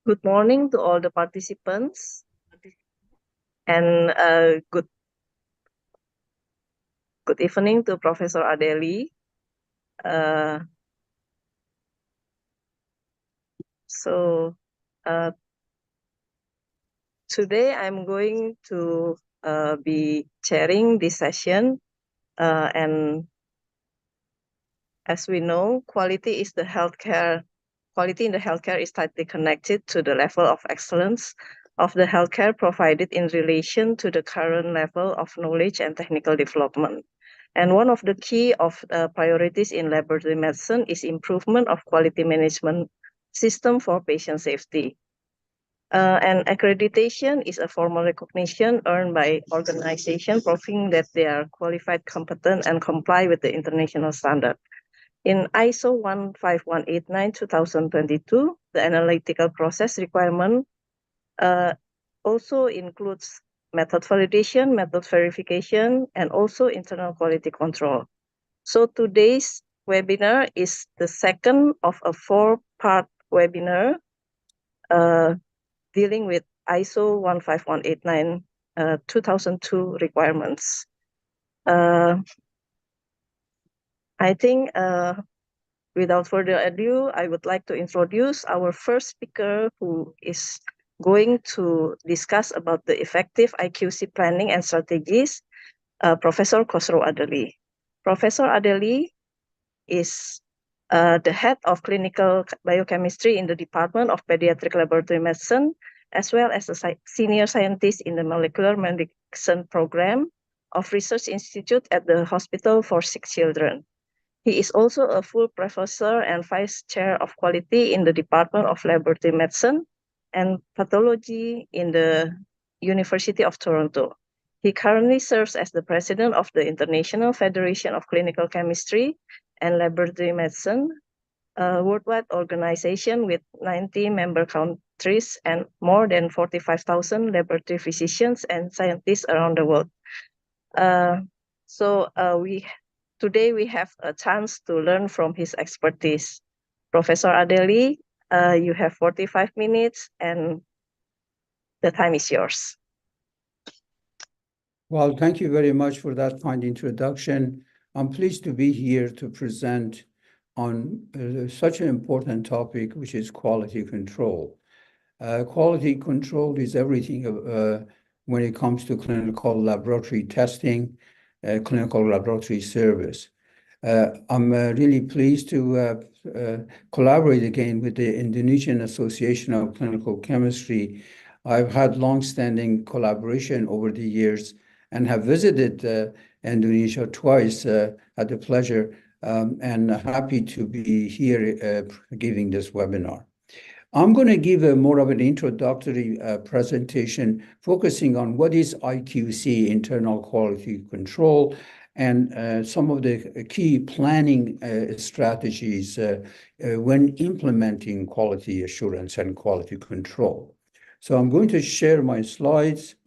Good morning to all the participants, and good evening to Professor Adeli. So today I'm going to be chairing this session, and as we know, quality in the healthcare is tightly connected to the level of excellence of the healthcare provided in relation to the current level of knowledge and technical development. And one of the key priorities in laboratory medicine is improvement of quality management system for patient safety. And accreditation is a formal recognition earned by organizations proving that they are qualified, competent, and comply with the international standard. In ISO 15189/2022, the analytical process requirement also includes method validation, method verification, and also internal quality control. So today's webinar is the second of a four-part webinar dealing with ISO 15189/2002 requirements. I think without further ado, I would like to introduce our first speaker, who is going to discuss about the effective IQC planning and strategies, Professor Khosrow Adeli. Professor Adeli is the head of clinical biochemistry in the Department of Pediatric Laboratory Medicine, as well as a senior scientist in the Molecular Medicine Program of Research Institute at the Hospital for Sick Children. He is also a full professor and vice chair of quality in the Department of Laboratory Medicine and Pathology in the University of Toronto. He currently serves as the president of the International Federation of Clinical Chemistry and Laboratory Medicine, a worldwide organization with 90 member countries and more than 45,000 laboratory physicians and scientists around the world. Today we have a chance to learn from his expertise. Professor Adeli, you have 45 minutes and the time is yours. Well, thank you very much for that kind introduction. I'm pleased to be here to present on such an important topic, which is quality control. Quality control is everything when it comes to clinical laboratory testing, clinical laboratory service. I'm really pleased to collaborate again with the Indonesian Association of Clinical Chemistry. I've had long-standing collaboration over the years and have visited Indonesia twice. Had the pleasure and happy to be here giving this webinar. I'm going to give more of an introductory presentation focusing on what is IQC, internal quality control, and some of the key planning strategies when implementing quality assurance and quality control. So I'm going to share my slides.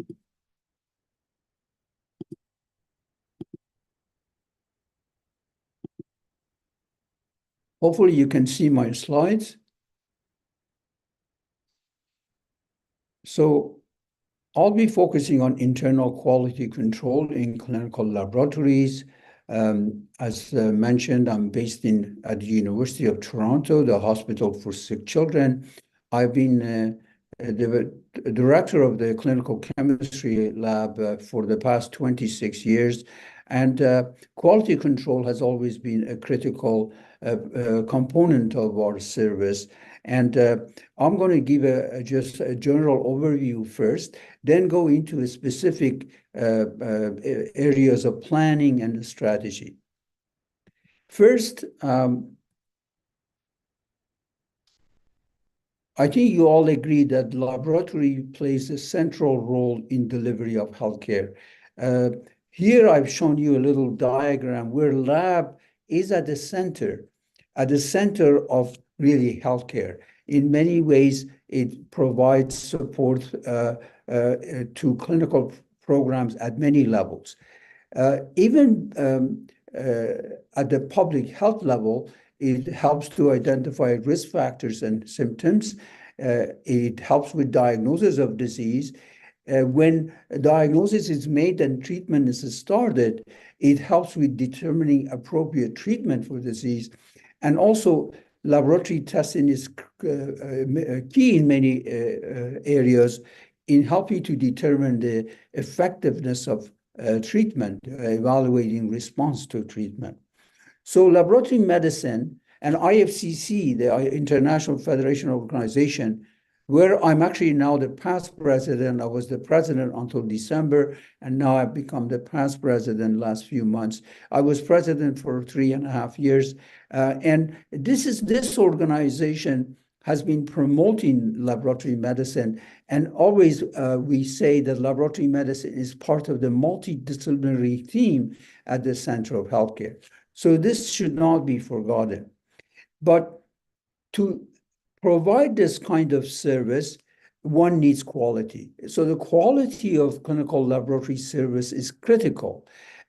Hopefully you can see my slides. So I'll be focusing on internal quality control in clinical laboratories. As mentioned, I'm based at the University of Toronto, the Hospital for Sick Children. I've been the director of the clinical chemistry lab for the past 26 years. And quality control has always been a critical component of our service. And I'm going to give just a general overview first, then go into specific areas of planning and strategy. First, I think you all agree that laboratory plays a central role in delivery of healthcare. Here I've shown you a little diagram where lab is at the center of really healthcare. In many ways, it provides support to clinical programs at many levels. Even at the public health level, it helps to identify risk factors and symptoms. It helps with diagnosis of disease. When a diagnosis is made and treatment is started, it helps with determining appropriate treatment for disease. And also, laboratory testing is key in many areas in helping to determine the effectiveness of treatment, evaluating response to treatment. So laboratory medicine and IFCC, the International Federation Organization, where I'm actually now the past president. I was the president until December, and now I've become the past president last few months. I was president for 3.5 years. And this organization has been promoting laboratory medicine. And always we say that laboratory medicine is part of the multidisciplinary theme at the center of healthcare. So this should not be forgotten. But to provide this kind of service, one needs quality. So the quality of clinical laboratory service is critical.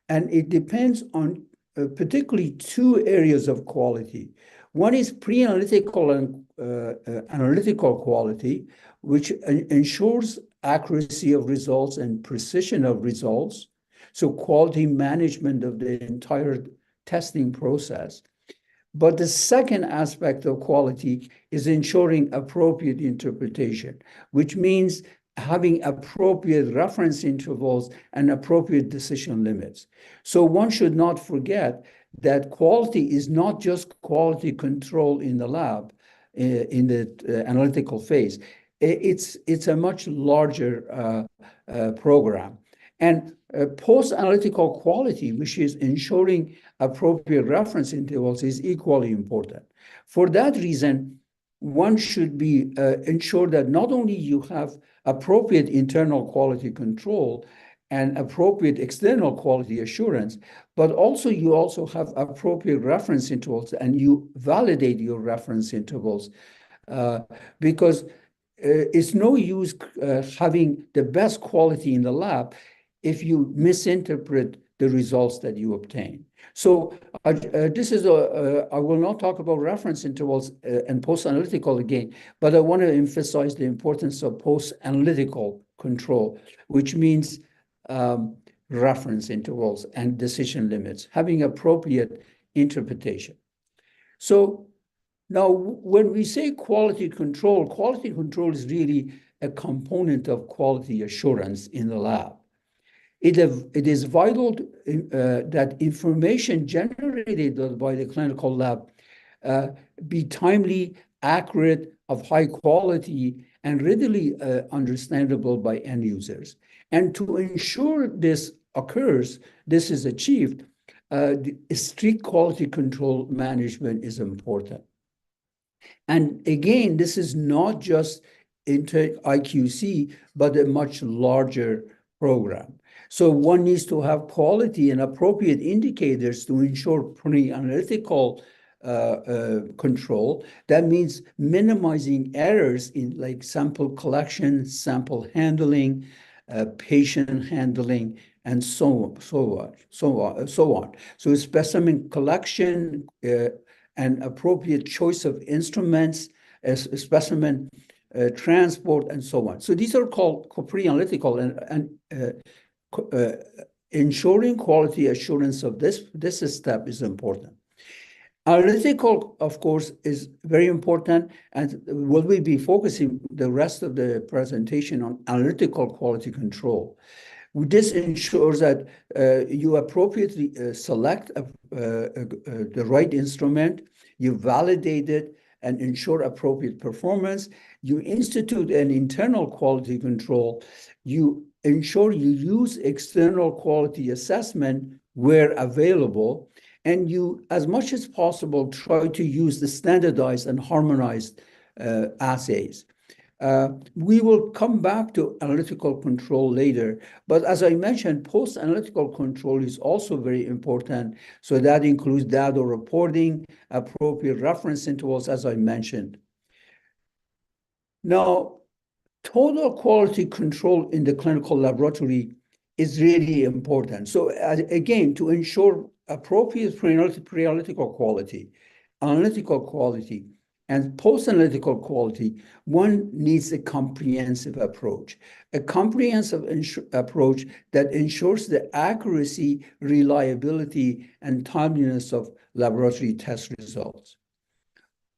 And it depends on particularly two areas of quality. One is pre-analytical and analytical quality, which ensures accuracy of results and precision of results. So quality management of the entire testing process. But the second aspect of quality is ensuring appropriate interpretation, which means having appropriate reference intervals and appropriate decision limits. So one should not forget that quality is not just quality control in the lab, in the analytical phase. It's a much larger program. And post-analytical quality, which is ensuring appropriate reference intervals, is equally important. For that reason, one should be ensure that not only you have appropriate internal quality control and appropriate external quality assurance, but also you also have appropriate reference intervals and you validate your reference intervals because it's no use having the best quality in the lab if you misinterpret the results that you obtain. So I will not talk about reference intervals and post-analytical again, but I want to emphasize the importance of post-analytical control, which means reference intervals and decision limits, having appropriate interpretation. So now when we say quality control is really a component of quality assurance in the lab. It is vital that information generated by the clinical lab be timely, accurate, of high quality, and readily understandable by end users. And to ensure this occurs, this is achieved, strict quality control management is important. And again, this is not just into IQC, but a much larger program. So one needs to have quality and appropriate indicators to ensure pre-analytical control. That means minimizing errors in like sample collection, sample handling, patient handling, and so on. So specimen collection and appropriate choice of instruments, specimen transport, and so on. So these are called pre-analytical, and ensuring quality assurance of this step is important. Analytical, of course, is very important, and we'll be focusing the rest of the presentation on analytical quality control. This ensures that you appropriately select the right instrument, you validate it, and ensure appropriate performance. You institute an internal quality control. You ensure you use external quality assessment where available, and you, as much as possible, try to use the standardized and harmonized assays. We will come back to analytical control later, but as I mentioned, post-analytical control is also very important. So that includes data reporting, appropriate reference intervals, as I mentioned. Now, total quality control in the clinical laboratory is really important. So again, to ensure appropriate pre-analytical quality, analytical quality, And post-analytical quality, one needs a comprehensive approach, a comprehensive approach that ensures the accuracy, reliability, and timeliness of laboratory test results.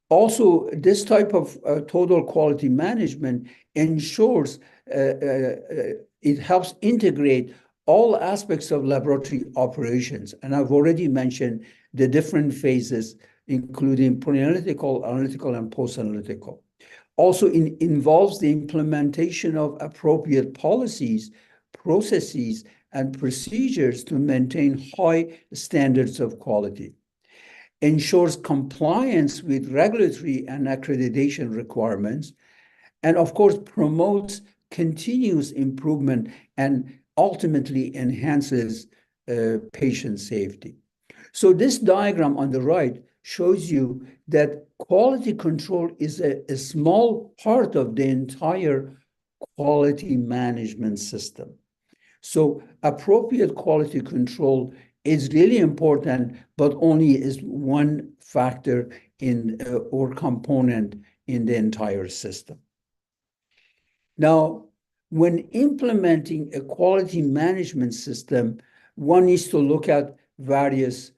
Also, this type of total quality management ensures it helps integrate all aspects of laboratory operations. And I've already mentioned the different phases, including pre-analytical, analytical, and post-analytical. Also, involves the implementation of appropriate policies, processes, and procedures to maintain high standards of quality. Ensures compliance with regulatory and accreditation requirements, and of course promotes continuous improvement and ultimately enhances patient safety. So this diagram on the right shows you that quality control is a small part of the entire quality management system. So appropriate quality control is really important, but only is one factor in or component in the entire system. Now, when implementing a quality management system, one needs to look at various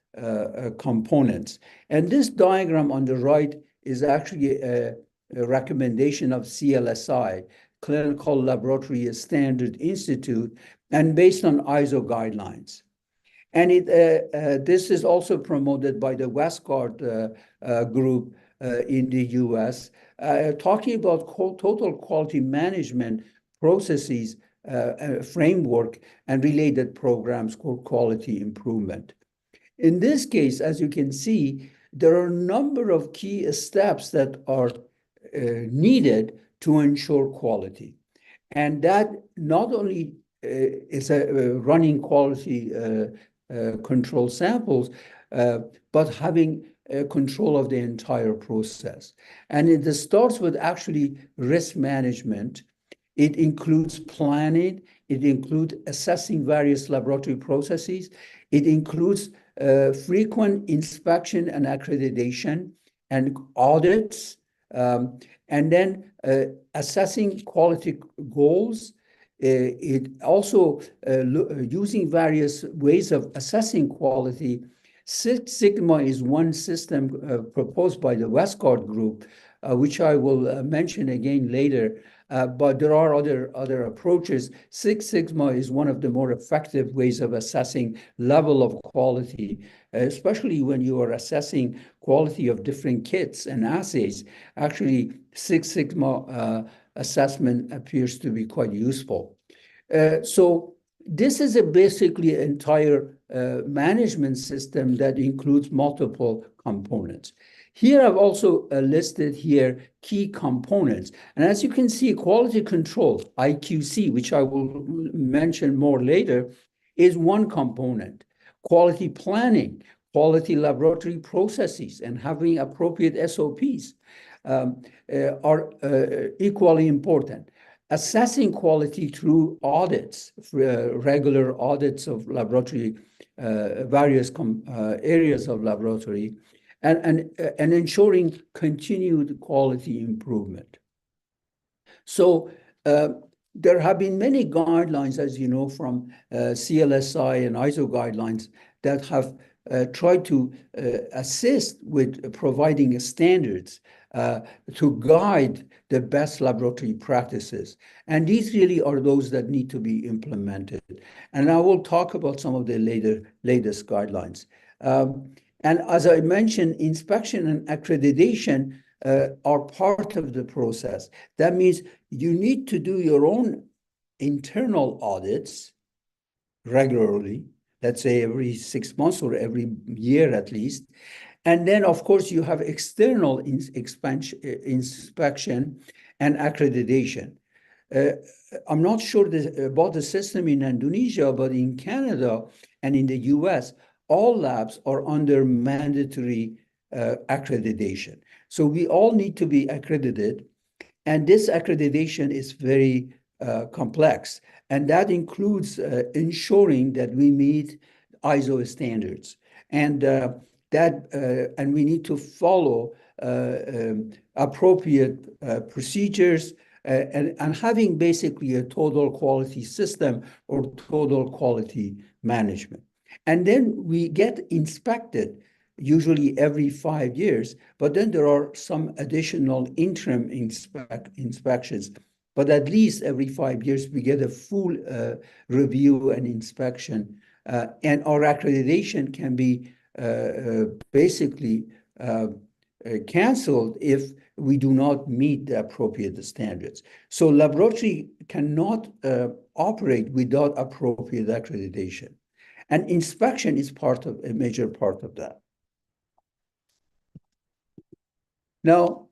components. And this diagram on the right is actually a recommendation of CLSI, Clinical Laboratory Standard Institute, and based on ISO guidelines. And this is also promoted by the Westcott group in the US, talking about total quality management processes, framework, and related programs called quality improvement. In this case, as you can see, there are a number of key steps that are needed to ensure quality. And that not only is running quality control samples, but having control of the entire process. And it starts with actually risk management. It includes planning. It includes assessing various laboratory processes. It includes frequent inspection and accreditation and audits, and then assessing quality goals. It also using various ways of assessing quality. Six Sigma is one system proposed by the Westcott group, which I will mention again later. But there are other approaches. Six Sigma is one of the more effective ways of assessing level of quality, especially when you are assessing quality of different kits and assays. Actually, Six Sigma assessment appears to be quite useful. So this is basically an entire management system that includes multiple components. Here I've also listed here key components. And as you can see, quality control, IQC, which I will mention more later, is one component. Quality planning, quality laboratory processes, and having appropriate SOPs are equally important. Assessing quality through audits, regular audits of laboratory, various areas of laboratory, and ensuring continued quality improvement. So there have been many guidelines, as you know, from CLSI and ISO guidelines that have tried to assist with providing standards to guide the best laboratory practices. And these really are those that need to be implemented. And I will talk about some of the latest guidelines. And as I mentioned, inspection and accreditation are part of the process. That means you need to do your own internal audits regularly, let's say every 6 months or every year at least. And then, of course, you have external inspection and accreditation. I'm not sure about the system in Indonesia, but in Canada and in the US, all labs are under mandatory accreditation. So we all need to be accredited. And this accreditation is very complex. And that includes ensuring that we meet ISO standards. And and we need to follow appropriate procedures, and having basically a total quality system or total quality management. And then we get inspected usually every 5 years, but then there are some additional interim inspections. But at least every 5 years, we get a full review and inspection. And our accreditation can be basically canceled if we do not meet the appropriate standards. So laboratory cannot operate without appropriate accreditation. And inspection is a major part of that. Now,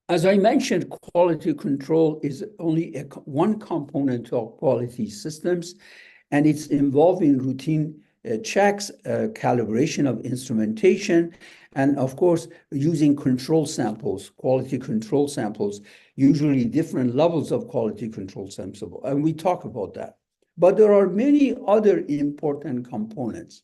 as I mentioned, quality control is only one component of quality systems, and it's involving routine checks, calibration of instrumentation, and of course, using control samples, quality control samples, usually different levels of quality control samples, and we talk about that. But there are many other important components.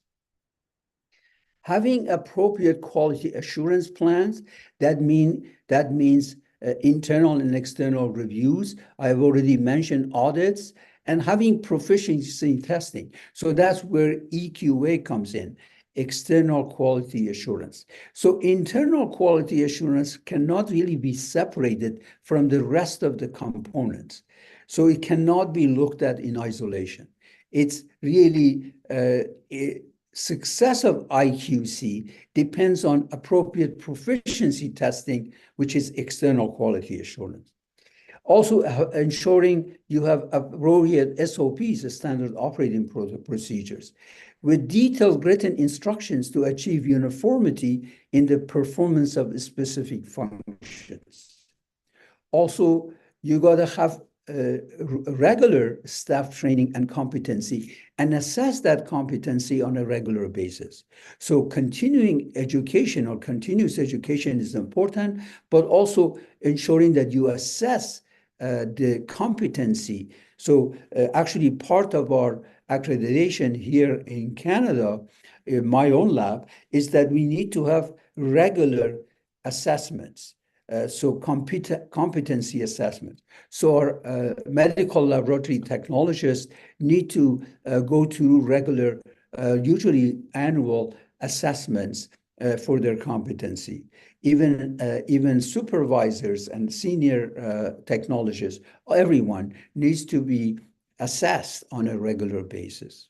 Having appropriate quality assurance plans, that means internal and external reviews. I've already mentioned audits, and having proficiency testing. So that's where EQA comes in, external quality assurance. So internal quality assurance cannot really be separated from the rest of the components. So it cannot be looked at in isolation. It's really success of IQC depends on appropriate proficiency testing, which is external quality assurance. Also, ensuring you have appropriate SOPs, standard operating procedures, with detailed written instructions to achieve uniformity in the performance of specific functions. Also, you got to have regular staff training and competency and assess that competency on a regular basis. So continuing education or continuous education is important, but also ensuring that you assess the competency. So actually part of our accreditation here in Canada, in my own lab, is that we need to have regular assessments. So competency assessment. So our medical laboratory technologists need to go through regular, usually annual assessments for their competency. Even supervisors and senior technologists, everyone needs to be assessed on a regular basis.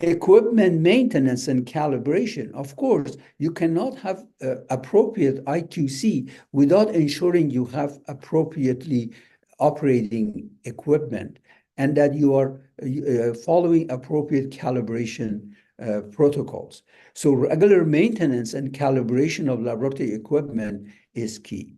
Equipment maintenance and calibration. Of course, you cannot have appropriate IQC without ensuring you have appropriately operating equipment and that you are following appropriate calibration protocols. So regular maintenance and calibration of laboratory equipment is key.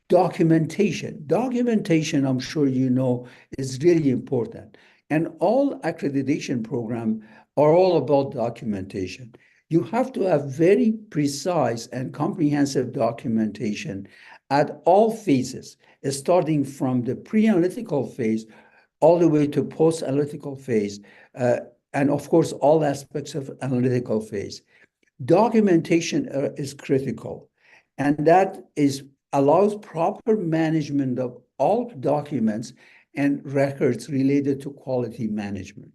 Documentation. Documentation, I'm sure you know, is really important. And all accreditation programs are all about documentation. You have to have very precise and comprehensive documentation at all phases, starting from the pre-analytical phase all the way to post-analytical phase, and of course, all aspects of analytical phase. Documentation is critical, and that allows proper management of all documents and records related to quality management.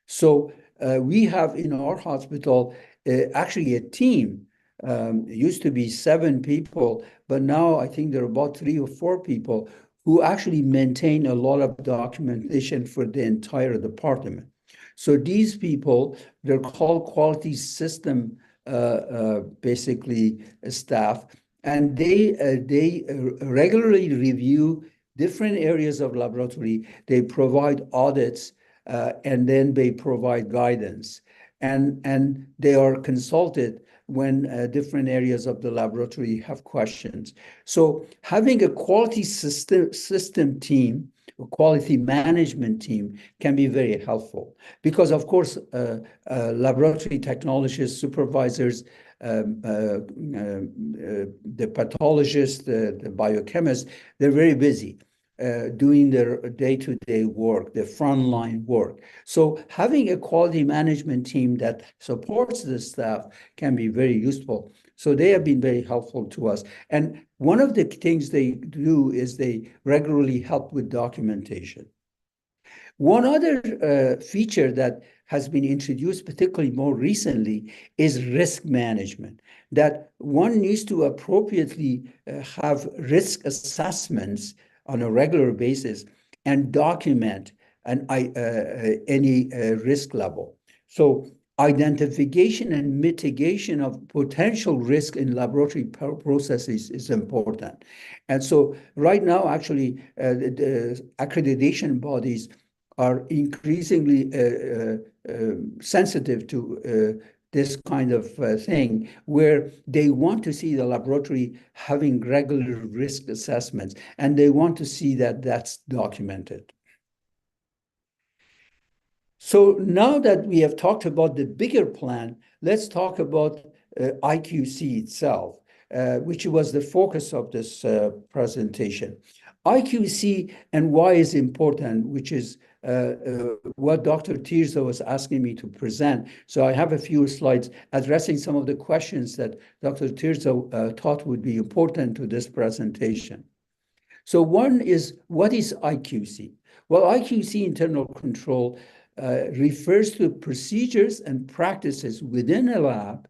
So we have in our hospital actually a team. It used to be 7 people, but now I think there are about 3 or 4 people who actually maintain a lot of documentation for the entire department. So these people, they're called quality system basically staff, and they regularly review different areas of laboratory. They provide audits, and then they provide guidance. And they are consulted when different areas of the laboratory have questions. So having a quality system team, a quality management team can be very helpful because, of course, laboratory technologists, supervisors, the pathologists, the biochemists, they're very busy. doing their day-to-day work, the frontline work. So having a quality management team that supports the staff can be very useful. So they have been very helpful to us. And one of the things they do is they regularly help with documentation. One other feature that has been introduced, particularly more recently, is risk management, that one needs to appropriately have risk assessments on a regular basis and document any risk level. So identification and mitigation of potential risk in laboratory processes is important. And so right now, actually, the accreditation bodies are increasingly sensitive to this kind of thing, where they want to see the laboratory having regular risk assessments, and they want to see that that's documented. So now that we have talked about the bigger plan, let's talk about IQC itself, which was the focus of this presentation. IQC and why is important, which is what Dr. Tirza was asking me to present. So I have a few slides addressing some of the questions that Dr. Tirza thought would be important to this presentation. So one is, what is IQC? Well, IQC, internal control, refers to procedures and practices within a lab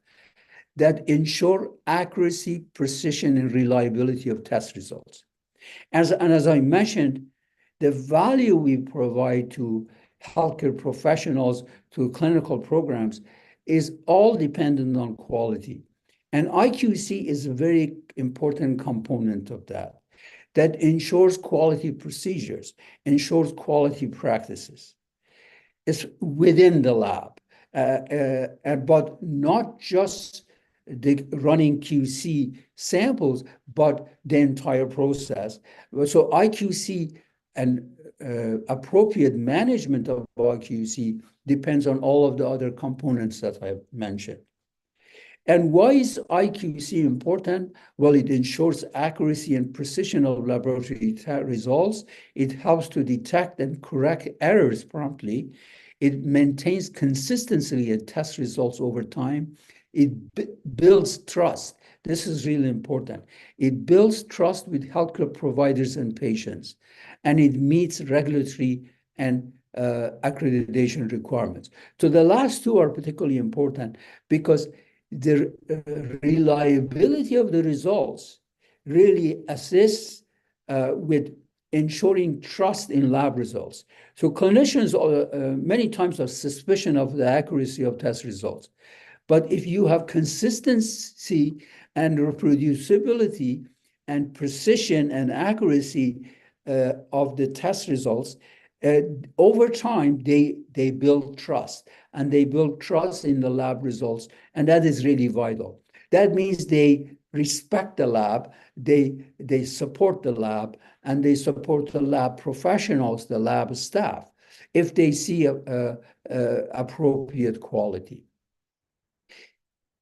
that ensure accuracy, precision, and reliability of test results. As I mentioned, the value we provide to healthcare professionals, to clinical programs, is all dependent on quality. And IQC is a very important component of that, that ensures quality procedures, ensures quality practices. It's within the lab, but not just the running QC samples, but the entire process. So IQC and appropriate management of IQC depends on all of the other components that I've mentioned. And why is IQC important? Well, it ensures accuracy and precision of laboratory results. It helps to detect and correct errors promptly. It maintains consistency in test results over time. It builds trust. This is really important. It builds trust with healthcare providers and patients, and it meets regulatory and accreditation requirements. So the last two are particularly important because the reliability of the results really assists with ensuring trust in lab results. So clinicians many times have suspicion of the accuracy of test results. But if you have consistency and reproducibility and precision and accuracy of the test results, over time, they build trust, and they build trust in the lab results, and that is really vital. That means they respect the lab, they support the lab, and they support the lab professionals, the lab staff, if they see appropriate quality.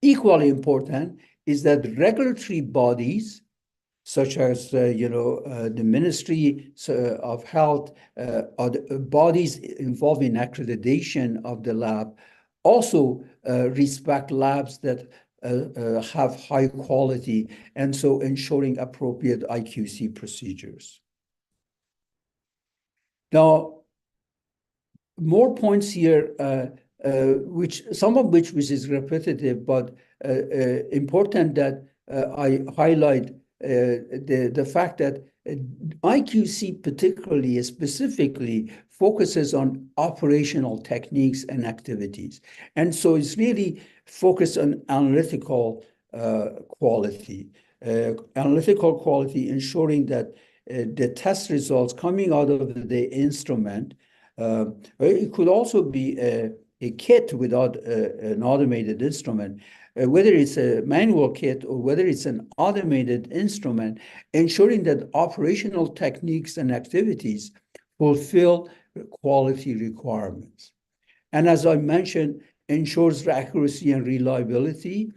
Equally important is that regulatory bodies, such as the Ministry of Health, or the bodies involved in accreditation of the lab, also respect labs that have high quality, and so ensuring appropriate IQC procedures. Now, more points here, which is repetitive, but important that I highlight the fact that IQC particularly, specifically, focuses on operational techniques and activities. And so it's really focused on analytical quality. Analytical quality, ensuring that the test results coming out of the instrument, it could also be a kit without an automated instrument, whether it's a manual kit or whether it's an automated instrument, ensuring that operational techniques and activities fulfill quality requirements. And as I mentioned, ensures accuracy and reliability,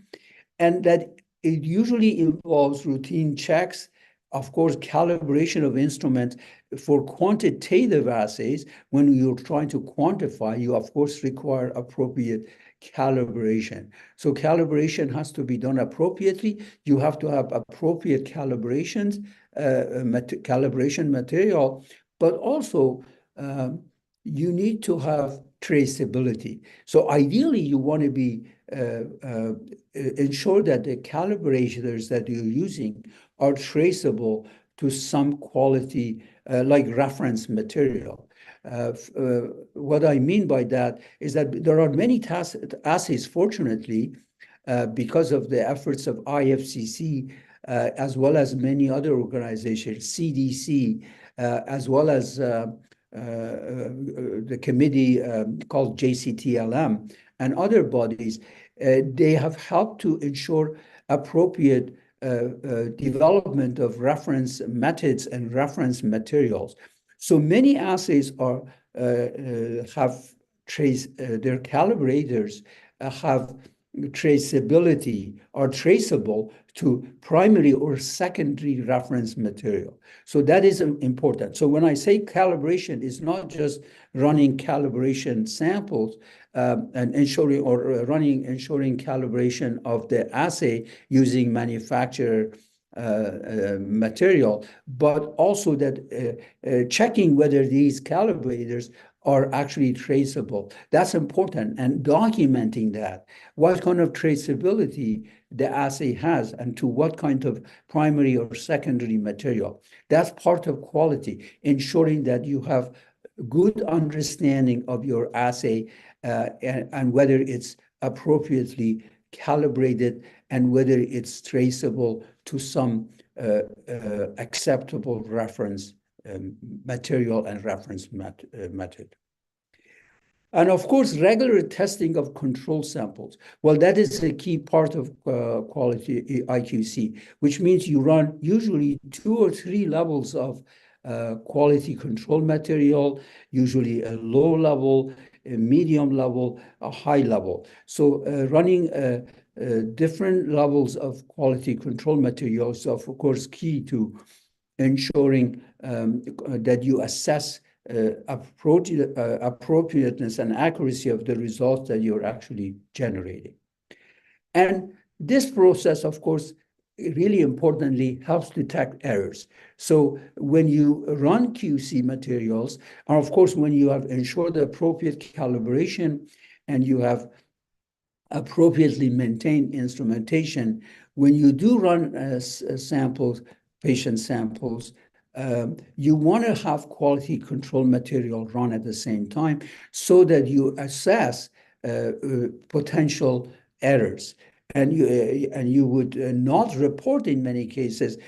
and that it usually involves routine checks, of course, calibration of instruments, for quantitative assays, when you're trying to quantify, you of course require appropriate calibration. So calibration has to be done appropriately. You have to have appropriate calibrations, calibration material, but also you need to have traceability. So ideally, you want to be ensure that the calibrators that you're using are traceable to some quality, like reference material. What I mean by that is that there are many assays, fortunately, because of the efforts of IFCC, as well as many other organizations, CDC, as well as the committee called JCTLM and other bodies. They have helped to ensure appropriate development of reference methods and reference materials. So many assays are have their calibrators have traceability, are traceable to primary or secondary reference material. So that is important. So when I say calibration, it's not just running calibration samples and ensuring calibration of the assay using manufacturer material, but also that checking whether these calibrators are actually traceable. That's important, and documenting that, what kind of traceability the assay has and to what kind of primary or secondary material. That's part of quality, ensuring that you have good understanding of your assay and whether it's appropriately calibrated and whether it's traceable to some acceptable reference material and reference method. And of course, regular testing of control samples. Well, that is a key part of quality IQC, which means you run usually 2 or 3 levels of quality control material, usually a low level, a medium level, a high level. So running different levels of quality control materials are, of course, key to ensuring that you assess appropriateness and accuracy of the results that you're actually generating. And this process, of course, really importantly, helps detect errors. So when you run QC materials, and of course, when you have ensured the appropriate calibration and you have appropriately maintained instrumentation, when you do run samples, patient samples, you want to have quality control material run at the same time so that you assess potential errors. And you would not report in many cases,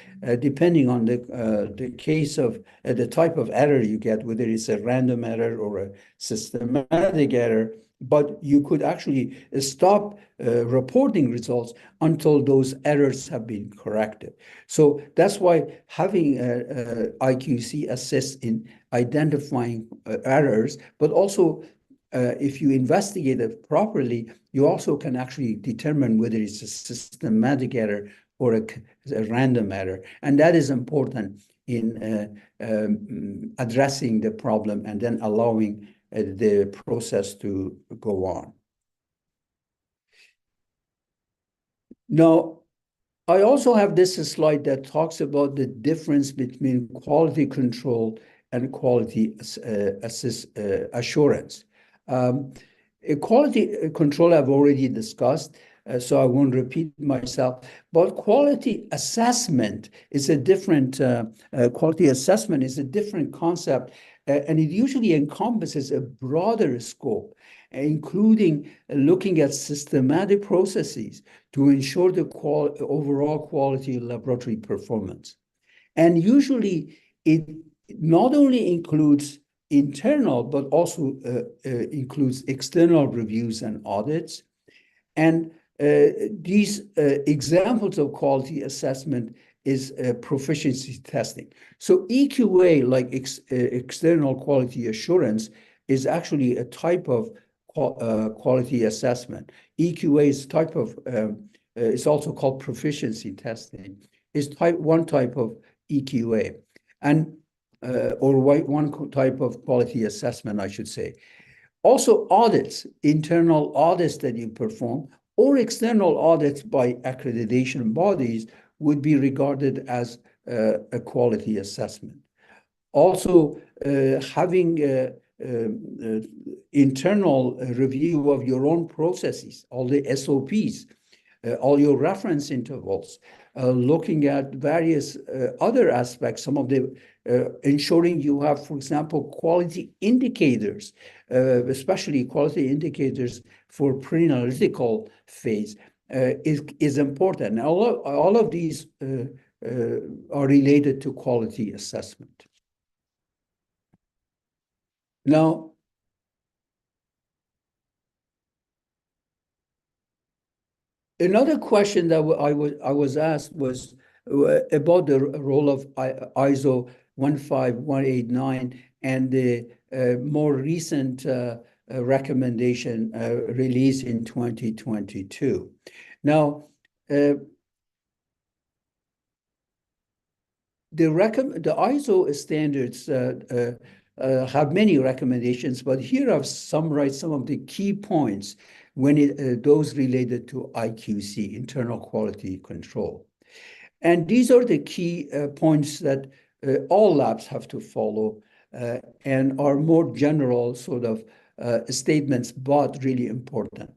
depending on the case of the type of error you get, whether it's a random error or a systematic error, but you could actually stop reporting results until those errors have been corrected. So that's why having IQC assist in identifying errors, but also if you investigate it properly, you also can actually determine whether it's a systematic error or a random error. And that is important in addressing the problem and then allowing the process to go on. Now, I also have this slide that talks about the difference between quality control and quality assurance. Quality control I've already discussed, so I won't repeat myself, but quality assessment is a different, quality assessment is a different concept, and it usually encompasses a broader scope, including looking at systematic processes to ensure the overall quality of laboratory performance. And usually it not only includes internal, but also includes external reviews and audits. And these examples of quality assessment is proficiency testing. So EQA, like external quality assurance, is actually a type of quality assessment. EQA is type of, it's also called proficiency testing, is one type of EQA. And or one type of quality assessment, I should say. Also, audits, internal audits that you perform, or external audits by accreditation bodies would be regarded as a quality assessment. Also, having internal review of your own processes, all the SOPs, all your reference intervals, looking at various other aspects, some of the ensuring you have, for example, quality indicators, especially quality indicators for pre-analytical phase, is important. All of these are related to quality assessment. Now, another question that I was asked was about the role of ISO 15189 and the more recent recommendation released in 2022. Now, the ISO standards have many recommendations, but here I've summarized some of the key points when those related to IQC, internal quality control. And these are the key points that all labs have to follow and are more general sort of statements, but really important.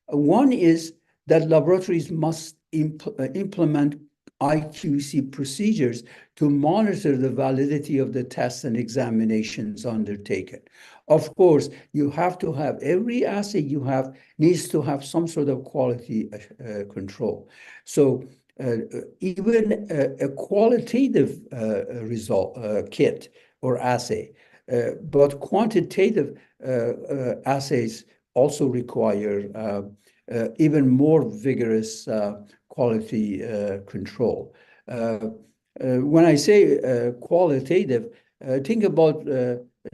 One is that laboratories must implement IQC procedures to monitor the validity of the tests and examinations undertaken. Of course, you have to have every assay you have needs to have some sort of quality control. So even a qualitative result kit or assay, but quantitative assays also require even more vigorous quality control. When I say qualitative, think about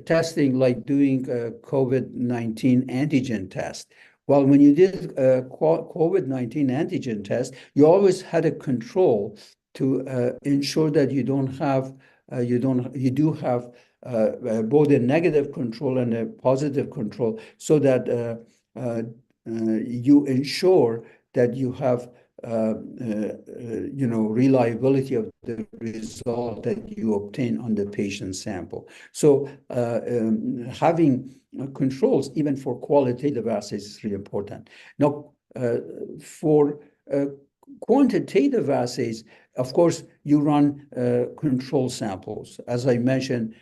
testing like doing a COVID-19 antigen test. Well, when you did a COVID-19 antigen test, you always had a control to ensure that you do have both a negative control and a positive control, so that you ensure that you have reliability of the result that you obtain on the patient sample. So having controls even for qualitative assays is really important. Now, for quantitative assays, of course, you run control samples. As I mentioned,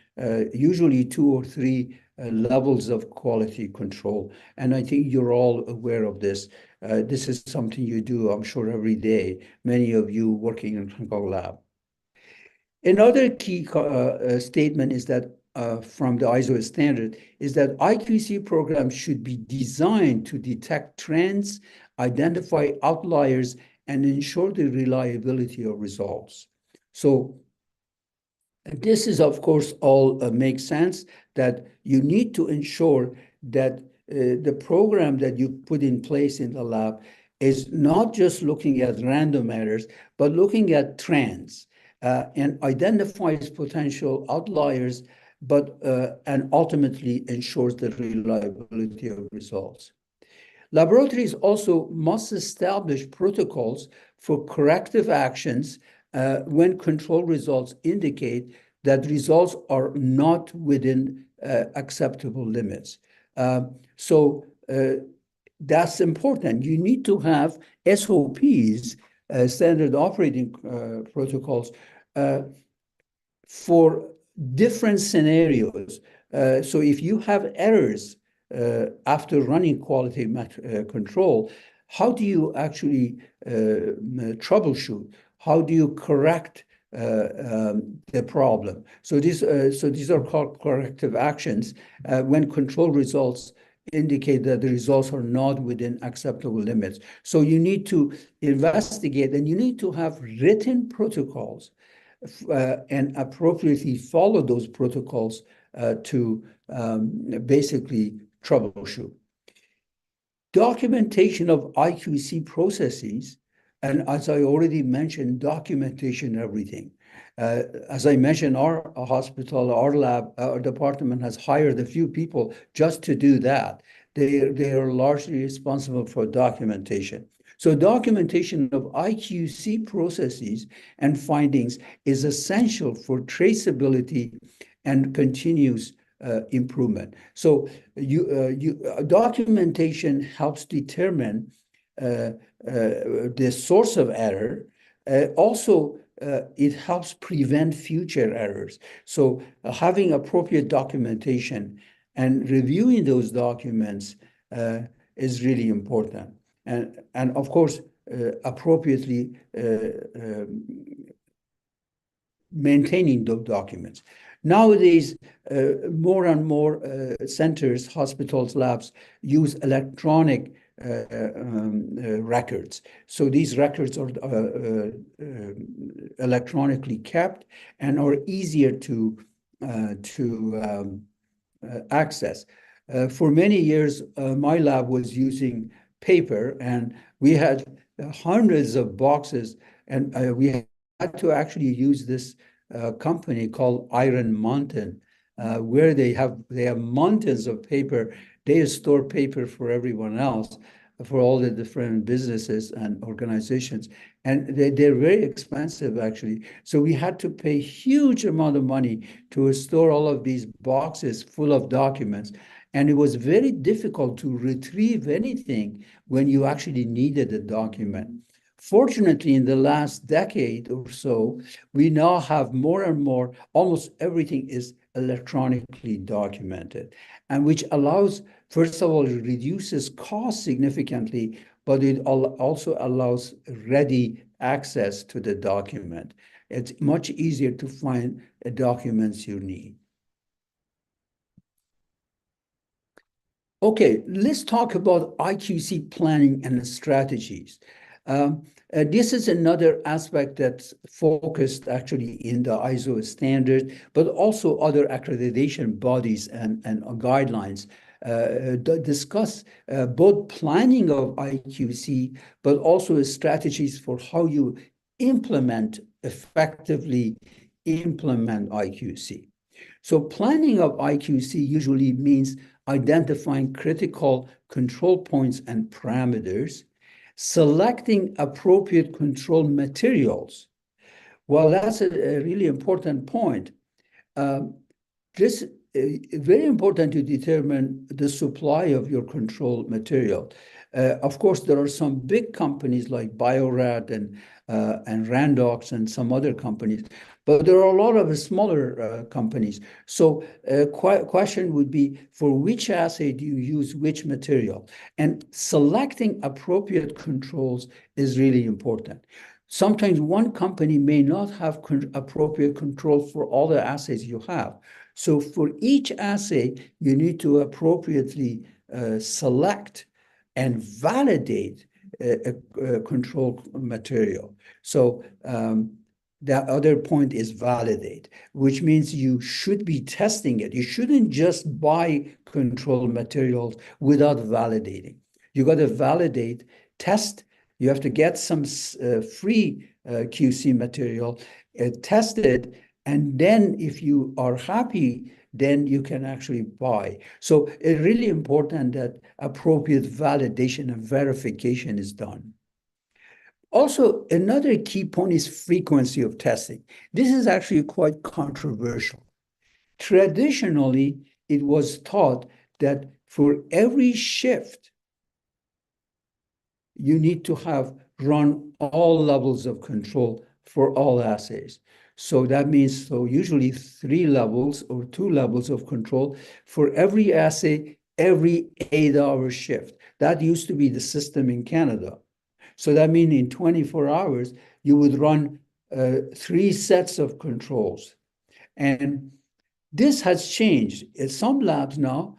usually 2 or 3 levels of quality control. And I think you're all aware of this. This is something you do, I'm sure, every day, many of you working in a clinical lab. Another key statement is that from the ISO standard is that IQC programs should be designed to detect trends, identify outliers, and ensure the reliability of results. So this is, of course, all makes sense, that you need to ensure that the program that you put in place in the lab is not just looking at random errors, but looking at trends and identifies potential outliers, but and ultimately ensures the reliability of results. Laboratories also must establish protocols for corrective actions when control results indicate that results are not within acceptable limits. So that's important. You need to have SOPs, standard operating protocols, for different scenarios. So if you have errors after running quality control, how do you actually troubleshoot? How do you correct the problem? So these are called corrective actions when control results indicate that the results are not within acceptable limits. So you need to investigate, and you need to have written protocols and appropriately follow those protocols to basically troubleshoot. Documentation of IQC processes, and as I already mentioned, documentation everything. As I mentioned, our hospital, our lab, our department has hired a few people just to do that. They are largely responsible for documentation. So documentation of IQC processes and findings is essential for traceability and continuous improvement. So documentation helps determine the source of error. Also, it helps prevent future errors. So having appropriate documentation and reviewing those documents is really important. And of course, appropriately maintaining those documents. Nowadays, more and more centers, hospitals, labs use electronic records. So these records are electronically kept and are easier to access. For many years, my lab was using paper, and we had hundreds of boxes, and we had to actually use this company called Iron Mountain, where they have mountains of paper. They store paper for everyone else, for all the different businesses and organizations, and they're very expensive actually. So we had to pay huge amount of money to store all of these boxes full of documents. And it was very difficult to retrieve anything when you actually needed a document. Fortunately, in the last decade or so, we now have more and more, almost everything is electronically documented, and which allows, first of all, it reduces cost significantly, but it also allows ready access to the document. It's much easier to find documents you need. Okay, let's talk about IQC planning and strategies. This is another aspect that's focused actually in the ISO standard, but also other accreditation bodies and guidelines discuss both planning of IQC, but also strategies for how you effectively implement IQC. So planning of IQC usually means identifying critical control points and parameters, selecting appropriate control materials. Well, that's a really important point. This is very important to determine the supply of your control material. Of course, there are some big companies like Bio-Rad and Randox and some other companies, but there are a lot of smaller companies. So question would be, for which assay do you use which material? And selecting appropriate controls is really important. Sometimes one company may not have appropriate control for all the assays you have. So for each assay, you need to appropriately select and validate a control material. So the other point is validate, which means you should be testing it. You shouldn't just buy control materials without validating. You got to validate, test. You have to get some free QC material, test it, and then if you are happy, then you can actually buy. So it's really important that appropriate validation and verification is done. Also, another key point is frequency of testing. This is actually quite controversial. Traditionally, it was thought that for every shift, you need to have run all levels of control for all assays. So that means, so usually 3 levels or 2 levels of control for every assay, every 8-hour shift. That used to be the system in Canada. So that means in 24 hours, you would run 3 sets of controls. And this has changed. Some labs now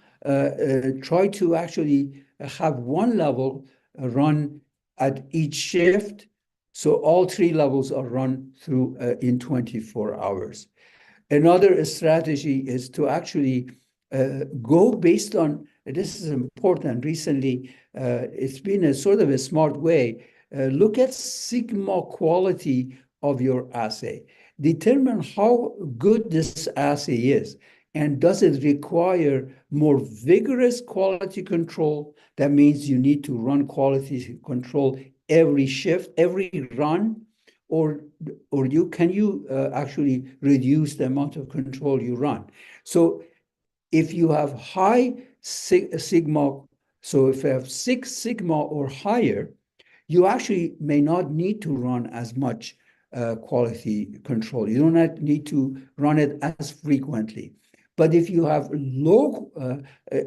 try to actually have 1 level run at each shift. So all 3 levels are run through in 24 hours. Another strategy is to actually go based on, this is important, recently it's been a sort of a smart way, look at sigma quality of your assay. determine how good this assay is. And does it require more vigorous quality control? That means you need to run quality control every shift, every run, or can you actually reduce the amount of control you run? So if you have high sigma, so if you have 6 sigma or higher, you actually may not need to run as much quality control. You don't need to run it as frequently. But if you have low,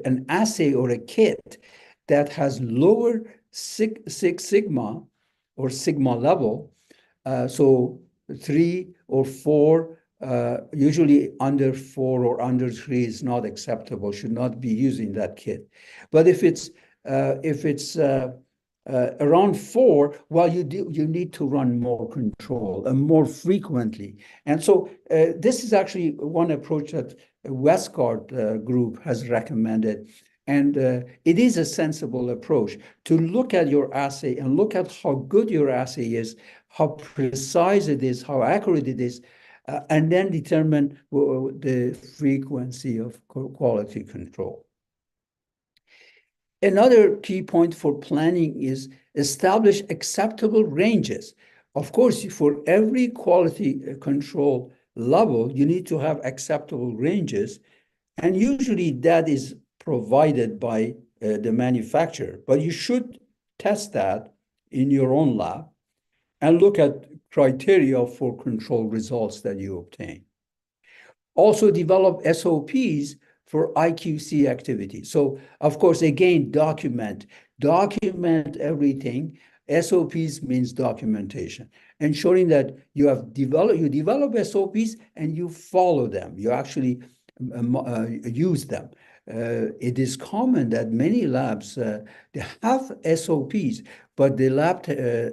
an assay or a kit that has lower six sigma or sigma level, so 3 or 4, usually under 4 or under 3 is not acceptable, should not be using that kit. But if it's around 4, well, you need to run more control and more frequently. And so this is actually one approach that Westgard group has recommended. And it is a sensible approach to look at your assay and look at how good your assay is, how precise it is, how accurate it is, and then determine the frequency of quality control. Another key point for planning is establish acceptable ranges. Of course, for every quality control level, you need to have acceptable ranges, and usually that is provided by the manufacturer. But you should test that in your own lab and look at criteria for control results that you obtain. Also develop SOPs for IQC activity. So of course, again, document everything. SOPs means documentation, ensuring that you develop SOPs and you follow them. You actually use them. It is common that many labs they have SOPs, but the lab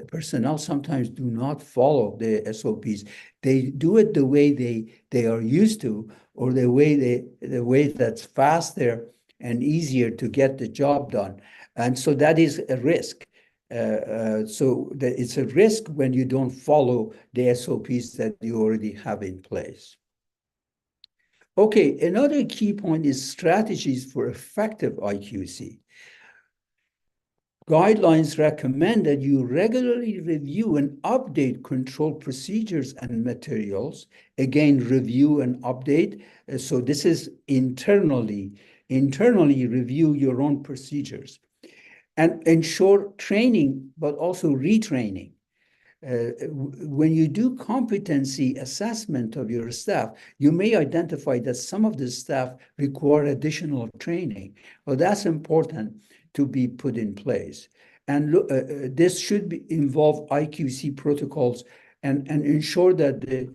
personnel sometimes do not follow the SOPs. They do it the way they are used to, or the way that's faster and easier to get the job done. And so that is a risk. It's a risk when you don't follow the SOPs that you already have in place. Okay, another key point is strategies for effective IQC. Guidelines recommend that you regularly review and update control procedures and materials. Again, review and update. So this is internally review your own procedures and ensure training, but also retraining. When you do competency assessment of your staff, you may identify that some of the staff require additional training. Well, that's important to be put in place. And this should involve IQC protocols and ensure that the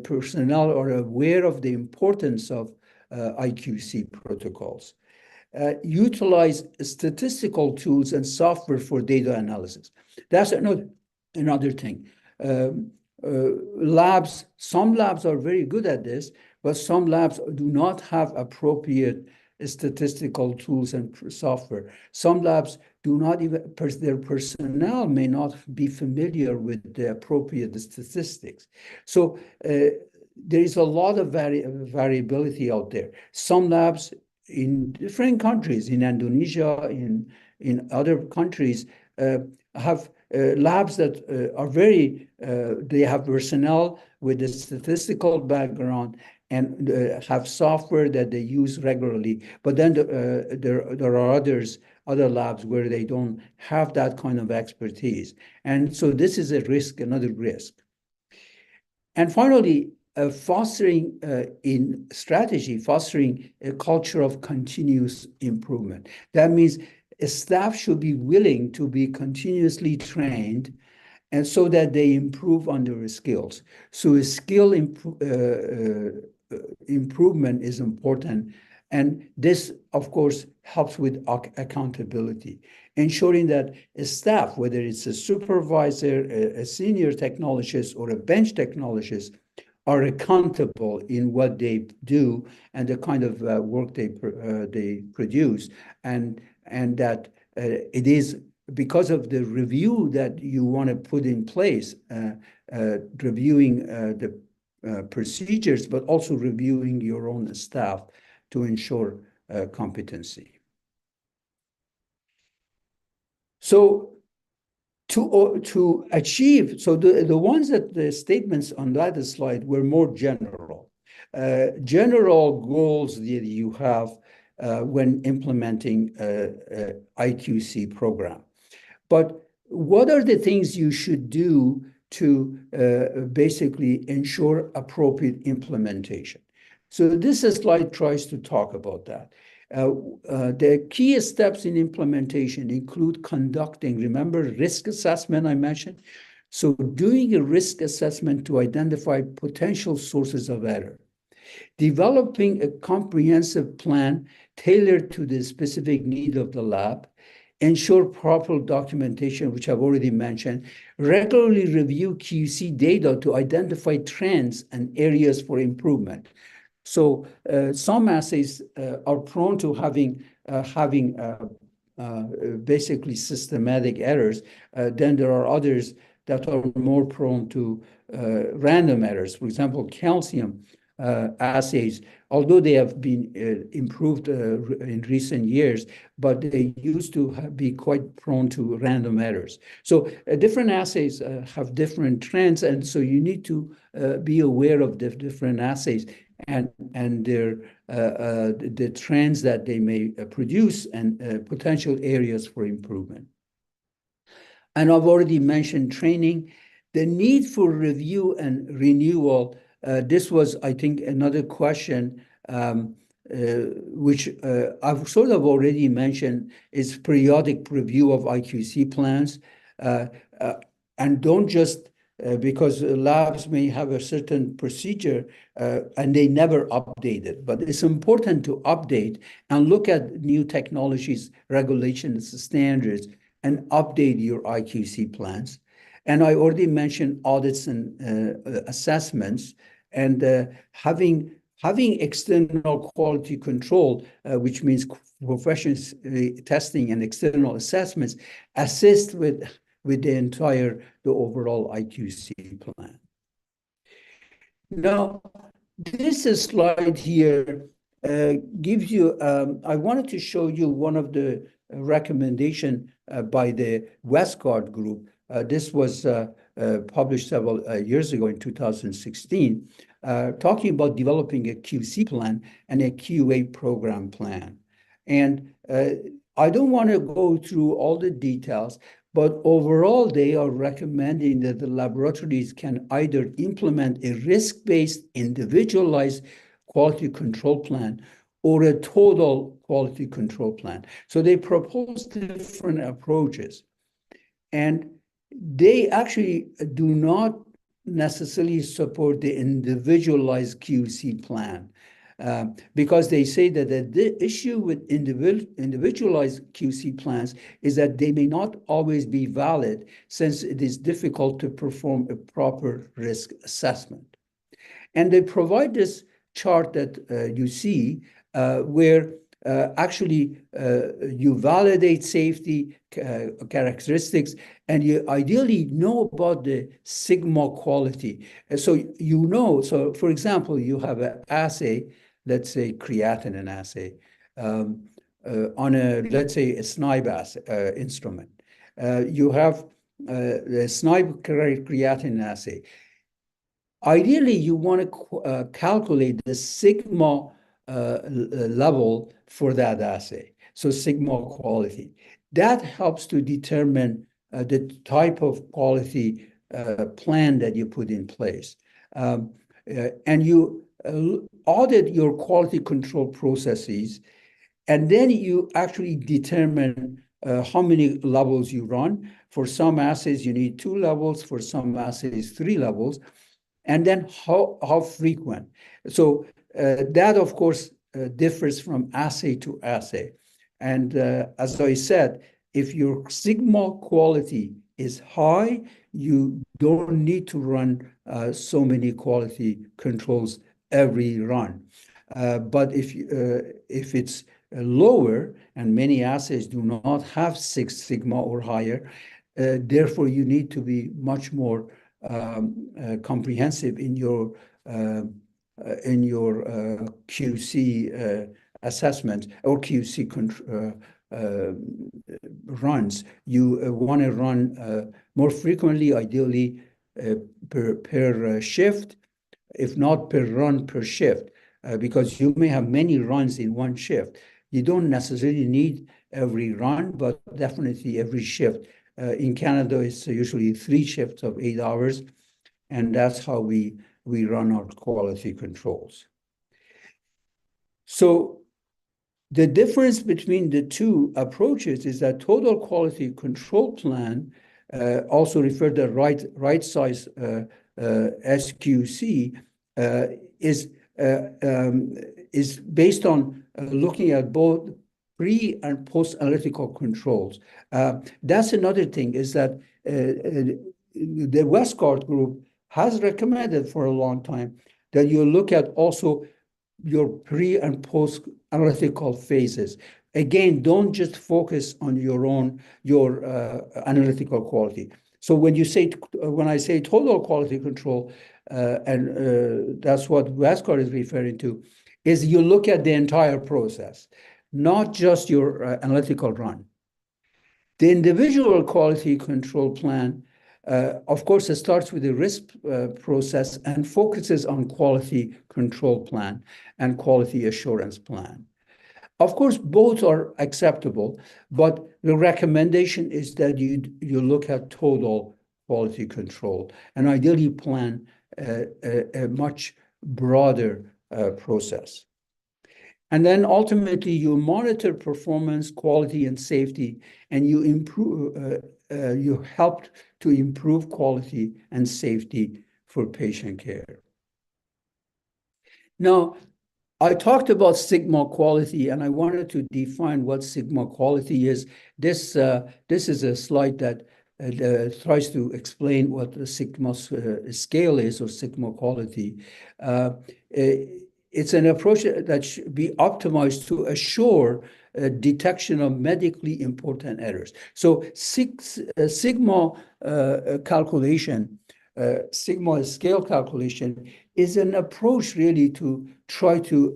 personnel are aware of the importance of IQC protocols. Utilize statistical tools and software for data analysis. That's another thing. Some labs are very good at this, but some labs do not have appropriate statistical tools and software. Some labs do not even, their personnel may not be familiar with the appropriate statistics. So there is a lot of variability out there. Some labs in different countries, in Indonesia, in other countries, have labs that are they have personnel with a statistical background and have software that they use regularly. But then there are other labs where they don't have that kind of expertise. And so this is a risk, another risk. And finally, fostering a culture of continuous improvement. That means staff should be willing to be continuously trained, and so that they improve on their skills. So a skill improvement is important. And this, of course, helps with accountability, ensuring that a staff, whether it's a supervisor, a senior technologist, or a bench technologist, are accountable in what they do and the kind of work they produce, and that it is because of the review that you want to put in place, reviewing procedures, but also reviewing your own staff to ensure competency. So to achieve, so the ones that the statements on that slide were more general. General goals that you have when implementing a IQC program. But what are the things you should do to basically ensure appropriate implementation? So this slide tries to talk about that. The key steps in implementation include conducting, remember risk assessment I mentioned? So doing a risk assessment to identify potential sources of error. Developing a comprehensive plan tailored to the specific need of the lab. Ensure proper documentation, which I've already mentioned. Regularly review QC data to identify trends and areas for improvement. So some assays are prone to having basically systematic errors. Then there are others that are more prone to random errors. For example, calcium assays, although they have been improved in recent years, but they used to be quite prone to random errors. So different assays have different trends, and so you need to be aware of the different assays and their the trends that they may produce and potential areas for improvement. And I've already mentioned training, the need for review and renewal. This was, I think, another question which I've sort of already mentioned, is periodic review of IQC plans. And don't just, because labs may have a certain procedure and they never update it, but it's important to update and look at new technologies, regulations, standards, and update your IQC plans. And I already mentioned audits and assessments, and having external quality control, which means professional testing and external assessments, assist with the overall IQC plan. Now, this slide here gives you, I wanted to show you one of the recommendation by the Westgard group. This was published several years ago in 2016, talking about developing a QC plan and a QA program plan. And I don't want to go through all the details, but overall, they are recommending that the laboratories can either implement a risk-based, individualized quality control plan or a total quality control plan. So they propose different approaches. And they actually do not necessarily support the individualized QC plan because they say that the issue with individualized QC plans is that they may not always be valid since it is difficult to perform a proper risk assessment. And they provide this chart that you see where actually you validate safety characteristics, and you ideally know about the sigma quality. So you know, so for example, you have an assay, let's say creatinine assay, on a, let's say, a SNIPE assay, instrument. You have the SNIPE creatinine assay. Ideally, you want to calculate the sigma level for that assay, so sigma quality. That helps to determine the type of quality plan that you put in place. And you audit your quality control processes, and then you actually determine how many levels you run. For some assays, you need 2 levels, for some assays, 3 levels, and then how frequent. So that, of course, differs from assay to assay. And as I said, if your sigma quality is high, you don't need to run so many quality controls every run. But if it's lower, and many assays do not have 6 sigma or higher, therefore you need to be much more comprehensive in your QC assessment or QC runs. You want to run more frequently, ideally per shift, if not per run per shift, because you may have many runs in one shift. You don't necessarily need every run, but definitely every shift. In Canada, it's usually 3 shifts of 8 hours, and that's how we run our quality controls. So the difference between the two approaches is that total quality control plan, also referred to right size SQC, is based on looking at both pre and post analytical controls. That's another thing, is that the Westcott group has recommended for a long time that you look at also your pre and post analytical phases. Again, don't just focus on your analytical quality. So when I say total quality control, and that's what Westcott is referring to, is you look at the entire process, not just your analytical run. The individual quality control plan, of course, it starts with the risk process and focuses on quality control plan and quality assurance plan. Of course, both are acceptable, but the recommendation is that you look at total quality control and ideally plan a much broader process. And then ultimately, you monitor performance, quality, and safety, and you help to improve quality and safety for patient care. Now, I talked about Sigma quality, and I wanted to define what Sigma quality is. This is a slide that tries to explain what the Sigma scale is, or Sigma quality. It's an approach that should be optimized to assure detection of medically important errors. So Sigma calculation, Sigma scale calculation, is an approach really to try to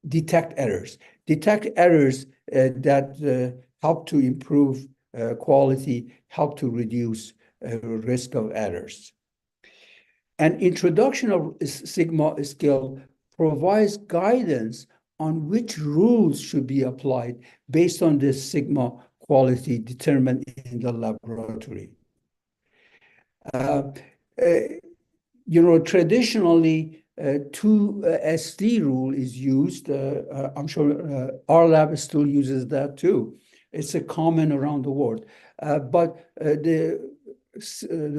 detect errors that help to improve quality, help to reduce risk of errors. An introduction of Sigma scale provides guidance on which rules should be applied based on the Sigma quality determined in the laboratory. Traditionally, 2SD rule is used. I'm sure our lab still uses that too. It's a common around the world. But the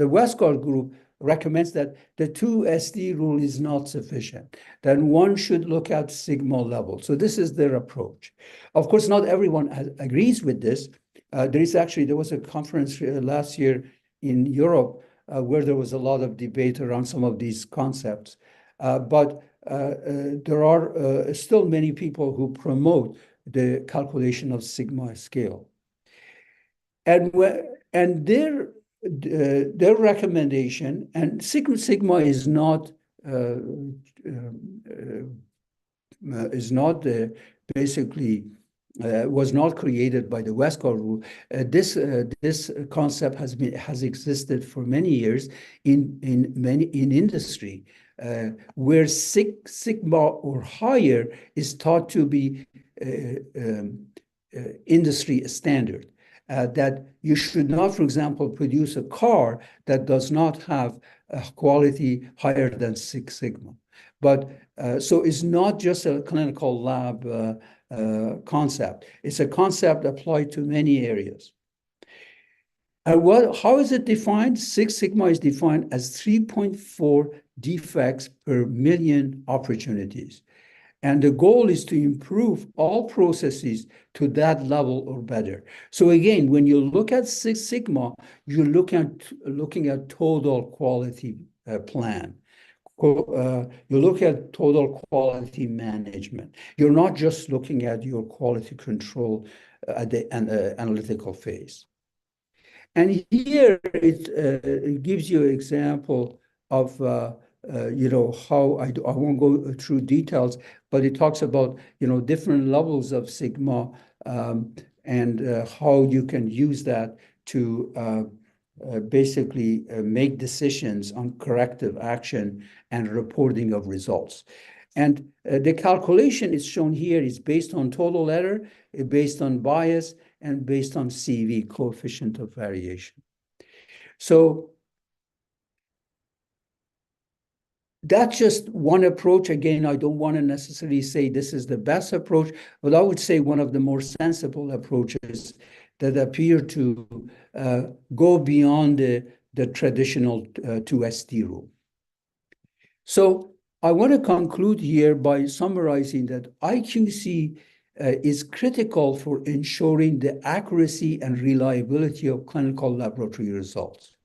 Westcott group recommends that the 2SD rule is not sufficient. Then one should look at Sigma level. So this is their approach. Of course, not everyone agrees with this. There was a conference last year in Europe where there was a lot of debate around some of these concepts. But there are still many people who promote the calculation of Sigma scale. And their recommendation, and Sigma is not basically was not created by the Westcott rule. This concept has existed for many years in industry, where Sigma or higher is thought to be industry standard. That you should not, for example, produce a car that does not have a quality higher than 6 Sigma. But so it's not just a clinical lab concept. It's a concept applied to many areas. And how is it defined? 6 Sigma is defined as 3.4 defects per million opportunities. And the goal is to improve all processes to that level or better. So again, when you look at 6 Sigma, you're looking at total quality plan. You look at total quality management. You're not just looking at your quality control at the analytical phase. And here it gives you an example of how I won't go through details, but it talks about different levels of sigma, and how you can use that to basically make decisions on corrective action and reporting of results. And the calculation is shown here is based on total error, based on bias, and based on CV, coefficient of variation. So that's just one approach. Again, I don't want to necessarily say this is the best approach, but I would say one of the more sensible approaches that appear to go beyond the traditional 2SD rule. So I want to conclude here by summarizing that IQC is critical for ensuring the accuracy and reliability of clinical laboratory results.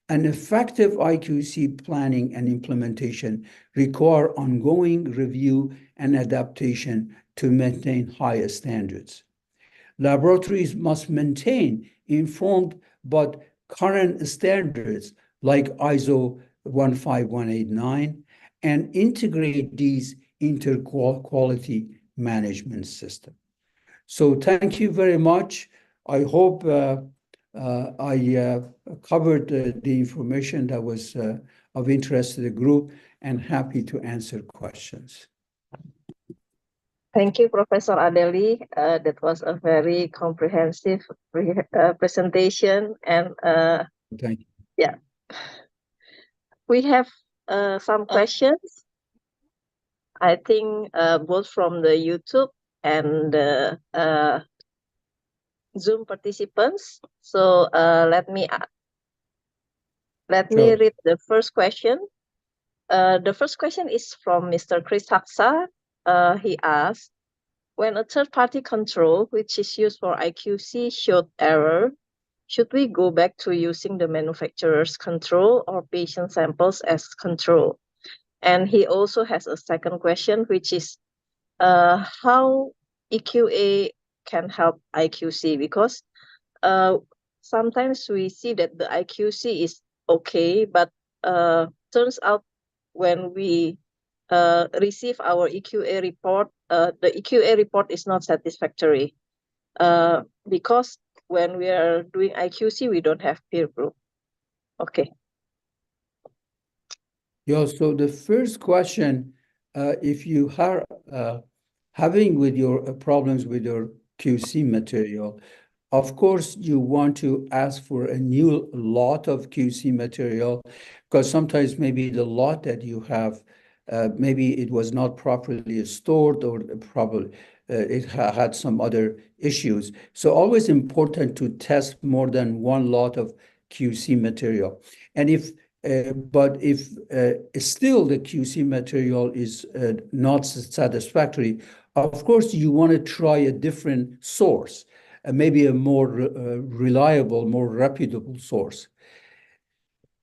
An effective IQC planning and implementation require ongoing review and adaptation to maintain high standards. Laboratories must maintain informed but current standards like ISO 15189 and integrate these into quality management system. So thank you very much. I hope I covered the information that was of interest to the group, and happy to answer questions. Thank you, Professor Adeli. That was a very comprehensive presentation, and Thank you. yeah, we have some questions. I think both from the YouTube and the Zoom participants. So let me read the first question. The first question is from Mr. Chris Haksa. He asked, when a third-party control, which is used for IQC, showed error, should we go back to using the manufacturer's control or patient samples as control? And he also has a second question, which is how EQA can help IQC, because sometimes we see that the IQC is okay, but turns out when we receive our EQA report, the EQA report is not satisfactory because when we are doing IQC, we don't have peer group. Okay. Yeah, so the first question, if you are having with your problems with your QC material, of course, you want to ask for a new lot of QC material, because sometimes maybe the lot that you have, maybe it was not properly stored, or probably it had some other issues. So always important to test more than one lot of QC material. And if but if still the QC material is not satisfactory, of course, you want to try a different source, maybe a more reliable, more reputable source.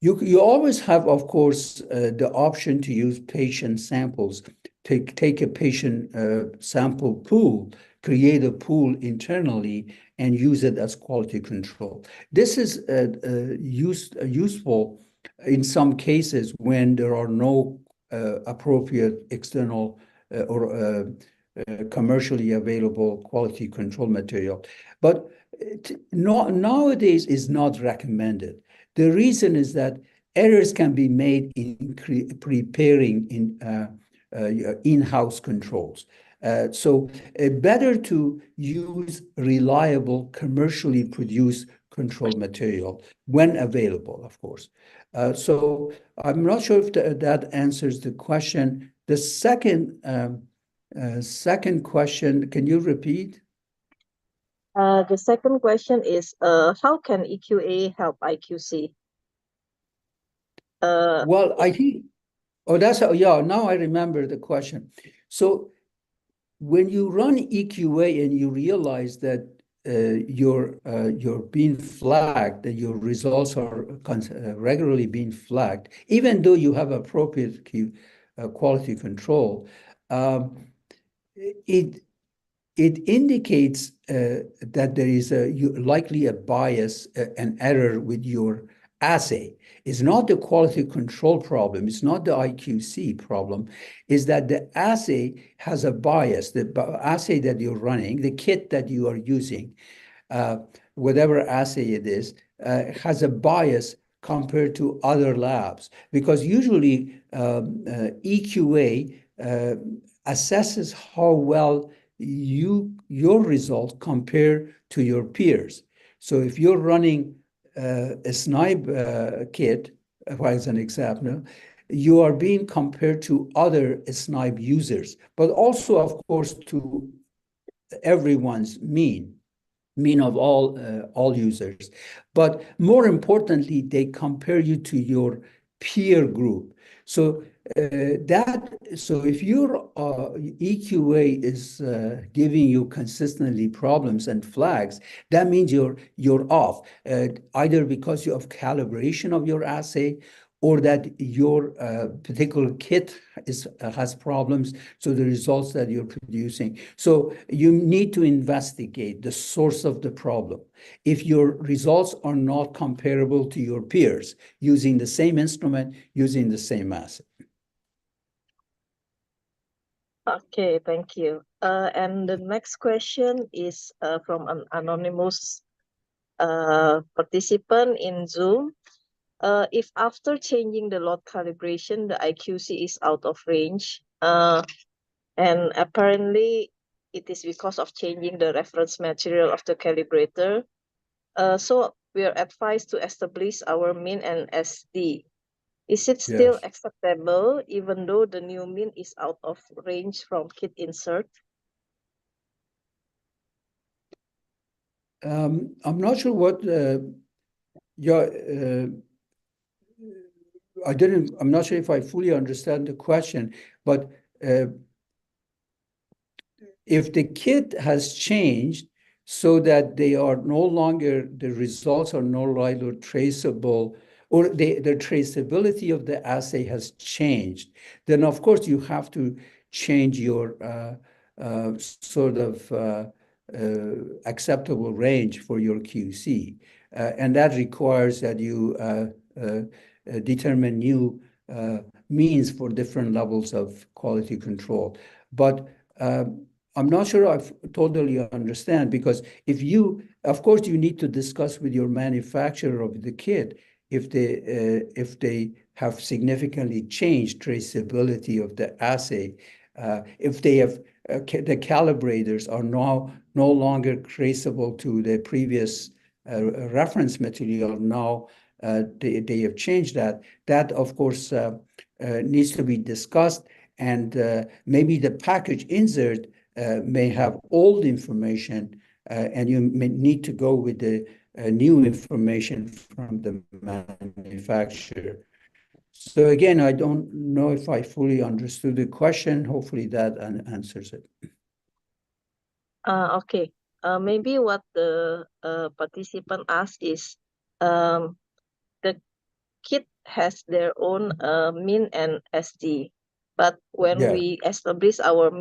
You always have, of course, the option to use patient samples. Take a patient sample pool, create a pool internally, and use it as quality control. This is useful in some cases when there are no appropriate external or commercially available quality control material. But nowadays is not recommended. The reason is that errors can be made in preparing in-house controls. So better to use reliable, commercially produced control material when available, of course. So I'm not sure if that answers the question. The second question, can you repeat? The second question is, how can EQA help IQC? Well, I think, now I remember the question. So when you run EQA and you realize that you're being flagged, that your results are regularly being flagged, even though you have appropriate quality control, it indicates that there is likely a bias, an error with your assay. It's not the quality control problem. It's not the IQC problem. Is that the assay has a bias. The assay that you're running, the kit that you are using, whatever assay it is, has a bias compared to other labs. Because usually EQA assesses how well your results compare to your peers. So if you're running a SNIPE kit, for an example, you are being compared to other SNIPE users, but also, of course, to everyone's mean of all users. But more importantly, they compare you to your peer group. So if your EQA is giving you consistently problems and flags, that means you're off, either because you have calibration of your assay, or that your particular kit has problems, so the results that you're producing. So you need to investigate the source of the problem. If your results are not comparable to your peers, using the same instrument, using the same assay. Okay, thank you. And the next question is from an anonymous participant in Zoom. If after changing the load calibration, the IQC is out of range, and apparently it is because of changing the reference material of the calibrator, so we are advised to establish our mean and SD. Is it still Yes. acceptable even though the new mean is out of range from kit insert? I'm not sure what I'm not sure if I fully understand the question, but if the kit has changed so that they are no longer, the results are no longer traceable, or the traceability of the assay has changed, then of course you have to change your sort of acceptable range for your QC. And that requires that you determine new means for different levels of quality control. But I'm not sure I totally understand, because of course, you need to discuss with your manufacturer of the kit if they have significantly changed traceability of the assay, if they have the calibrators are now no longer traceable to the previous reference material. Now they have changed that. That, of course, needs to be discussed, and maybe the package insert may have old information, and you may need to go with the new information from the manufacturer. So again, I don't know if I fully understood the question. Hopefully that answers it. Okay. Maybe what the participant asked is, the kit has their own min and SD, but when Yeah. we establish our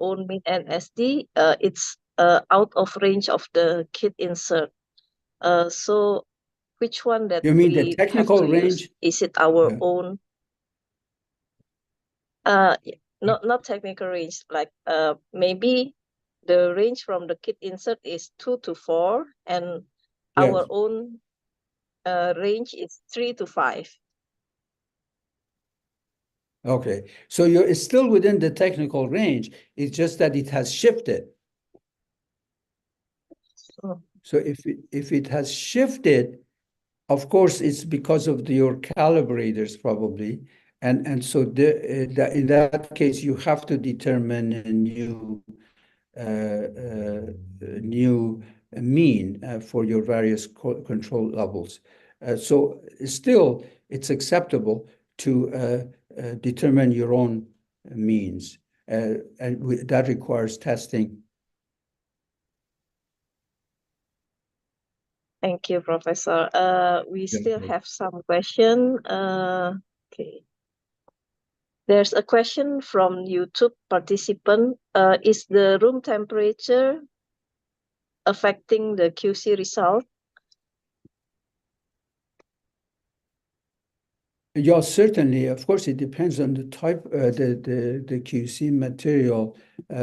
own min and SD, it's out of range of the kit insert. So which one that You mean the we have technical to use? range? Is it our Yeah. own? Not technical range, like maybe the range from the kit insert is 2 to 4, and our Yes. own range is 3 to 5. Okay. So it's still within the technical range. It's just that it has shifted. So if it has shifted, of course, it's because of your calibrators probably. And so in that case, you have to determine a new mean for your various control levels. So still, it's acceptable to determine your own means, and that requires testing. Thank you, Professor. We still have some question. Okay. There's a question from YouTube participant. Is the room temperature affecting the QC result? Yeah, certainly. Of course, it depends on the type, the QC material,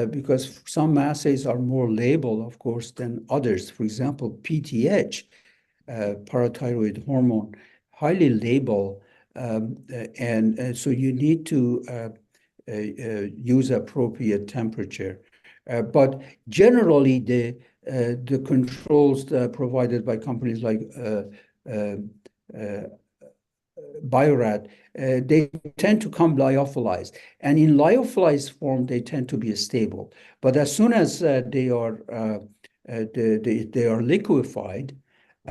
because some assays are more label, of course, than others. For example, PTH, parathyroid hormone, highly label, and so you need to use appropriate temperature. But generally, the controls provided by companies like Biorad, they tend to come lyophilized. And in lyophilized form, they tend to be stable. But as soon as they are liquefied,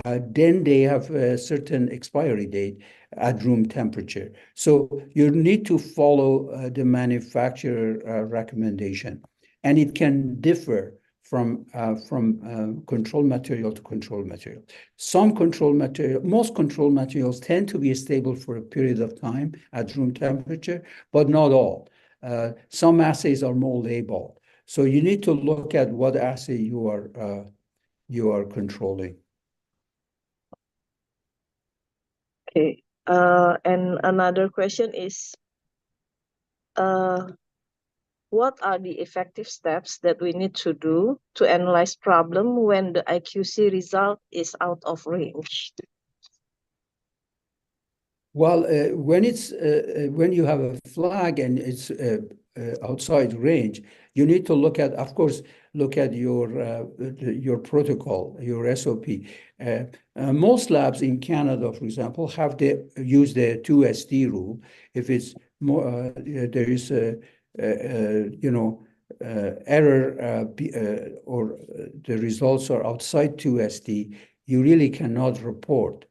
then they have a certain expiry date at room temperature. So you need to follow the manufacturer recommendation. And it can differ from control material to control material. Most control materials tend to be stable for a period of time at room temperature, but not all. Some assays are more labeled. So you need to look at what assay you are controlling. Okay. And another question is, what are the effective steps that we need to do to analyze problem when the IQC result is out of range? Well, when you have a flag and it's outside range, you need to of course, look at your protocol, your SOP. Most labs in Canada, for example, use the 2SD rule. If it's more, there is a error or the results are outside 2SD, you really cannot report.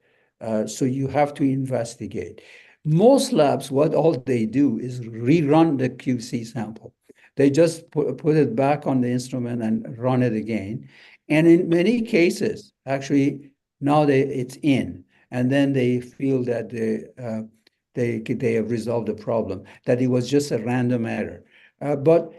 So you have to investigate. Most labs, what all they do is rerun the QC sample. They just put it back on the instrument and run it again. And in many cases, actually, now it's in. And then they feel that they have resolved the problem, that it was just a random error. But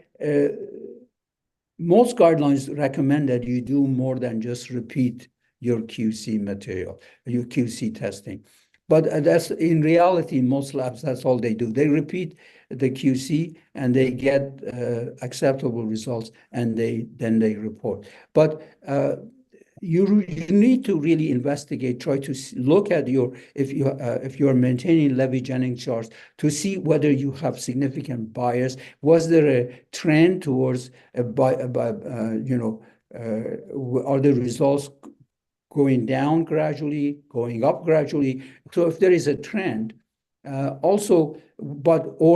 most guidelines recommend that you do more than just repeat your QC material, your QC testing. But that's in reality, most labs, that's all they do. They repeat the QC and they get acceptable results and then they report. But you need to really investigate, try to look at if you are maintaining Levy-Jennings charts to see whether you have significant bias. Was there a trend towards are the results going down gradually, going up gradually? So if there is a trend, or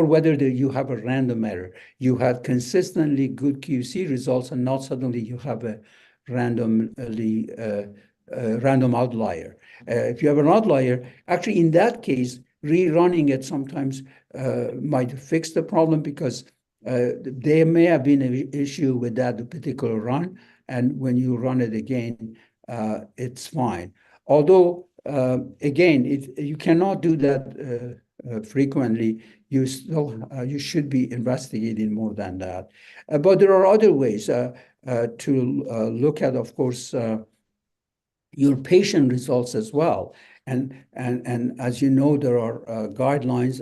whether you have a random error, you had consistently good QC results, and not suddenly you have a random outlier. If you have an outlier, actually in that case, rerunning it sometimes might fix the problem, because there may have been an issue with that particular run, and when you run it again, it's fine. Although, again, you cannot do that frequently. You should be investigating more than that. But there are other ways to look at, of course, your patient results as well. And as you know, there are guidelines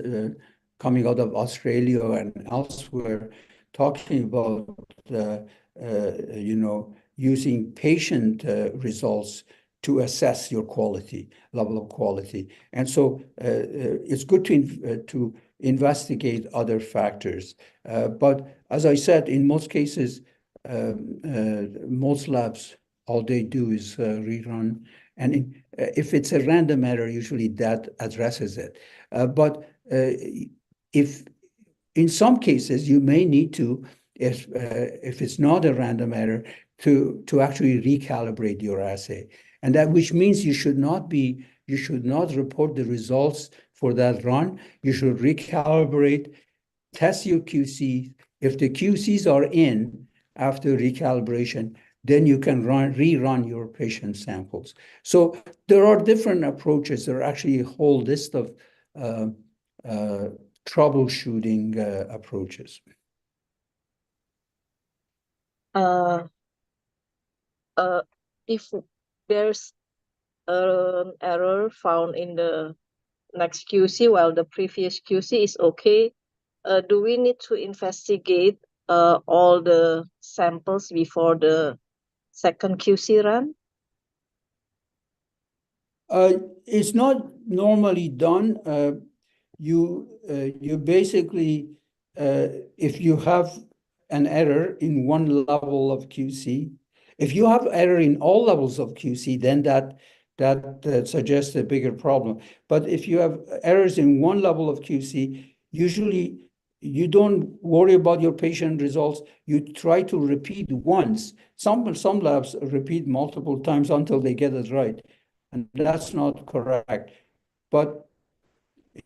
coming out of Australia and elsewhere talking about using patient results to assess your level of quality. And so it's good to investigate other factors. But as I said, in most cases, most labs, all they do is rerun. And if it's a random error, usually that addresses it. But if in some cases, you may need to, if it's not a random error, to actually recalibrate your assay. And that, which means you should not report the results for that run. You should recalibrate, test your QC. If the QCs are in after recalibration, then you can rerun your patient samples. So there are different approaches. There are actually a whole list of troubleshooting approaches? Uh, if there's an error found in the next QC while the previous QC is okay, do we need to investigate all the samples before the second QC run? It's not normally done. You basically, if you have an error in one level of QC, if you have error in all levels of QC, then that suggests a bigger problem. But if you have errors in one level of QC, usually you don't worry about your patient results. You try to repeat once. Some labs repeat multiple times until they get it right, and that's not correct. But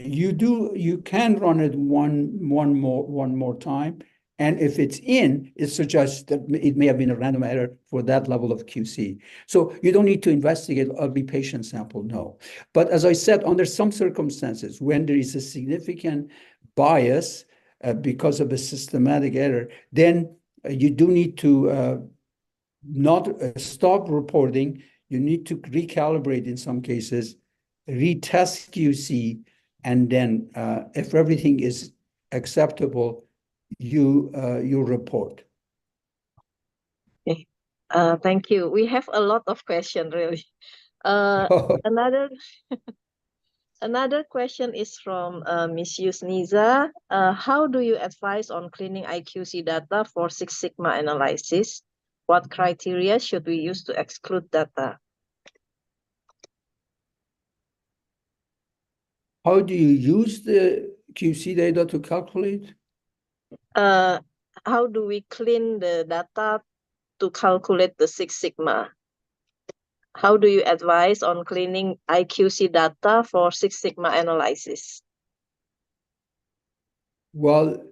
you can run it one more time, and if it's in, it suggests that it may have been a random error for that level of QC. So you don't need to investigate every patient sample, no. But as I said, under some circumstances, when there is a significant bias because of a systematic error, then you do need to not stop reporting. You need to recalibrate in some cases, retest QC, and then if everything is acceptable, you report. Okay. Thank you. We have a lot of questions, really. Another question is from Miss Yusniza. How do you advise on cleaning IQC data for Six Sigma analysis? What criteria should we use to exclude data? How do you use the QC data to calculate? How do we clean the data to calculate the Six Sigma? How do you advise on cleaning IQC data for Six Sigma analysis? Well,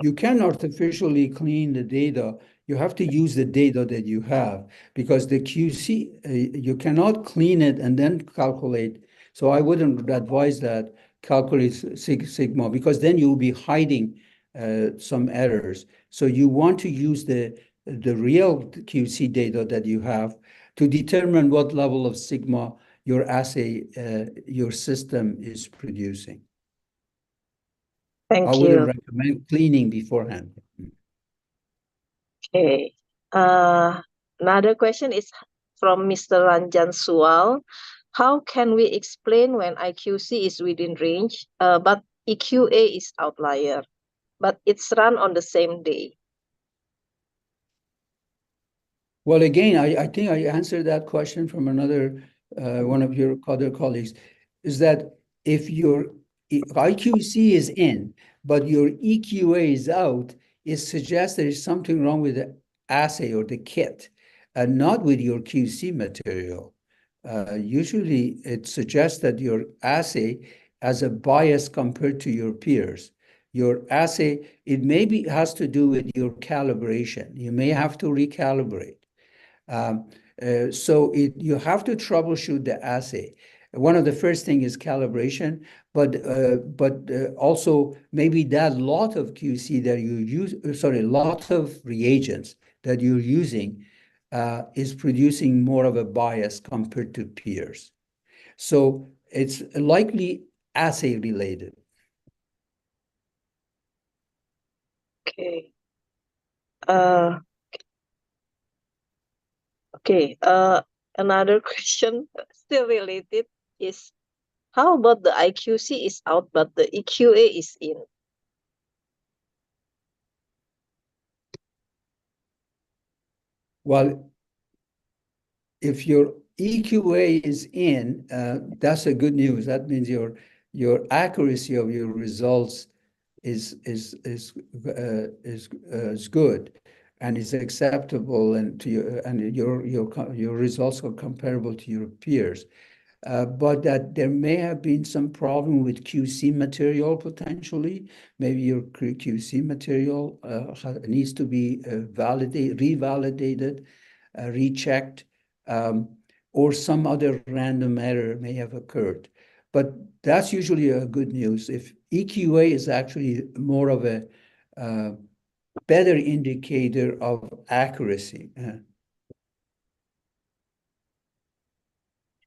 you can artificially clean the data. You have to use the data that you have, because the QC, you cannot clean it and then calculate. So I wouldn't advise that calculate Six Sigma, because then you'll be hiding some errors. So you want to use the real QC data that you have to determine what level of sigma your assay, your system is producing. I Thank wouldn't you. recommend cleaning beforehand. Okay. Another question is from Mr. Ranjan Sual. How can we explain when IQC is within range, but EQA is outlier, but it's run on the same day? Well, again, I think I answered that question from another one of your other colleagues, is that if your IQC is in, but your EQA is out, it suggests there is something wrong with the assay or the kit, and not with your QC material. Usually, it suggests that your assay has a bias compared to your peers. Your assay, it maybe has to do with your calibration. You may have to recalibrate. So you have to troubleshoot the assay. One of the first thing is calibration, but also maybe that lot of QC that you use, lot of reagents that you're using is producing more of a bias compared to peers. So it's likely assay related. Okay. Okay. Another question still related is, how about the IQC is out but the EQA is in? Well, if your EQA is in, that's a good news. That means your accuracy of your results is good and is acceptable, and to your results are comparable to your peers. But that there may have been some problem with QC material potentially. Maybe your QC material needs to be revalidated, rechecked, or some other random error may have occurred. but that's usually a good news. If EQA is actually more of a better indicator of accuracy.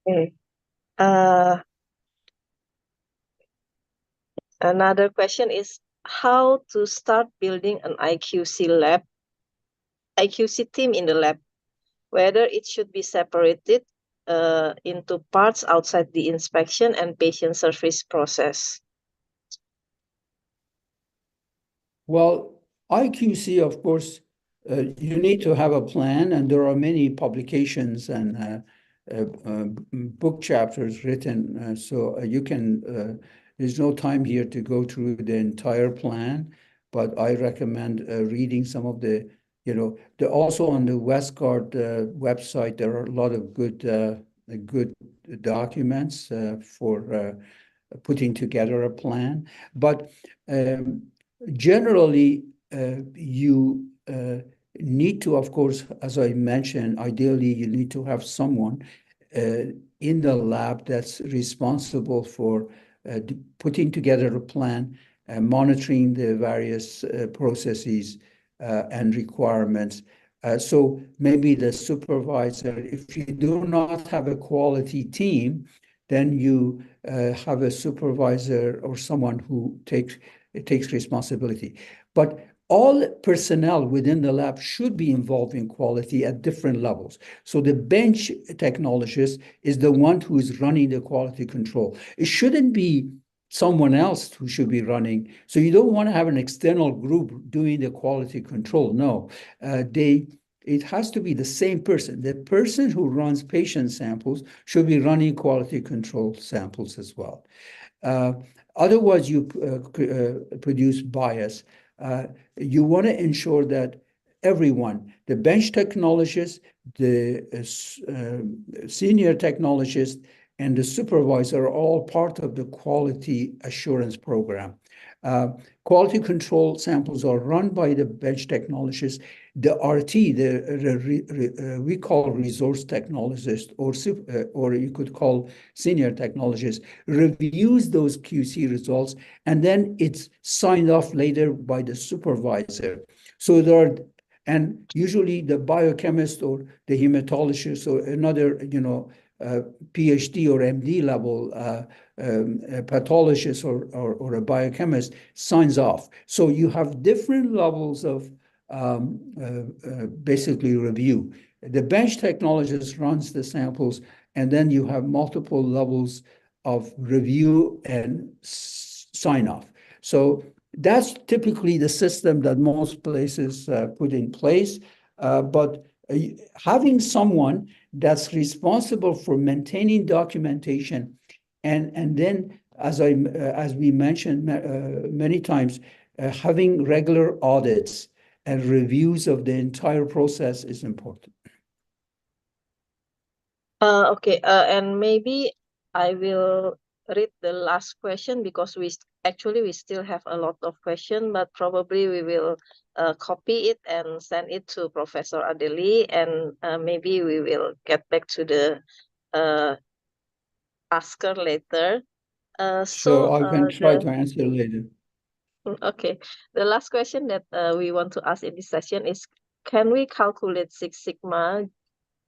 Okay. Another question is how to start building an IQC team in the lab, whether it should be separated into parts outside the inspection and patient service process. Well, IQC, of course, you need to have a plan, and there are many publications and book chapters written. So you can, there's no time here to go through the entire plan, but I recommend reading some of the, also on the Westgard website, there are a lot of good documents for putting together a plan. But generally, you need to, of course, as I mentioned, ideally, you need to have someone in the lab that's responsible for putting together a plan, monitoring the various processes and requirements. So maybe the supervisor, if you do not have a quality team, then you have a supervisor or someone who takes responsibility. But all personnel within the lab should be involved in quality at different levels. So the bench technologist is the one who is running the quality control. It shouldn't be someone else who should be running. So you don't want to have an external group doing the quality control. No, it has to be the same person. The person who runs patient samples should be running quality control samples as well. Otherwise, you produce bias. You want to ensure that everyone, the bench technologist, the senior technologist, and the supervisor are all part of the quality assurance program. Quality control samples are run by the bench technologist. The RT, we call resource technologist, or you could call senior technologist, reviews those QC results, and then it's signed off later by the supervisor. So and usually the biochemist or the hematologist or another, PhD or MD level a pathologist or a biochemist signs off. So you have different levels of basically review. The bench technologist runs the samples, and then you have multiple levels of review and sign off. So that's typically the system that most places put in place. But having someone that's responsible for maintaining documentation, and then, as we mentioned many times, having regular audits and reviews of the entire process is important. Okay, and maybe I will read the last question because we still have a lot of questions, but probably we will copy it and send it to Professor Adeli, and maybe we will get back to the asker later. So I can try to answer later. Okay, the last question that we want to ask in this session is, can we calculate Six Sigma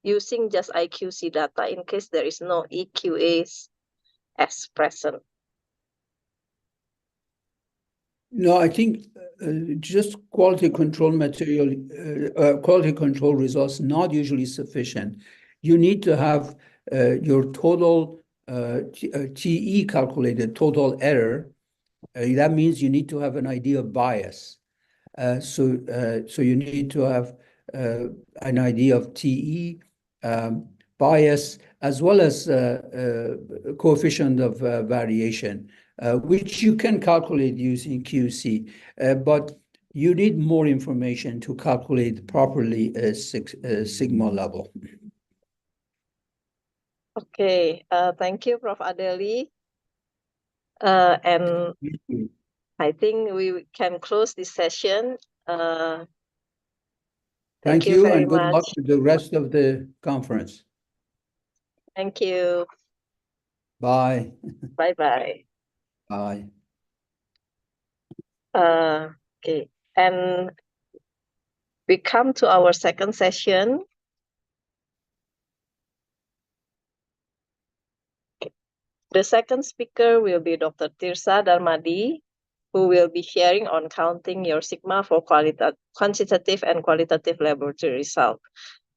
using just IQC data in case there is no EQAs as present? No, I think just quality control quality control results not usually sufficient. You need to have your total TE calculated, total error. That means you need to have an idea of bias. So you need to have an idea of TE, bias, as well as coefficient of variation, which you can calculate using QC. But you need more information to calculate properly a sigma level. Okay, thank you, Prof. Adeli. And I think we can close this session. Thank you you, very and good luck much. with the rest of the conference. Thank you. Bye. Bye-bye. Bye. Okay, and we come to our second session. The second speaker will be Dr. Tirsa Darmadi, who will be sharing on counting your sigma for quantitative and qualitative laboratory result.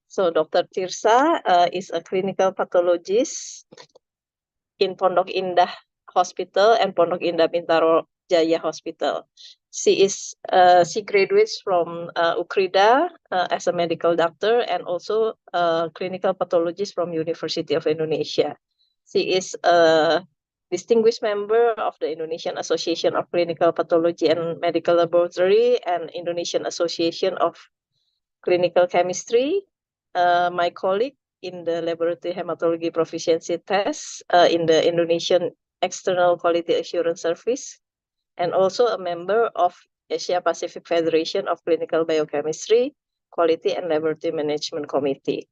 So Dr. Tirsa is a clinical pathologist in Pondok Indah Hospital and Pondok Indah Bintaro Jaya Hospital. She graduates from UKRIDA as a medical doctor and also a clinical pathologist from University of Indonesia. She is a distinguished member of the Indonesian Association of Clinical Pathology and Medical Laboratory and Indonesian Association of Clinical Chemistry. My colleague in the Laboratory Hematology Proficiency Test in the Indonesian External Quality Assurance Service, and also a member of Asia Pacific Federation of Clinical Biochemistry, Quality and Laboratory Management Committee.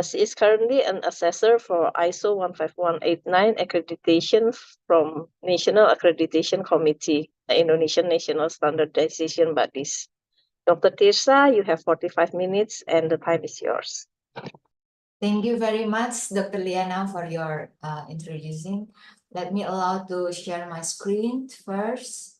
She is currently an assessor for ISO 15189 accreditation from National Accreditation Committee, the Indonesian National Standardization Bodies. Dr. Tirsa, you have 45 minutes and the time is yours. Thank you very much, Dr. Liana, for your introducing. Let me allow to share my screen first.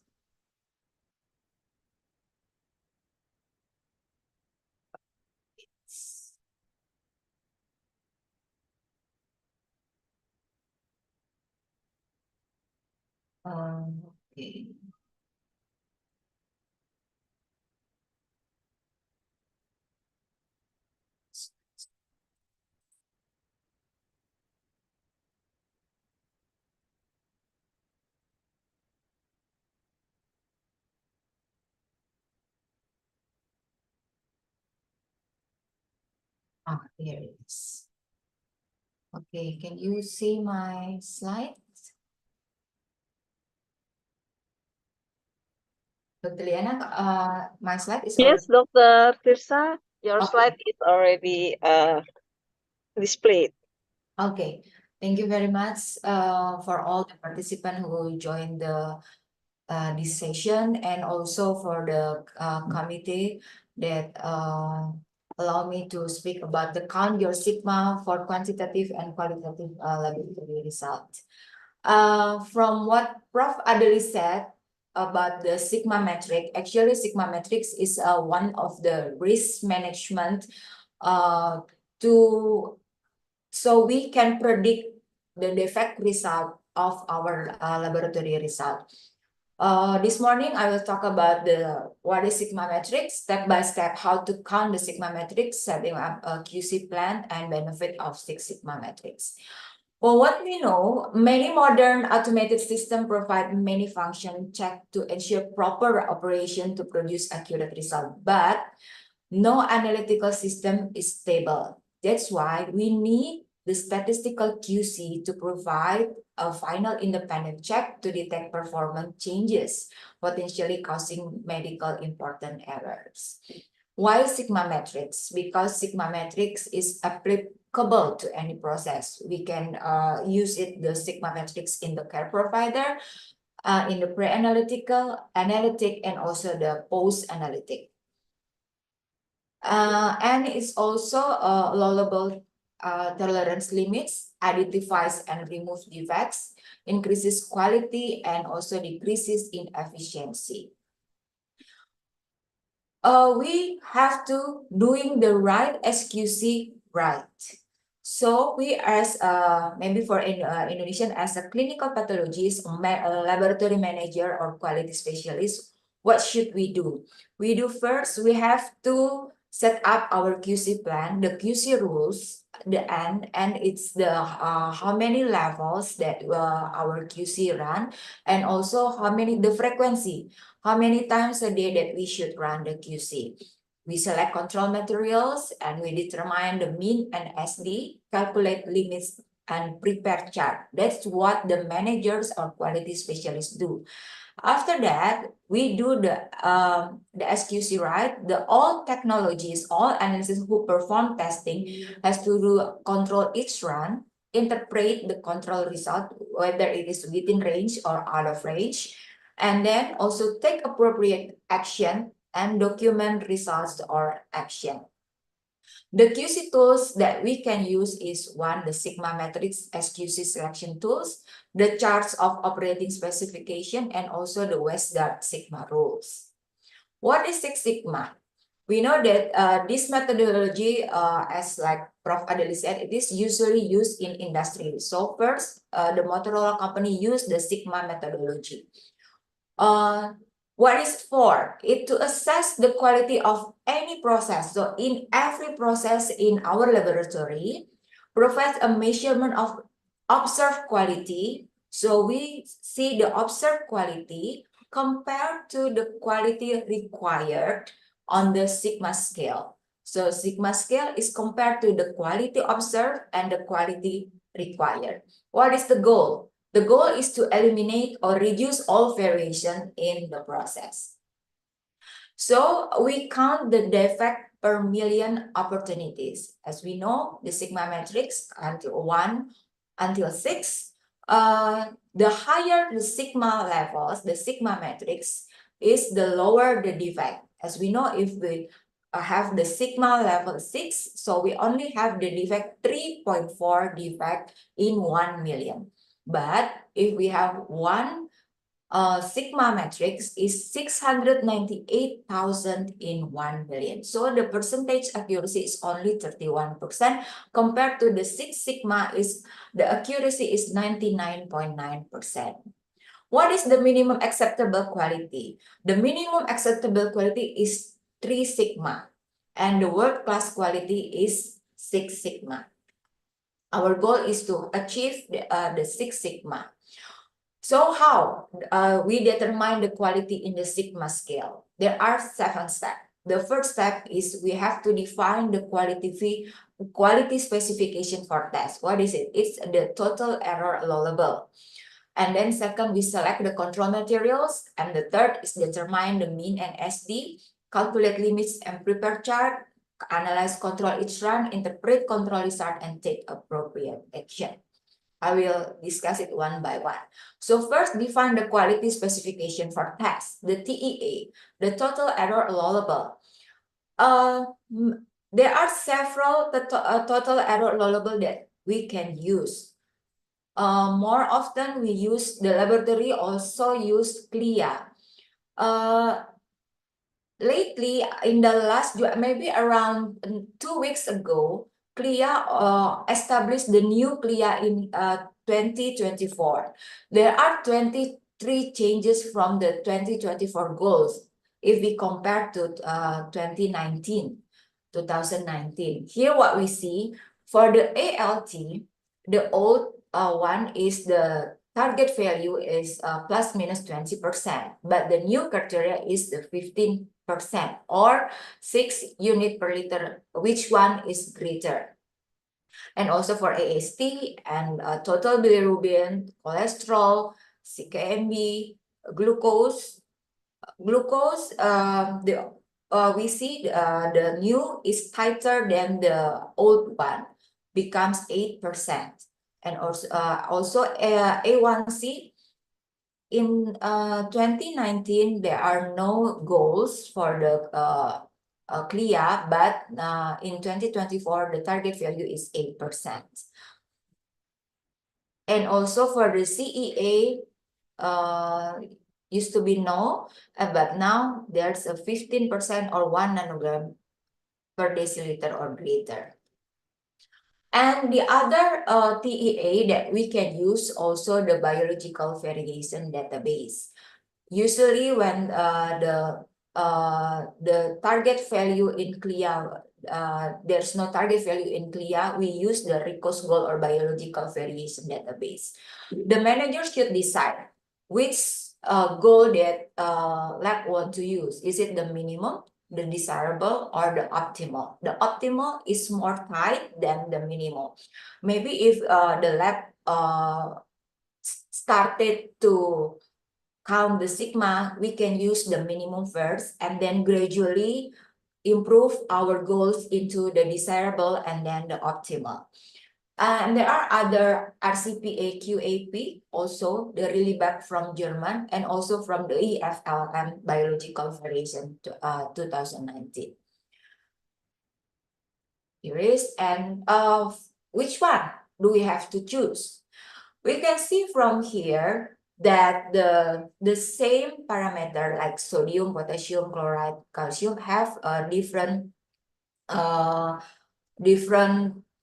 Okay. Here it is. Okay, can you see my slides? Dr. Liana, my slide is Yes, already... Dr. Tirsa, your Okay. slide is already displayed. Okay, thank you very much for all the participants who joined this session, and also for the committee that allow me to speak about the count your sigma for quantitative and qualitative laboratory result. From what Prof. Adeli said about the sigma metric, actually sigma metrics is one of the risk management so we can predict the defect result of our laboratory result. This morning, I will talk about what is sigma metrics, step by step, how to count the sigma metrics, setting up a QC plan, and benefit of Six Sigma metrics. For what we know, many modern automated systems provide many function check to ensure proper operation to produce accurate result, but no analytical system is stable. That's why we need the statistical QC to provide a final independent check to detect performance changes, potentially causing medical important errors. Why sigma metrics? Because sigma metrics is applicable to any process. We can use the sigma metrics in the care provider, in the pre-analytical, analytic, and also the post-analytic. And it's also allowable tolerance limits, identifies and removes defects, increases quality, and also decreases inefficiency. We have to doing the right SQC right. So we as maybe for Indonesian as a clinical pathologist, laboratory manager, or quality specialist, what should we do? We do first, we have to set up our QC plan, the QC rules, and it's the how many levels that our QC run, and also how many the frequency, how many times a day that we should run the QC. We select control materials and we determine the mean and SD, calculate limits, and prepare chart. That's what the managers or quality specialists do. After that, we do the SQC right. All technologies, all analysts who perform testing has to do control each run interpret the control result, whether it is within range or out of range, and then also take appropriate action and document results or action. The QC tools that we can use is one, the Sigma Matrix SQC selection tools, the charts of operating specification, and also the Westgard Sigma rules. What is Six Sigma? We know that this methodology, as like Prof. Adeli said, it is usually used in industry. So first, the Motorola company used the Sigma methodology. What is for? It to assess the quality of any process. So in every process in our laboratory, provides a measurement of observed quality. So we see the observed quality compared to the quality required on the Sigma scale. So Sigma scale is compared to the quality observed and the quality required. What is the goal? The goal is to eliminate or reduce all variation in the process. So we count the defect per million opportunities. As we know, the Sigma matrix until 1 until 6, the higher the Sigma levels, the Sigma matrix, is the lower the defect. As we know, if we have the Sigma level 6, so we only have the defect 3.4 defect in 1 million. But if we have one Sigma matrix is 698,000 in 1 million. So the percentage accuracy is only 31% compared to the 6 Sigma is the accuracy is 99.9%. What is the minimum acceptable quality? The minimum acceptable quality is 3 Sigma and the world-class quality is 6 Sigma. Our goal is to achieve the 6 Sigma. So how we determine the quality in the Sigma scale? There are 7 steps. The first step is we have to define the quality specification for test. What is it? It's the total error allowable. And then second, we select the control materials. And the third is determine the mean and SD, calculate limits and prepare chart, analyze control each run, interpret control result, and take appropriate action. I will discuss it one by one. So first, define the quality specification for test, the TEA, the total error allowable. There are several total error allowable that we can use. More often, we use the laboratory also use CLIA. Lately, in the last, maybe around 2 weeks ago, CLIA established the new CLIA in 2024. There are 23 changes from the 2024 goals if we compare to 2019. Here what we see for the ALT, the old one is the target value is plus minus 20%, but the new criteria is the 15% or 6 units per liter, which one is greater. And also for AST and total bilirubin, cholesterol, CKMB, glucose. We see the new is tighter than the old one, becomes 8%. And also A1C, in 2019, there are no goals for the CLIA, but in 2024, the target value is 8%. And also for the CEA, used to be no, but now there's a 15% or 1 nanogram per deciliter or greater. And the other TEA that we can use also the biological variation database. Usually when the target value in CLIA, there's no target value in CLIA, we use the RICOS goal or biological variation database. The manager should decide which goal that lab want to use. Is it the minimum, the desirable, or the optimal? The optimal is more tight than the minimum. Maybe if the lab started to count the Sigma, we can use the minimum first and then gradually improve our goals into the desirable and then the optimal. And there are other RCPA QAP, also the really back from German and also from the EFLM Biological Variation 2019. Here is, and which one do we have to choose? We can see from here that the same parameter like sodium, potassium, chloride, calcium have a different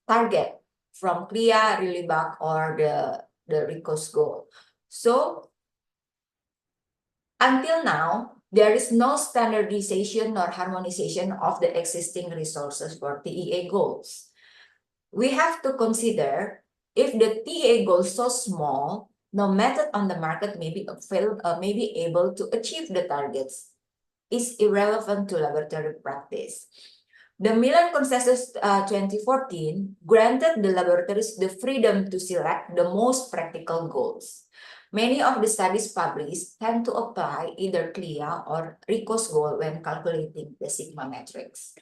target from CLIA, Rilibak, or the RICOS goal. So until now, there is no standardization nor harmonization of the existing resources for TEA goals. We have to consider if the TEA goal is so small, no method on the market may be able to achieve the targets. Is irrelevant to laboratory practice. The Milan Consensus 2014 granted the laboratories the freedom to select the most practical goals. Many of the studies published tend to apply either CLIA or RICOS goal when calculating the sigma matrix.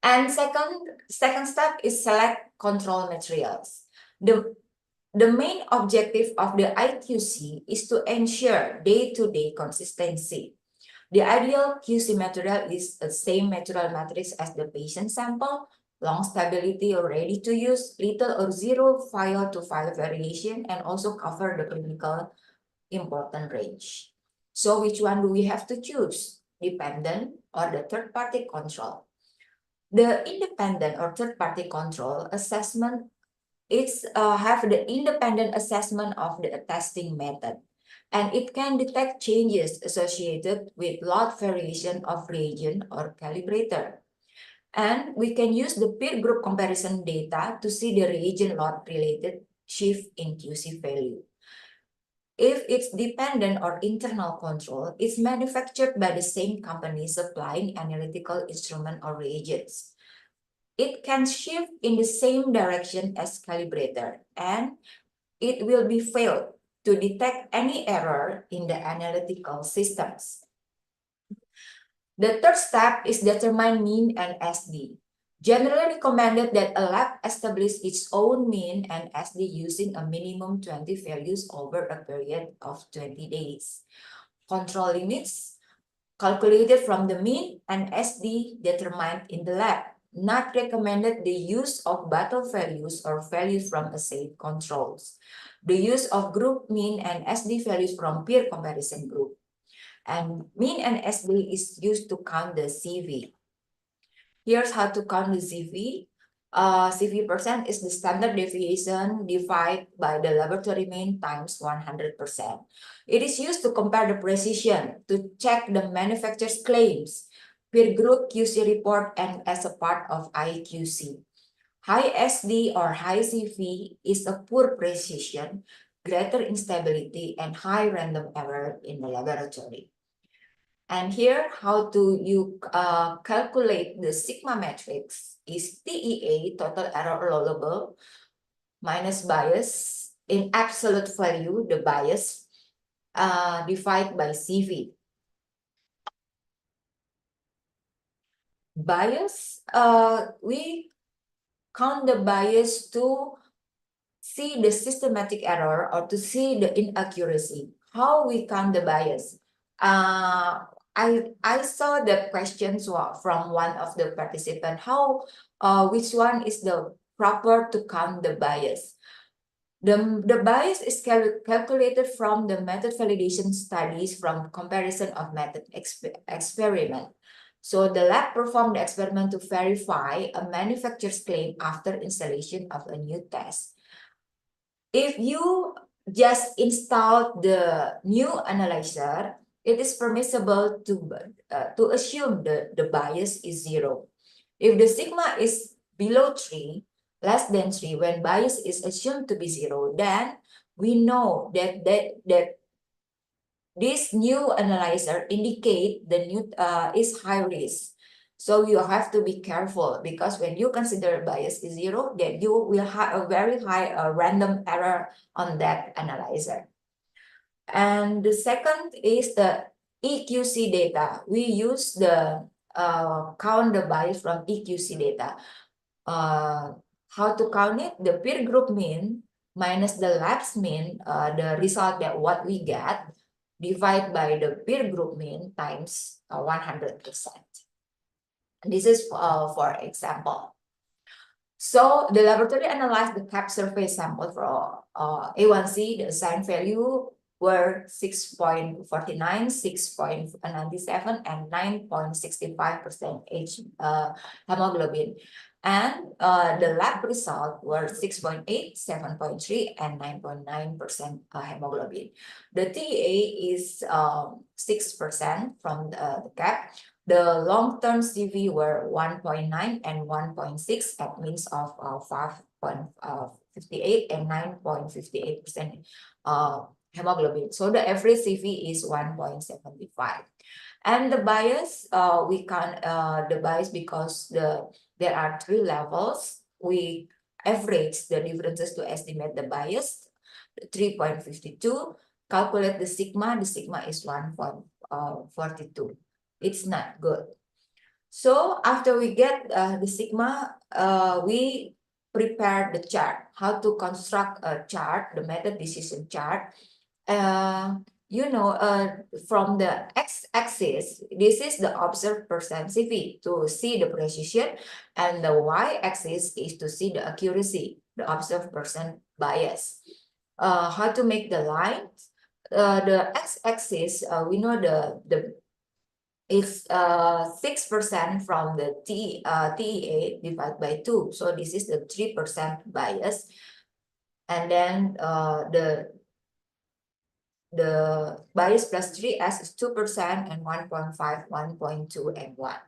And second step is select control materials. The main objective of the IQC is to ensure day-to-day consistency. The ideal QC material is the same material matrix as the patient sample, long stability or ready to use, little or zero file to file variation, and also cover the clinical important range. So which one do we have to choose? Dependent or the third-party control? The independent or third-party control assessment have the independent assessment of the testing method, and it can detect changes associated with lot variation of reagent or calibrator. And we can use the peer group comparison data to see the reagent lot related shift in QC value. If it's dependent or internal control, it's manufactured by the same company supplying analytical instrument or reagents. It can shift in the same direction as calibrator, and it will be failed to detect any error in the analytical systems. The third step is determine mean and SD. Generally recommended that a lab establish its own mean and SD using a minimum 20 values over a period of 20 days. Control limits calculated from the mean and SD determined in the lab. Not recommended the use of battle values or values from assay controls. The use of group mean and SD values from peer comparison group. And mean and SD is used to count the CV. Here's how to count the CV. CV percent is the standard deviation divided by the laboratory mean times 100%. It is used to compare the precision, to check the manufacturer's claims, peer group QC report, and as a part of IQC. High SD or high CV is a poor precision, greater instability, and high random error in the laboratory. And here, how to you calculate the sigma matrix is TEA, total error allowable, minus bias in absolute value, the bias, divided by CV. Bias, we count the bias to see the systematic error or to see the inaccuracy. How we count the bias? I saw the questions from one of the participants. Which one is the proper to count the bias? The bias is calculated from the method validation studies from comparison of method experiment. So the lab performed the experiment to verify a manufacturer's claim after installation of a new test. If you just install the new analyzer, it is permissible to assume the bias is 0. If the sigma is below 3, less than 3, when bias is assumed to be 0, then we know that this new analyzer indicate the new is high risk. So you have to be careful, because when you consider bias is 0, then you will have a very high random error on that analyzer. And the second is the EQC data. We use the count the bias from EQC data. How to count it? The peer group mean minus the lab's mean, the result that what we get, divide by the peer group mean times 100%. This is for example. So the laboratory analyzed the CAP survey sample for A1C. The assigned value were 6.49, 6.97, and 9.65% hemoglobin. And the lab result were 6.8, 7.3, and 9.9% hemoglobin. The TEA is 6% from the CAP. The long-term CV were 1.9 and 1.6 at means of 5.58 and 9.58% hemoglobin. So the average CV is 1.75. And the bias, we can the bias because there are 3 levels. We average the differences to estimate the bias. 3.52. Calculate the sigma. The sigma is 1.42. It's not good. So after we get the sigma, we prepare the chart. How to construct a chart, the method decision chart. From the x-axis, this is the observed percent CV to see the precision, and the y-axis is to see the accuracy, the observed percent bias. How to make the line? The x-axis, we know it's 6% from the TEA divided by 2. So this is the 3% bias. And then the bias plus 3S is 2% and 1.5, 1.2, and 1.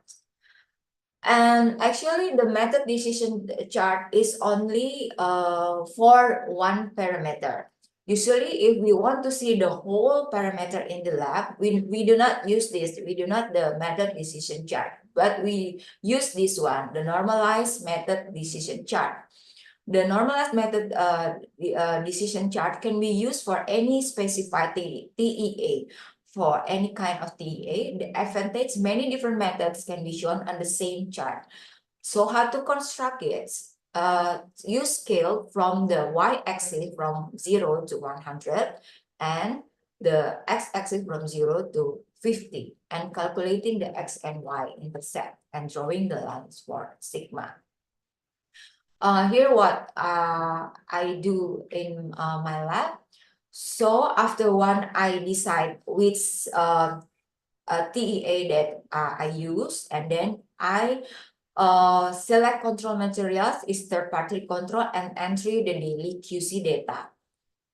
And actually the method decision chart is only for one parameter. Usually, if we want to see the whole parameter in the lab, we do not use this. We do not the method decision chart, but we use this one, the normalized method decision chart. The normalized method decision chart can be used for any specified TEA. For any kind of TEA, the advantage, many different methods can be shown on the same chart. So how to construct it? Use scale from the y-axis from 0 to 100 and the x-axis from 0 to 50, and calculating the x and y intercept and drawing the lines for sigma. Here what I do in my lab. So after I decide which TEA that I use, and then I select control materials is third-party control and entry the daily QC data.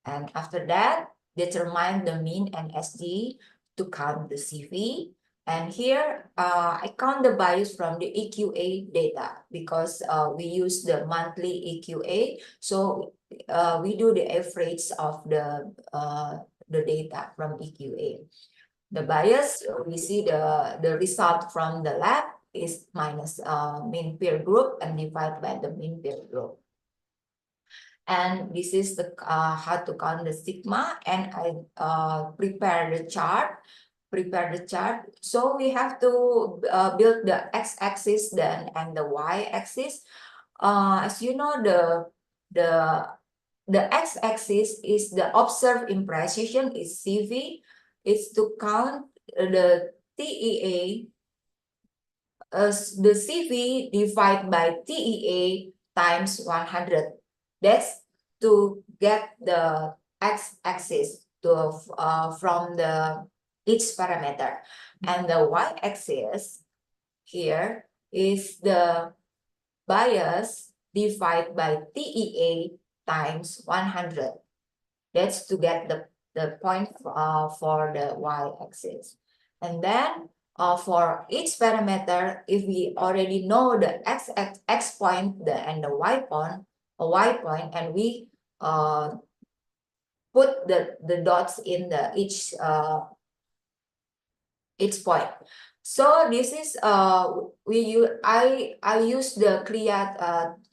And after that, determine the mean and SD to count the CV. And here, I count the bias from the EQA data because we use the monthly EQA. So we do the average of the data from EQA. The bias, we see the result from the lab is minus mean peer group and divided by the mean peer group. And this is the how to count the sigma, and I prepare the chart. So we have to build the x-axis then and the y-axis. As you know, the x-axis is the observed imprecision is CV. It's to count the TEA as the CV divided by TEA times 100. That's to get the x-axis from the each parameter, and the y-axis here is the bias divided by TEA times 100. That's to get the point for the y-axis. And then for each parameter, if we already know the x point and the y point, and we put the dots in the each point. So this is I use the CLIAT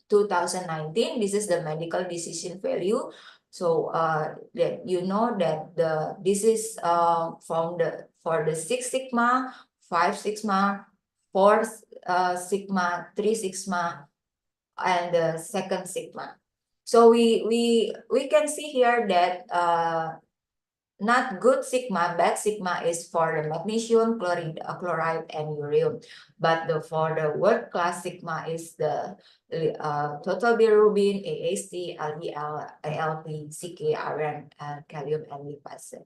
2019. This is the medical decision value. So that you know that this is for the 6 sigma, 5 sigma, 4 sigma, 3 sigma, and the second sigma. So we can see here that not good sigma, bad sigma is for the magnesium, chloride, and urea. But for the world class sigma is the total bilirubin, AAC, LDL, ALP, CK, iron, calcium, and lead acid.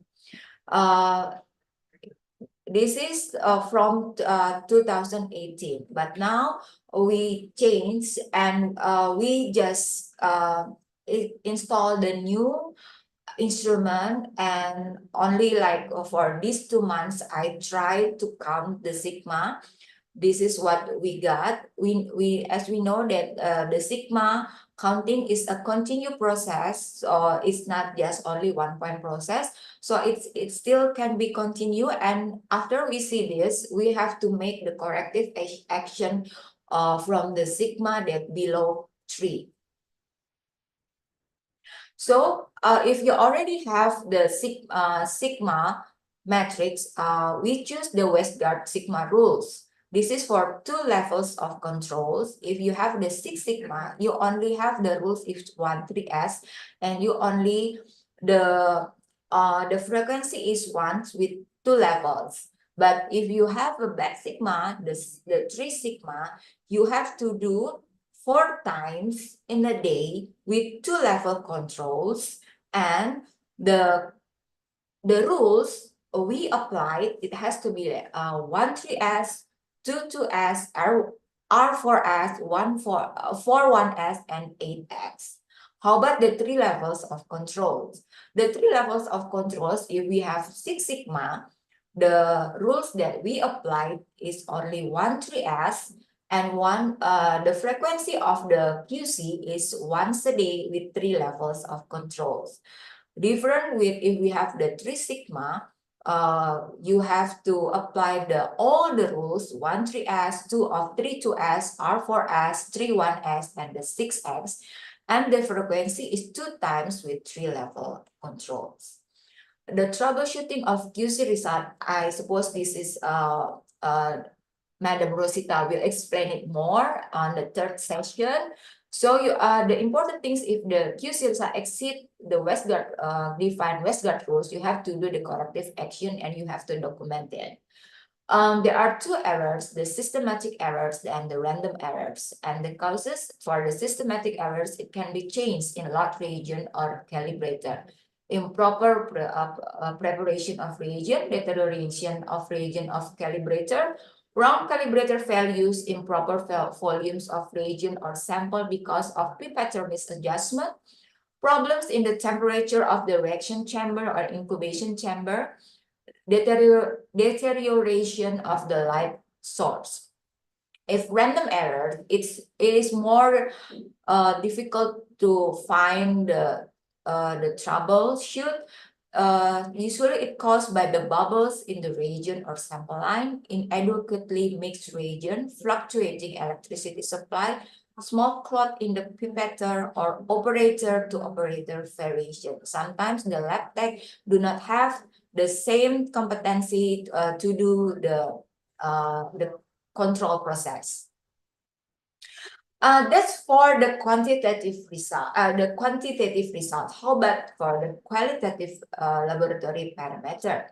This is from 2018, but now we changed and we just install the new instrument, and only like for these 2 months I tried to count the sigma. This is what we got. As we know that the sigma counting is a continuous process, so it's not just only one point process. So it still can be continue, and after we see this, we have to make the corrective action from the sigma that below 3. So if you already have the sigma matrix, we choose the Westgard sigma rules. This is for 2 levels of controls. If you have the 6 sigma, you only have the rules if 1, 3S, and you only the frequency is 1 with 2 levels. But if you have a bad sigma, the 3 sigma, you have to do 4 times in a day with 2 level controls, and the rules we applied, it has to be 1 3S, 2 2S, R4S, 4 1S, and 8X. How about the 3 levels of controls? The 3 levels of controls, if we have 6 sigma, the rules that we applied is only 1 3S, and the frequency of the QC is once a day with 3 levels of controls. Different with if we have the 3 sigma, you have to apply all the rules 1 3S, 2 of 3 2S, R4S, 3 1S, and the 6X, and the frequency is 2 times with 3 level controls. The troubleshooting of QC result, I suppose this is Madam Rosita will explain it more on the 3rd session. So the important things, if the QC result exceed the Westgard defined Westgard rules, you have to do the corrective action and you have to document it. There are 2 errors, the systematic errors and the random errors. And the causes for the systematic errors, it can be changed in lot reagent or calibrator. Improper preparation of reagent, deterioration of reagent of calibrator, wrong calibrator values, improper volumes of reagent or sample because of pipetter misadjustment, problems in the temperature of the reaction chamber or incubation chamber, deterioration of the light source. If random error, it is more difficult to find the troubleshoot. Usually it caused by the bubbles in the reagent or sample line, inadequately mixed reagent, fluctuating electricity supply, small clot in the pipetter, or operator to operator variation. Sometimes the lab tech do not have the same competency to do the control process. That's for the quantitative result. How about for the qualitative laboratory parameter?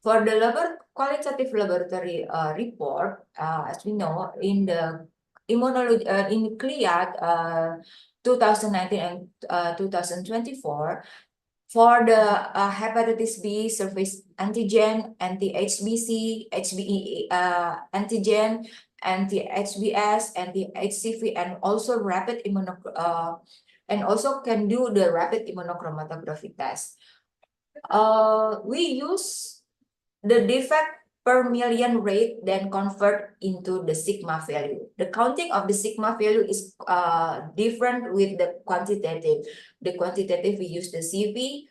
For the qualitative laboratory report, as we know, in the immunology in CLIAD 2019 and 2024, for the hepatitis B surface antigen, anti-HBC, HBe antigen, anti-HBs, anti-HCV, and also and also can do the rapid immunochromatography test. We use the defect per million rate, then convert into the sigma value. The counting of the sigma value is different with the quantitative. The quantitative, we use the CV,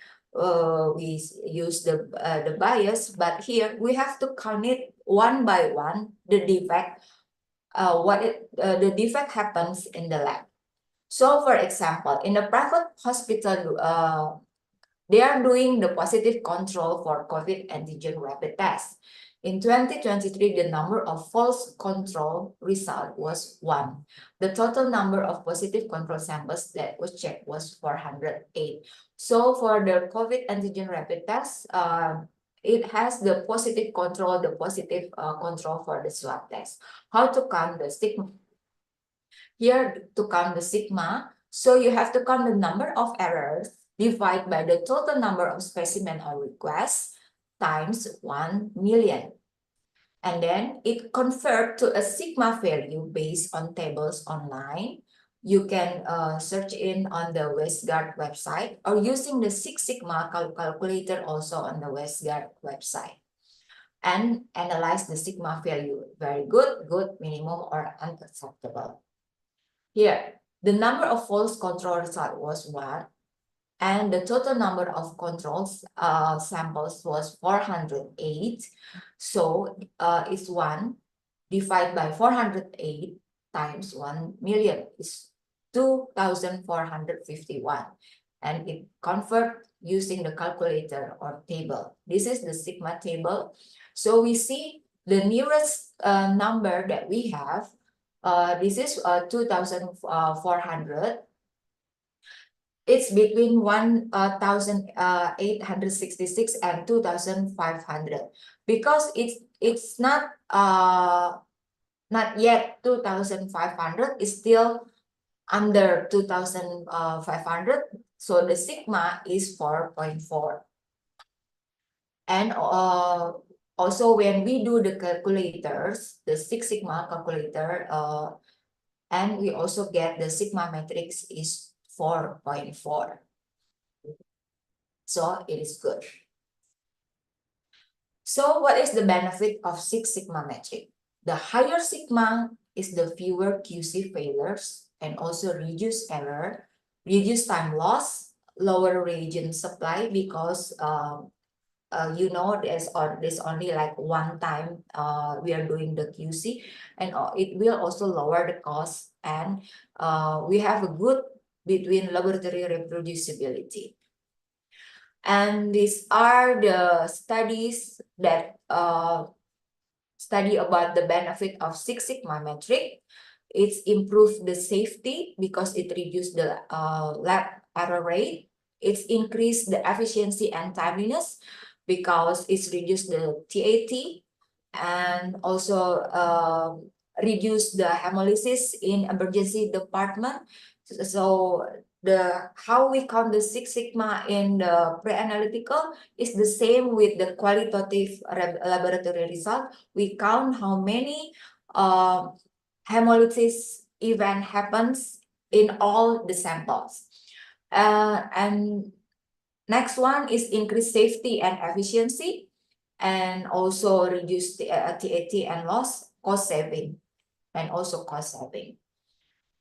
we use the bias, but here we have to count it one by one, the defect, the defect happens in the lab. So for example, in a private hospital, they are doing the positive control for COVID antigen rapid test. In 2023, the number of false control result was 1. The total number of positive control samples that was checked was 408. So for the COVID antigen rapid test, it has the positive control for the swab test. How to count the stigma? Here to count the sigma, so you have to count the number of errors divided by the total number of specimen on request times 1 million. And then it convert to a sigma value based on tables online. You can search in on the WestGuard website or using the Six Sigma calculator also on the WestGuard website. And analyze the sigma value, very good, good, minimum, or unacceptable. Here, the number of false control result was 1, and the total number of controls samples was 408. So it's 1 divided by 408 times 1 million is 2,451. And it convert using the calculator or table. This is the sigma table. So we see the nearest number that we have. This is 2,400. It's between 1,866 and 2,500 because it's not yet 2,500. It's still under 2,500. So the sigma is 4.4. And also when we do the calculators, the Six Sigma calculator, and we also get the sigma matrix is 4.4. So it is good. So what is the benefit of Six Sigma metric? The higher sigma is the fewer QC failures and also reduce error, reduce time loss, lower reagent supply because you know there's only like one time we are doing the QC, and it will also lower the cost, and we have a good between laboratory reproducibility. And these are the studies that study about the benefit of Six Sigma metric. It's improved the safety because it reduced the lab error rate. It's increased the efficiency and timeliness because it's reduced the TAT, and also reduce the hemolysis in emergency department. So how we count the Six Sigma in the pre-analytical is the same with the qualitative laboratory result. We count how many hemolysis event happens in all the samples. And next one is increase safety and efficiency, and also reduce the TAT and loss, cost saving, and also cost saving.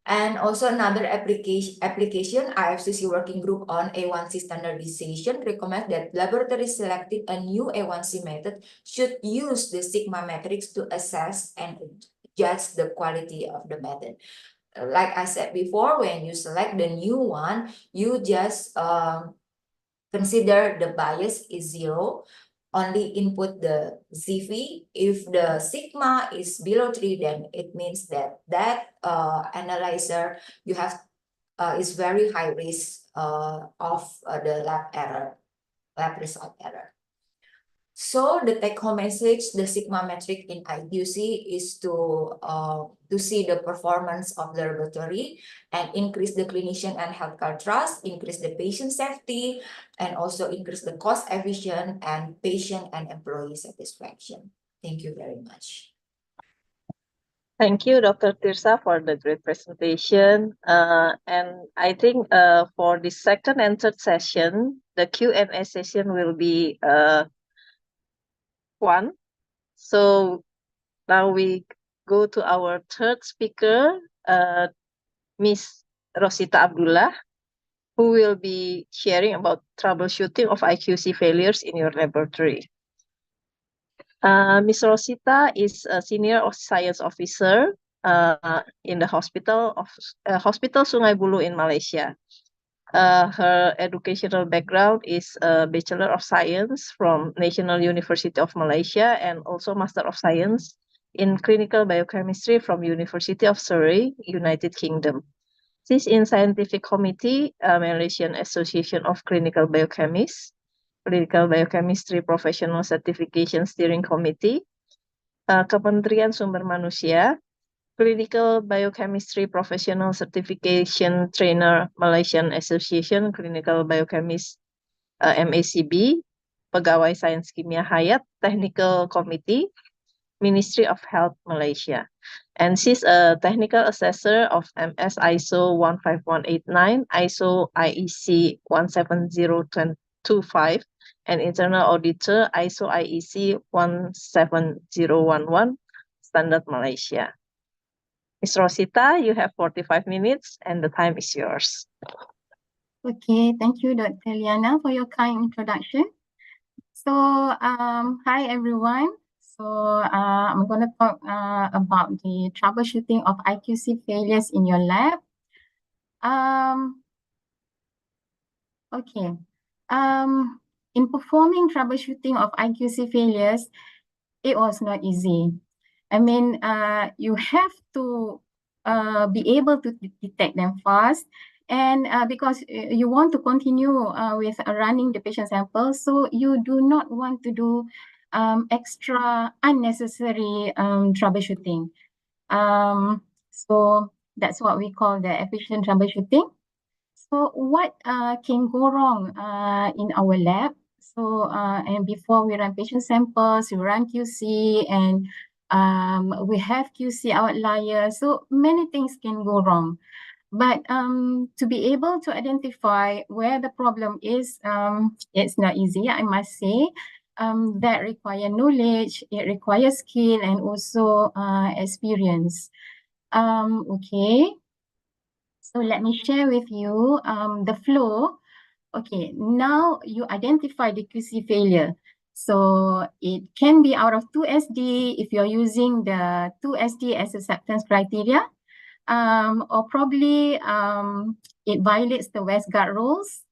And also another application, IACC working group on A1C standardization recommends that laboratories selecting a new A1C method should use the sigma metrics to assess and judge the quality of the method. Like I said before, when you select the new one, you just consider the bias is 0. Only input the ZV. If the sigma is below 3, then it means that analyzer you have is very high risk of the lab result error. So the take-home message, the sigma metric in IQC is to see the performance of the laboratory and increase the clinician and healthcare trust, increase the patient safety, and also increase the cost efficient and patient and employee satisfaction. Thank you very much. Thank you, Dr. Tirsa, for the great presentation. And I think for the second and third session, the Q&A session will be one. So now we go to our third speaker, Ms. Rosita Abdullah, who will be sharing about troubleshooting of IQC failures in your laboratory. Ms. Rosita is a senior science officer in the hospital Sungai Buloh in Malaysia. Her educational background is a Bachelor of Science from National University of Malaysia and also Master of Science in Clinical Biochemistry from University of Surrey, United Kingdom. She's in Scientific Committee, Malaysian Association of Clinical Biochemists, Clinical Biochemistry Professional Certification Steering Committee, Kementerian Sumber Manusia, Clinical Biochemistry Professional Certification Trainer Malaysian Association Clinical Biochemist MACB, Pegawai Sains Kimia Hayat Technical Committee, Ministry of Health Malaysia. And she's a technical assessor of MS ISO 15189, ISO IEC 17025, and internal auditor ISO IEC 17011, Standard Malaysia. Ms. Rosita, you have 45 minutes and the time is yours. Okay, thank you, Dr. Liana, for your kind introduction. So, hi everyone. So, I'm going to talk about the troubleshooting of IQC failures in your lab. Okay. In performing troubleshooting of IQC failures, it was not easy. I mean, you have to be able to detect them fast, and because you want to continue with running the patient sample, so you do not want to do extra unnecessary troubleshooting. So that's what we call the efficient troubleshooting. So what can go wrong in our lab? So and before we run patient samples, we run QC, and we have QC outliers. So many things can go wrong. But to be able to identify where the problem is, it's not easy, I must say. That require knowledge, it requires skill, and also experience. Okay. So let me share with you the flow. Okay, now you identify the QC failure. So it can be out of 2SD if you're using the 2SD as acceptance criteria, or probably it violates the Westguard rules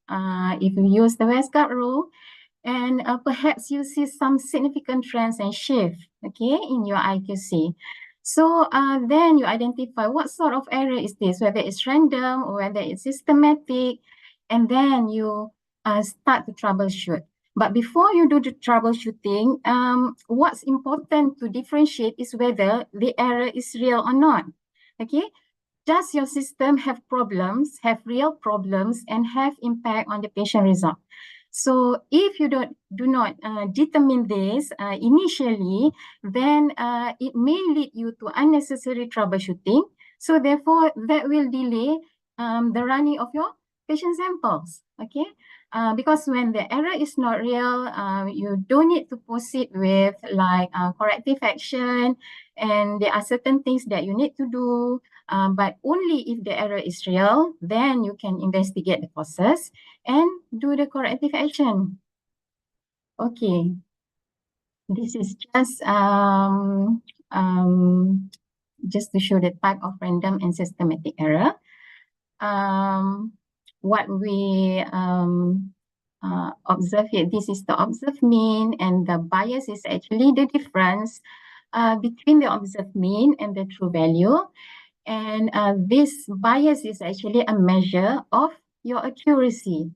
if you use the Westguard rule, and perhaps you see some significant trends and shift, okay, in your IQC. So then you identify what sort of error is this, whether it's random or whether it's systematic, and then you start to troubleshoot. But before you do the troubleshooting, what's important to differentiate is whether the error is real or not, okay? Does your system have problems, have real problems, and have impact on the patient result? So if you do not determine this initially, then it may lead you to unnecessary troubleshooting. So therefore, that will delay the running of your patient samples, okay? Because when the error is not real, you don't need to proceed with like corrective action, and there are certain things that you need to do, but only if the error is real, then you can investigate the causes and do the corrective action. Okay, this is just to show the type of random and systematic error. What we observe here, this is the observed mean, and the bias is actually the difference between the observed mean and the true value. And this bias is actually a measure of your accuracy.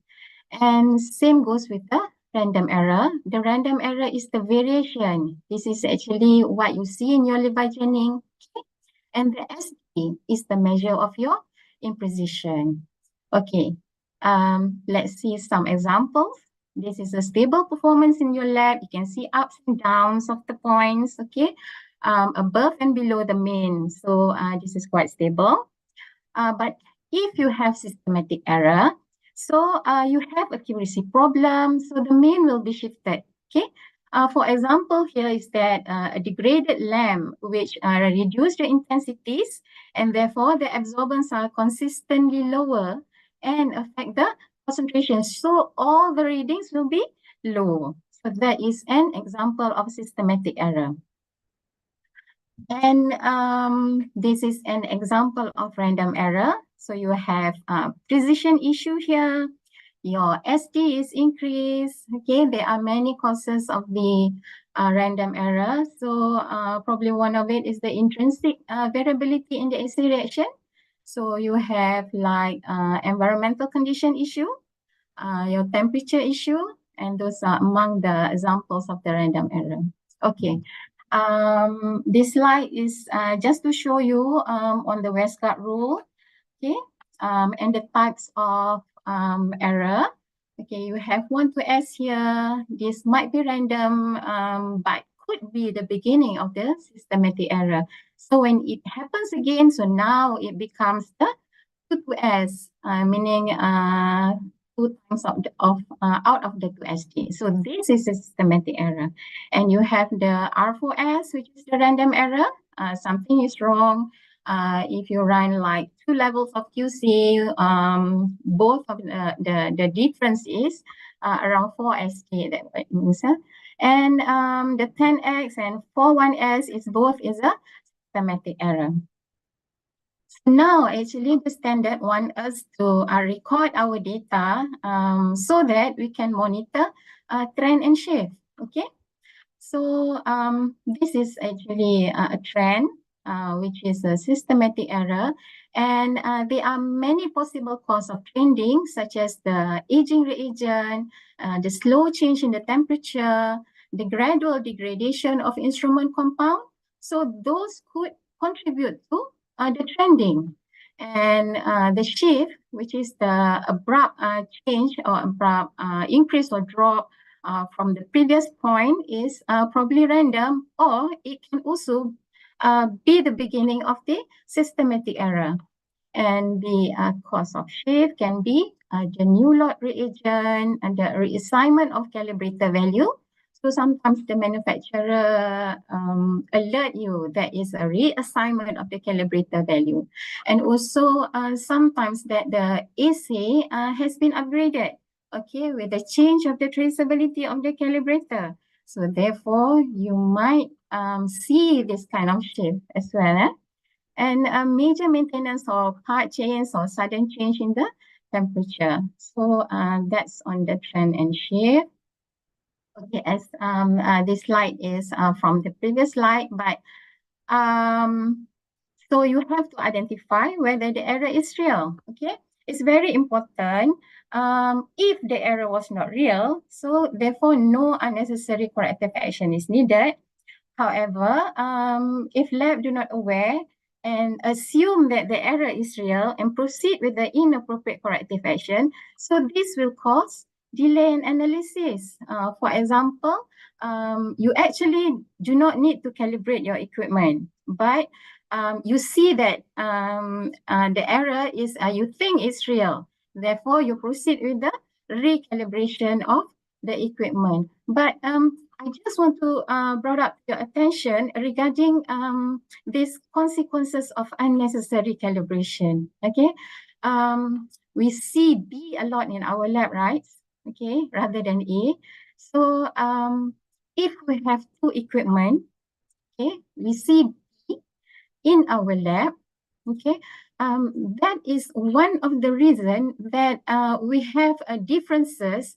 And same goes with the random error. The random error is the variation. This is actually what you see in your Levi-Jennings. Okay? And the SD is the measure of your imprecision. Okay, let's see some examples. This is a stable performance in your lab. You can see ups and downs of the points, okay? Above and below the mean. So this is quite stable. But if you have systematic error, so you have accuracy problem, so the mean will be shifted, okay? For example, here is that a degraded lamp which reduce the intensities, and therefore the absorbance are consistently lower and affect the concentration. So all the readings will be low. So that is an example of systematic error. And this is an example of random error. So you have precision issue here. Your SD is increased. Okay, there are many causes of the random error. So probably one of it is the intrinsic variability in the AC reaction. So you have like environmental condition issue, your temperature issue, and those are among the examples of the random error. Okay. This slide is just to show you on the Westcott rule, okay, and the types of error. Okay, you have 1 to S here. This might be random, but could be the beginning of the systematic error. So when it happens again, so now it becomes the 2 to S, meaning 2 times out of the 2SD. So this is a systematic error. And you have the R4S, which is the random error. Something is wrong. If you run like 2 levels of QC, both of the difference is around 4 SD. That means, and the 10X and 41S is both is a systematic error. Now, actually, the standard wants us to record our data so that we can monitor trend and shift. Okay, so this is actually a trend, which is a systematic error, and there are many possible causes of trending, such as the aging reagent, the slow change in the temperature, the gradual degradation of instrument compound. So those could contribute to the trending, and the shift, which is the abrupt change or abrupt increase or drop from the previous point, is probably random, or it can also be the beginning of the systematic error. And the cause of shift can be the new lot reagent and the reassignment of calibrator value. So sometimes the manufacturer alert you that is a reassignment of the calibrator value. And also sometimes that the AC has been upgraded, okay, with the change of the traceability of the calibrator. So therefore, you might see this kind of shift as well. And major maintenance of part change or sudden change in the temperature. So that's on the trend and shift. Okay, as this slide is from the previous slide, but so you have to identify whether the error is real. Okay, it's very important. If the error was not real, so therefore no unnecessary corrective action is needed. However, if lab do not aware and assume that the error is real and proceed with the inappropriate corrective action, so this will cause delay in analysis. For example, you actually do not need to calibrate your equipment, but you see that the error is, you think it's real. Therefore, you proceed with the recalibration of the equipment. But I just want to bring up your attention regarding these consequences of unnecessary calibration. Okay, we see B a lot in our lab, right? Okay, rather than A. So if we have 2 equipment, okay, we see B in our lab. Okay, that is one of the reasons that we have differences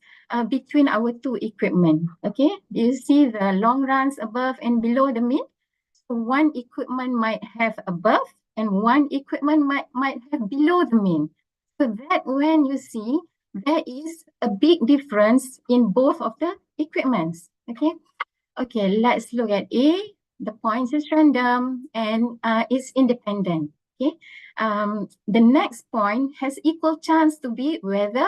between our 2 equipment. Okay, you see the long runs above and below the mean. So one equipment might have above and one equipment might have below the mean. So that when you see there is a big difference in both of the equipments. Okay, okay, let's look at A. The points is random and it's independent. Okay, the next point has equal chance to be whether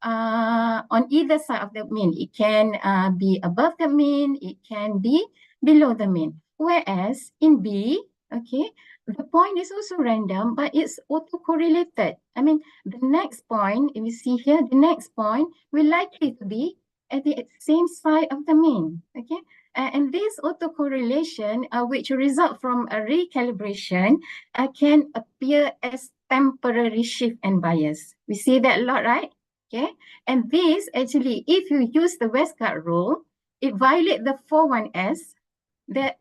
on either side of the mean. It can be above the mean, it can be below the mean. Whereas in B, okay, the point is also random, but it's autocorrelated. I mean, the next point, if you see here, the next point will likely to be at the same side of the mean. Okay, and this autocorrelation, which result from a recalibration, can appear as temporary shift and bias. We see that a lot, right? Okay, and this actually, if you use the Westcott rule, it violates the 41S, the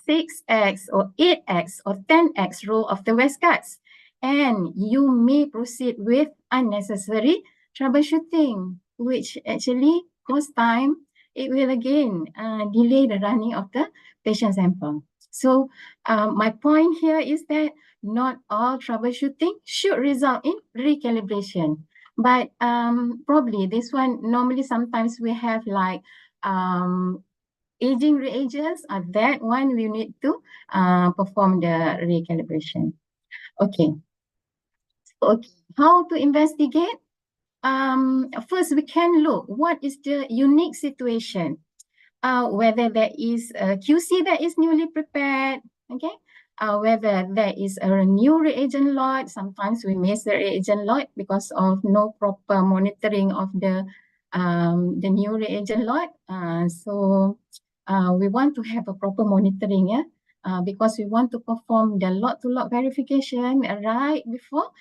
6X or 8X or 10X rule of the Westcotts. and you may proceed with unnecessary troubleshooting, which actually costs time. It will again delay the running of the patient sample. So my point here is that not all troubleshooting should result in recalibration. But probably this one, normally sometimes we have like aging reagents, that one we need to perform the recalibration. Okay. Okay, how to investigate? First we can look what is the unique situation. Whether there is a QC that is newly prepared, okay? Whether there is a new reagent lot. Sometimes we miss the reagent lot because of no proper monitoring of the new reagent lot. So we want to have a proper monitoring, yeah, because we want to perform the lot-to-lot verification right before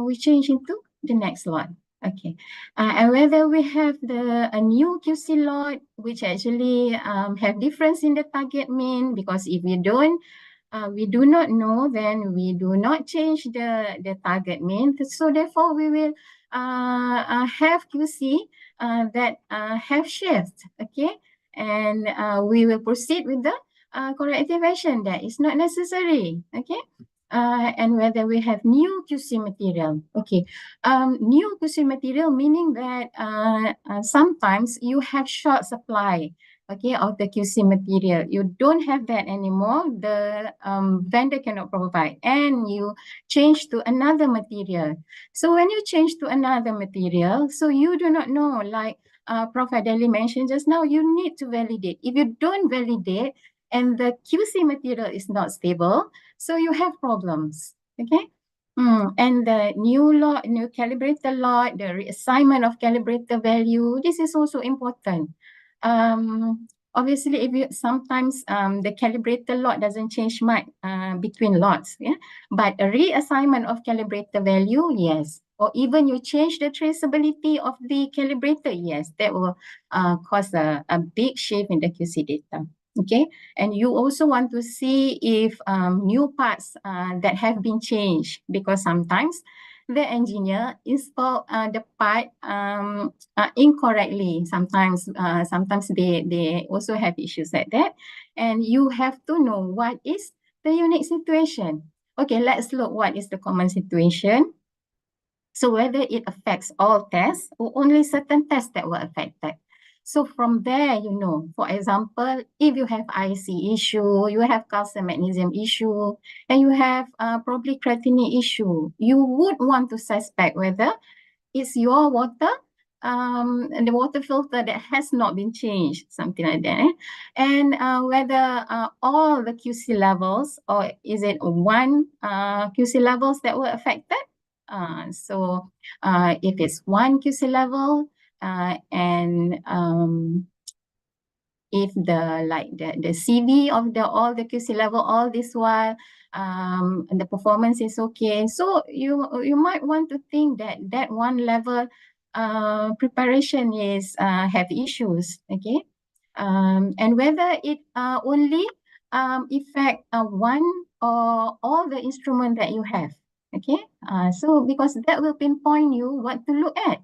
we change into the next lot. Okay, and whether we have a new QC lot, which actually have difference in the target mean, because if we do not know, then we do not change the target mean. So therefore, we will have QC that have shift, okay, and we will proceed with the corrective action that is not necessary, okay. And whether we have new QC material. Okay, new QC material meaning that sometimes you have short supply, okay, of the QC material. You don't have that anymore. The vendor cannot provide, and you change to another material. So when you change to another material, so you do not know, like Prof. Adeli mentioned just now, you need to validate. If you don't validate and the QC material is not stable, so you have problems, okay? And the new lot, new calibrator lot, the reassignment of calibrator value, this is also important. Obviously, if you sometimes the calibrator lot doesn't change much between lots, yeah. But a reassignment of calibrator value, yes. Or even you change the traceability of the calibrator, yes, that will cause a big shift in the QC data. Okay, and you also want to see if new parts that have been changed, because sometimes the engineer install the part incorrectly. Sometimes they also have issues like that, and you have to know what is the unique situation. Okay, let's look what is the common situation. So whether it affects all tests or only certain tests that were affected. So from there, you know, for example, if you have IC issue, you have calcium magnesium issue, and you have probably creatinine issue, you would want to suspect whether it's your water, and the water filter that has not been changed, something like that. And whether all the QC levels, or is it one QC levels that were affected? So if it's one QC level, and if the CV of all the QC level all this while, and the performance is okay, so you might want to think that one level preparation is have issues, okay, and whether it only affect one or all the instrument that you have, okay. So because that will pinpoint you what to look at,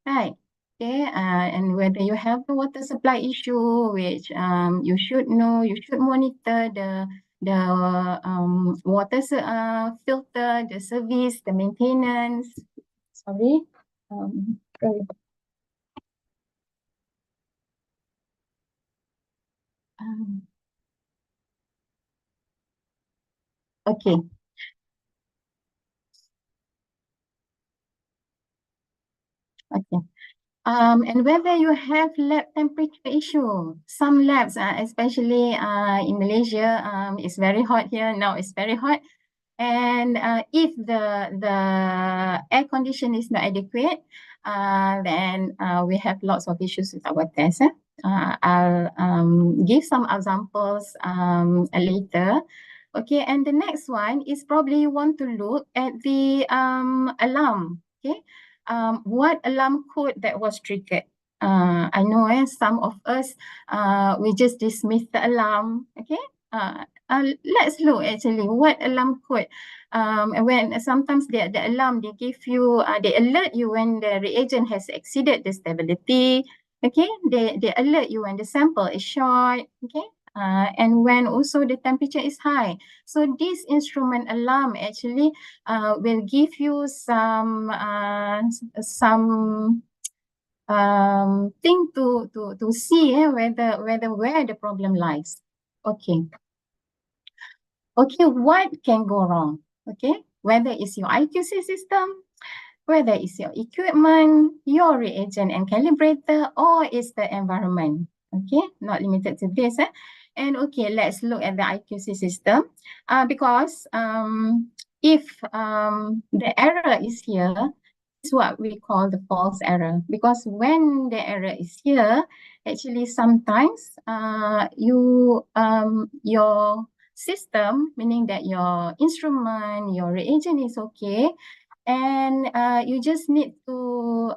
right? Okay, and whether you have the water supply issue, which you should know, you should monitor the water filter, the service, the maintenance. Sorry. Sorry. Okay. Okay. And whether you have lab temperature issue. Some labs, especially in Malaysia, it's very hot here. Now it's very hot. And if the air condition is not adequate, then we have lots of issues with our test. I'll give some examples later. Okay, and the next one is probably you want to look at the alarm. Okay, what alarm code that was triggered. I know some of us we just dismiss the alarm. Okay, let's look actually what alarm code. When sometimes the alarm they give you, they alert you when the reagent has exceeded the stability. Okay, they alert you when the sample is short. Okay, and when also the temperature is high. So this instrument alarm actually will give you some thing to see whether where the problem lies. Okay. Okay, what can go wrong? Okay, whether it's your IQC system, whether it's your equipment, your reagent and calibrator, or it's the environment. Okay, not limited to this. And okay, let's look at the IQC system. Because if the error is here, it's what we call the false error. Because when the error is here, actually sometimes your system, meaning that your instrument, your reagent is okay, and you just need to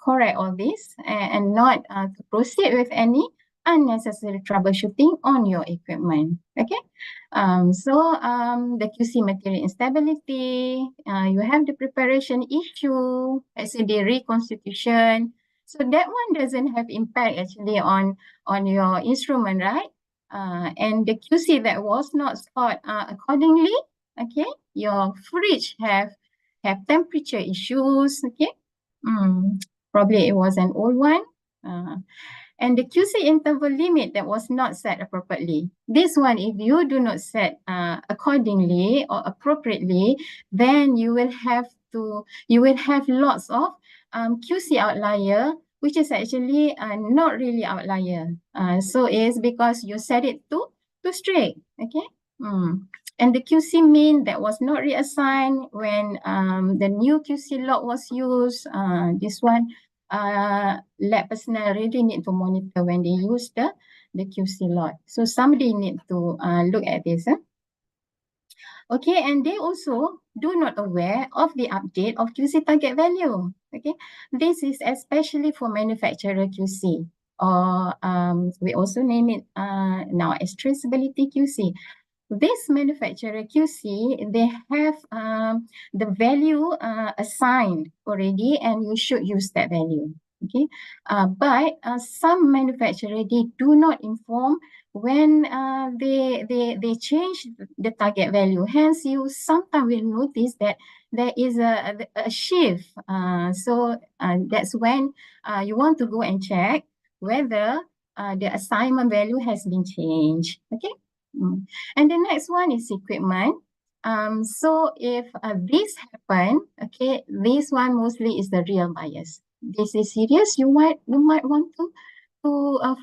correct all this and not to proceed with any unnecessary troubleshooting on your equipment. Okay, so the QC material instability, you have the preparation issue, let's say the reconstitution. So that one doesn't have impact actually on your instrument, right? And the QC that was not stored accordingly. Okay, your fridge have temperature issues. Okay, probably it was an old one. And the QC interval limit that was not set appropriately. This one, if you do not set accordingly or appropriately, then you will have lots of QC outlier, which is actually not really outlier. So it's because you set it too strict. Okay. And the QC mean that was not reassigned when the new QC log was used. This one, lab personnel really need to monitor when they use the QC log. So somebody need to look at this. Okay, and they also do not aware of the update of QC target value. Okay, this is especially for manufacturer QC, or we also name it now as traceability QC. This manufacturer QC, they have the value assigned already, and you should use that value. Okay, but some manufacturer, they do not inform when they change the target value. Hence, you sometimes will notice that there is a shift. So that's when you want to go and check whether the assignment value has been changed. Okay. And the next one is equipment. So if this happen, okay, this one mostly is the real bias. This is serious. You might want to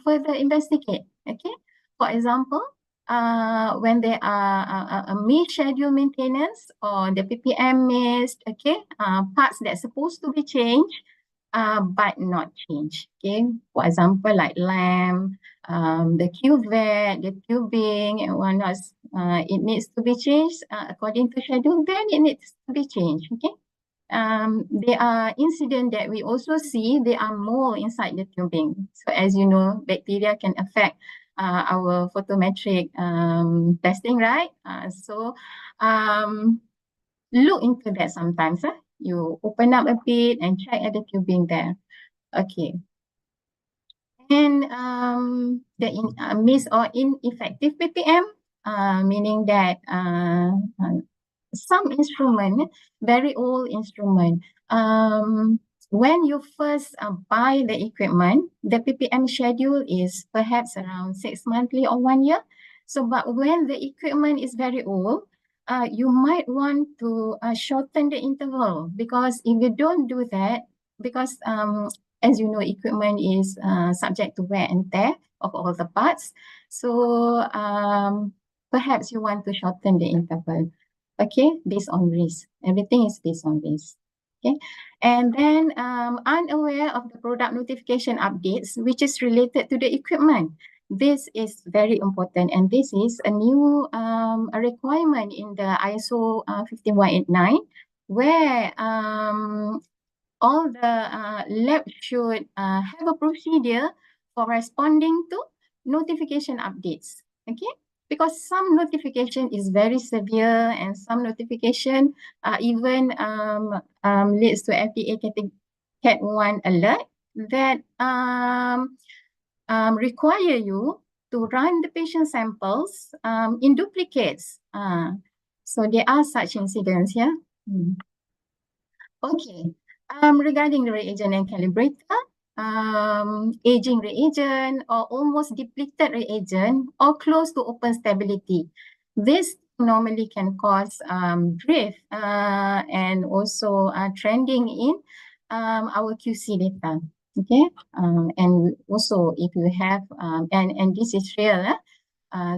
further investigate. Okay. For example, when there are a mid-schedule maintenance or the PPM missed, okay, parts that's supposed to be changed, but not changed. Okay. For example, like lamp, the cuvette, the tubing, and whatnot, it needs to be changed according to schedule, then it needs to be changed. Okay. There are incidents that we also see, there are mold inside the tubing. So as you know, bacteria can affect our photometric testing, right? So look into that sometimes. You open up a bit and check at the tubing there. Okay. And the miss or ineffective PPM, meaning that some instrument, very old instrument, when you first buy the equipment, the PPM schedule is perhaps around 6 monthly or 1 year. So, but when the equipment is very old, you might want to shorten the interval, because if you don't do that, because as you know, equipment is subject to wear and tear of all the parts. So perhaps you want to shorten the interval. Okay, based on risk. Everything is based on risk. Okay, and then unaware of the product notification updates, which is related to the equipment. This is very important, and this is a new a requirement in the ISO 15189, where all the lab should have a procedure for responding to notification updates. okay? Because some notification is very severe and some notification even leads to FDA Cat 1 alert that require you to run the patient samples in duplicates. So there are such incidents, yeah. Okay, regarding the reagent and calibrator, aging reagent or almost depleted reagent or close to open stability. This normally can cause drift and also trending in our QC data. Okay, and also if you have, and this is real,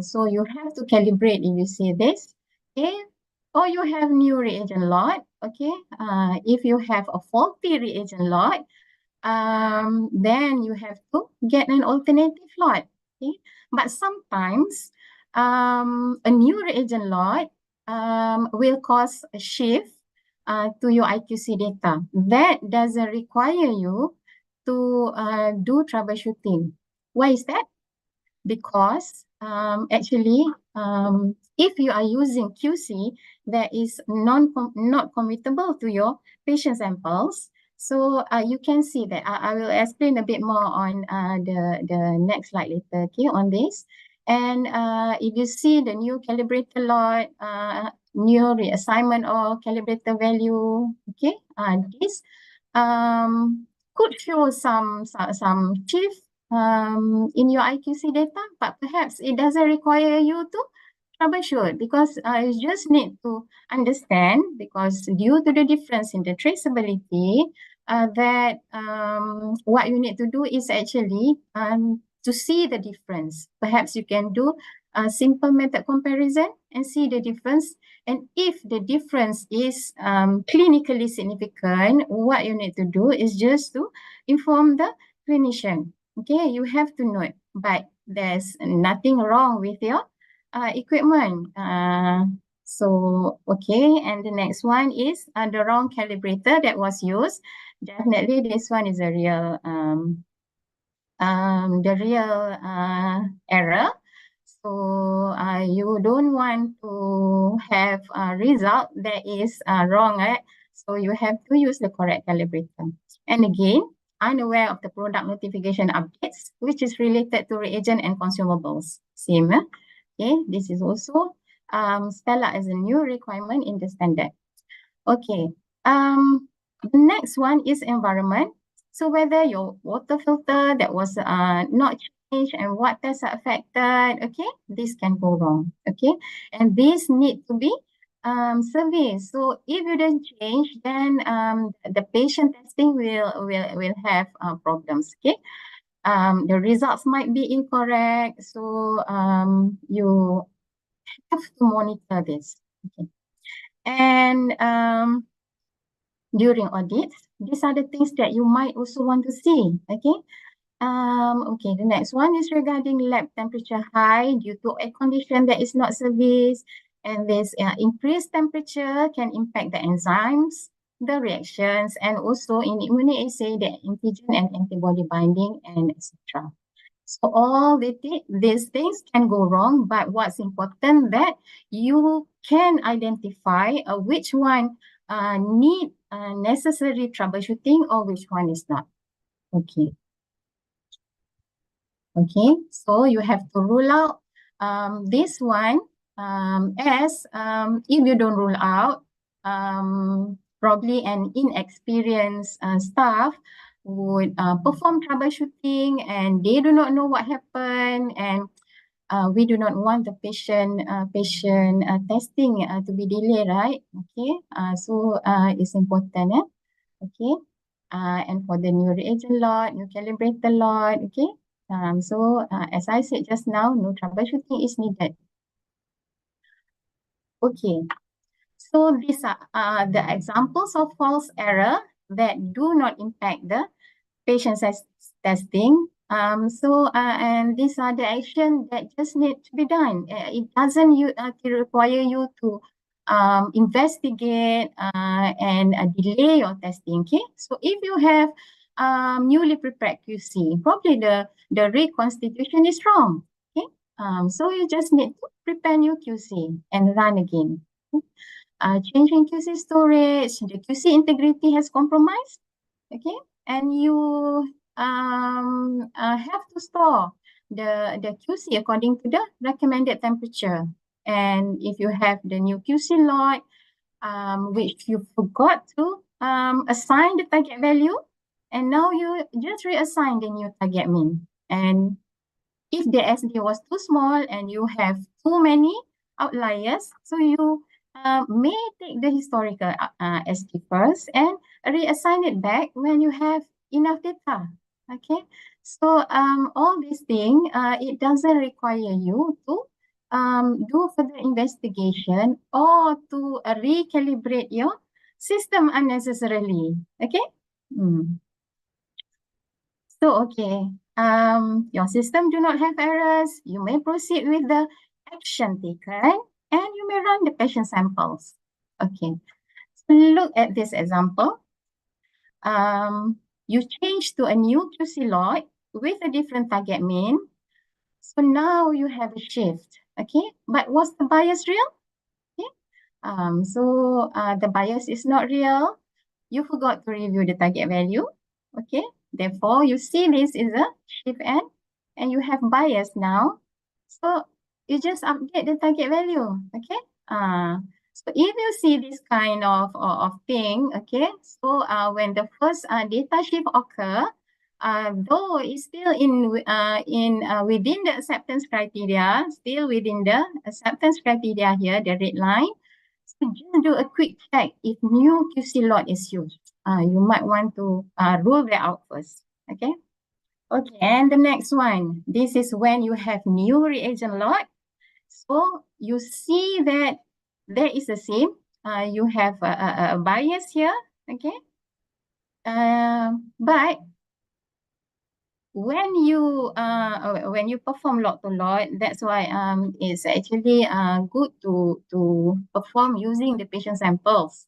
so you have to calibrate if you see this, okay, or you have new reagent lot, okay. If you have a faulty reagent lot, then you have to get an alternative lot, okay. But sometimes a new reagent lot will cause a shift to your IQC data. That doesn't require you to do troubleshooting. Why is that? Because actually, if you are using QC that is not commutable to your patient samples, so you can see that I will explain a bit more on the next slide later, okay, on this. And if you see the new calibrator lot, new reassignment of calibrator value, okay, this could show some shift in your IQC data, but perhaps it doesn't require you to troubleshoot because you just need to understand, because due to the difference in the traceability, that what you need to do is actually to see the difference. Perhaps you can do a simple method comparison and see the difference. And if the difference is clinically significant, what you need to do is just to inform the clinician. Okay, you have to know it, but there's nothing wrong with your equipment. So, okay, and the next one is the wrong calibrator that was used. Definitely this one is a real, error. So, you don't want to have a result that is wrong, right? So, you have to use the correct calibrator. And again, unaware of the product notification updates, which is related to reagent and consumables. Same, okay, this is also spelled out as a new requirement in the standard. Okay, the next one is environment. So whether your water filter that was not changed and what tests are affected, okay, this can go wrong, okay, and this need to be service. So if you don't change, then the patient testing will have problems. Okay, the results might be incorrect. So you have to monitor this. Okay, and during audits, these are the things that you might also want to see. Okay. Okay, the next one is regarding lab temperature high due to air condition that is not serviced, and this increased temperature can impact the enzymes, the reactions, and also in immunoassay, the antigen and antibody binding, and etc. So all these things can go wrong, but what's important that you can identify which one need necessary troubleshooting or which one is not. Okay. Okay, so you have to rule out this one as if you don't rule out, probably an inexperienced staff would perform troubleshooting and they do not know what happened, and we do not want the patient testing to be delayed, right? Okay, so it's important, okay, and for the new reagent lot, new calibrator lot, okay. So as I said just now, no troubleshooting is needed. Okay, so these are the examples of false error that do not impact the patient testing. And these are the action that just need to be done. It doesn't require you to investigate and delay your testing. Okay, so if you have newly prepared QC, probably the reconstitution is wrong. Okay, So you just need to prepare new QC and run again. Changing QC storage, the QC integrity has compromised, okay? And you have to store the QC according to the recommended temperature. And if you have the new QC lot, which you forgot to assign the target value, and now you just reassign the new target mean. And if the SD was too small and you have too many outliers, so you may take the historical SD first and reassign it back when you have enough data. Okay, so all these things, it doesn't require you to do further investigation or to recalibrate your system unnecessarily. Okay. So, okay, your system do not have errors. You may proceed with the action taken and you may run the patient samples. Okay, so look at this example. You change to a new QC lot with a different target mean. So now you have a shift, okay? But was the bias real? Okay, so the bias is not real. You forgot to review the target value, okay? Therefore, you see this is a shift N and you have bias now. So you just update the target value, okay? So if you see this kind of thing, okay? So when the first data shift occur, though it's still within the acceptance criteria, still within the acceptance criteria here, the red line. So just do a quick check if new QC lot is used. You might want to rule that out first, okay? Okay, and the next one, this is when you have new reagent lot. So you see that there is the same. You have a bias here, okay? But when you perform lot to lot, that's why it's actually good to perform using the patient samples,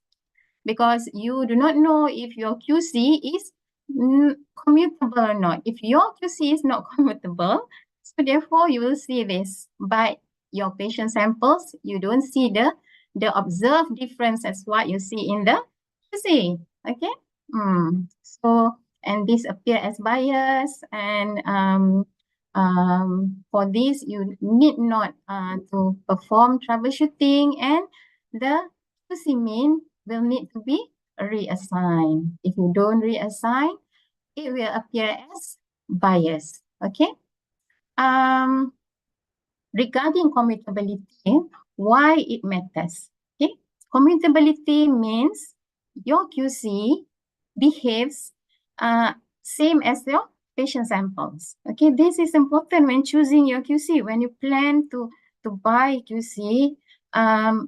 because you do not know if your QC is commutable or not. If your QC is not commutable, so therefore you will see this. But your patient samples, you don't see the observed difference as what you see in the QC. Okay. So, and this appear as bias, and for this you need not to perform troubleshooting, and the QC mean will need to be reassigned. If you don't reassign, it will appear as bias. Okay. Regarding commutability, why it matters? Okay, commutability means your QC behaves same as your patient samples. Okay, this is important when choosing your QC. When you plan to buy QC,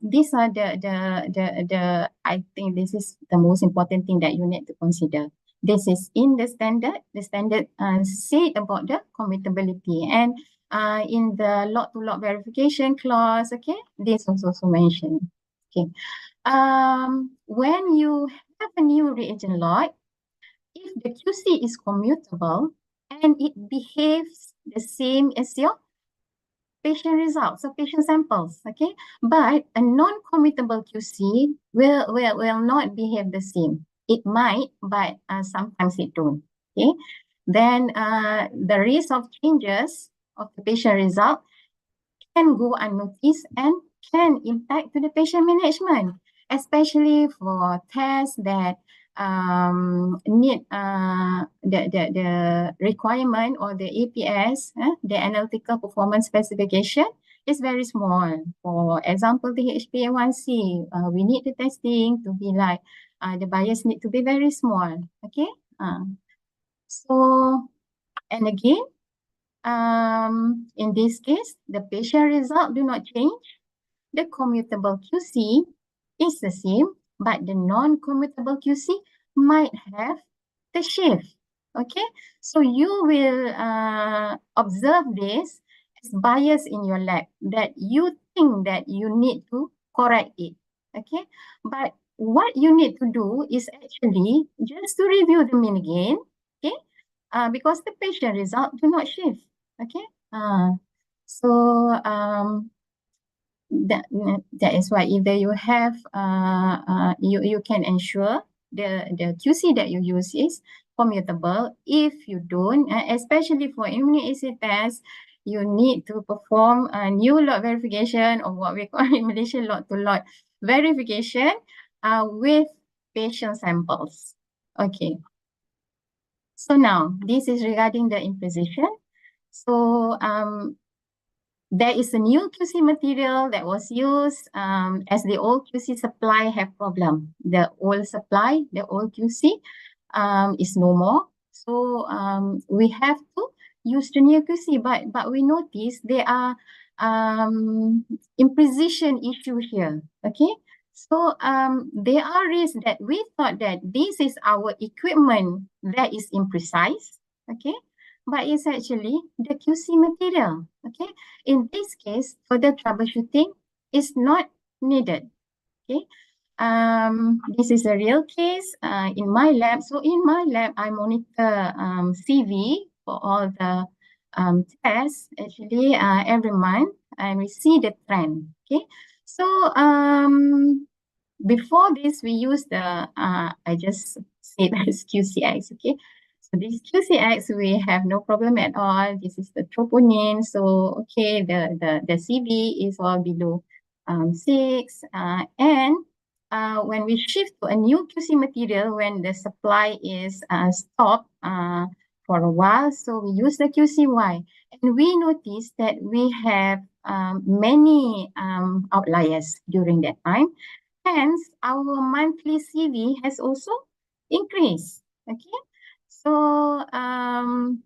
these are the I think this is the most important thing that you need to consider. This is in the standard. The standard say about the commutability, and in the lot-to-lot verification clause, okay, this was also mentioned. Okay, when you have a new reagent lot, if the QC is commutable and it behaves the same as your patient results, so patient samples, okay, but a non-commutable QC will not behave the same. It might, but sometimes it don't. Okay, then the risk of changes of the patient result can go unnoticed and can impact to the patient management, especially for tests that need the requirement or the APS, the analytical performance specification is very small. For example, the HbA1c, we need the testing to be like, the bias need to be very small, okay? So, and again, in this case, the patient result do not change. The commutable QC is the same, but the non-commutable QC might have the shift. Okay, so you will observe this as bias in your lab, that you think that you need to correct it. Okay, but what you need to do is actually just to review the mean again. Okay, because the patient result do not shift. Okay, So that is why either you have you can ensure the QC that you use is commutable. If you don't, especially for immunoassay tests, you need to perform a new lot verification, or what we call in Malaysia lot to lot verification with patient samples. Okay. So now this is regarding the imposition. So there is a new QC material that was used as the old QC supply have problem. The old supply, the old QC is no more. So we have to use the new QC, but we notice there are imprecision issue here. Okay. So there are risks that we thought that this is our equipment that is imprecise. Okay. But it's actually the QC material. Okay. In this case, further troubleshooting is not needed. Okay. This is a real case in my lab. So in my lab, I monitor CV for all the tests. Actually, every month, and we see the trend. Okay. So before this, we use the I just said as QCX. Okay. So this QCX, we have no problem at all. This is the troponin. So okay, the CV is all below 6. And when we shift to a new QC material, when the supply is stopped for a while, so we use the QCY. And we notice that we have many outliers during that time. Hence, our monthly CV has also increased. Okay. So, and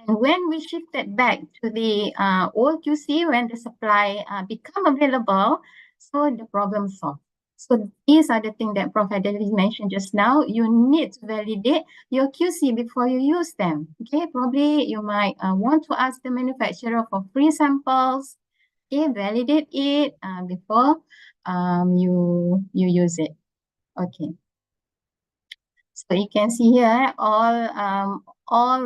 when we shifted back to the old QC, when the supply become available, so the problem solved. So these are the things that Prof. Adelis mentioned just now. You need to validate your QC before you use them. Okay, probably you might want to ask the manufacturer for free samples. Okay, validate it before you use it. Okay. So you can see here all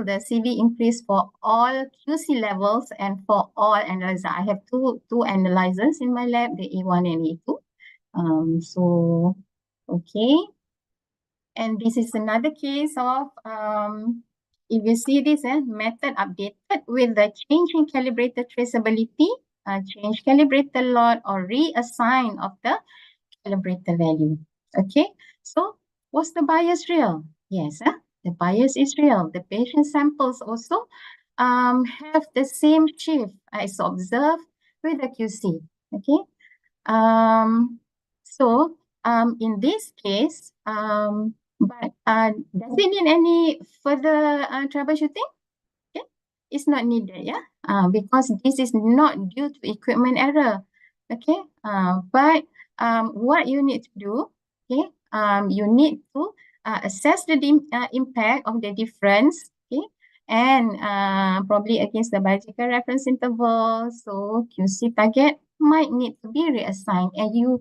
the CV increase for all QC levels and for all analyzers. I have two analyzers in my lab, the A1 and A2. So okay. And this is another case of if you see this method updated with the change in calibrated traceability, change calibrated lot, or reassign of the calibrated value. Okay, so was the bias real? Yes, the bias is real. The patient samples also have the same shift as observed with the QC. Okay, so in this case, but does it need any further troubleshooting? Okay, it's not needed, yeah, because this is not due to equipment error. Okay, but what you need to do, okay, you need to assess the impact of the difference, okay, and probably against the biological reference interval. So QC target might need to be reassigned, and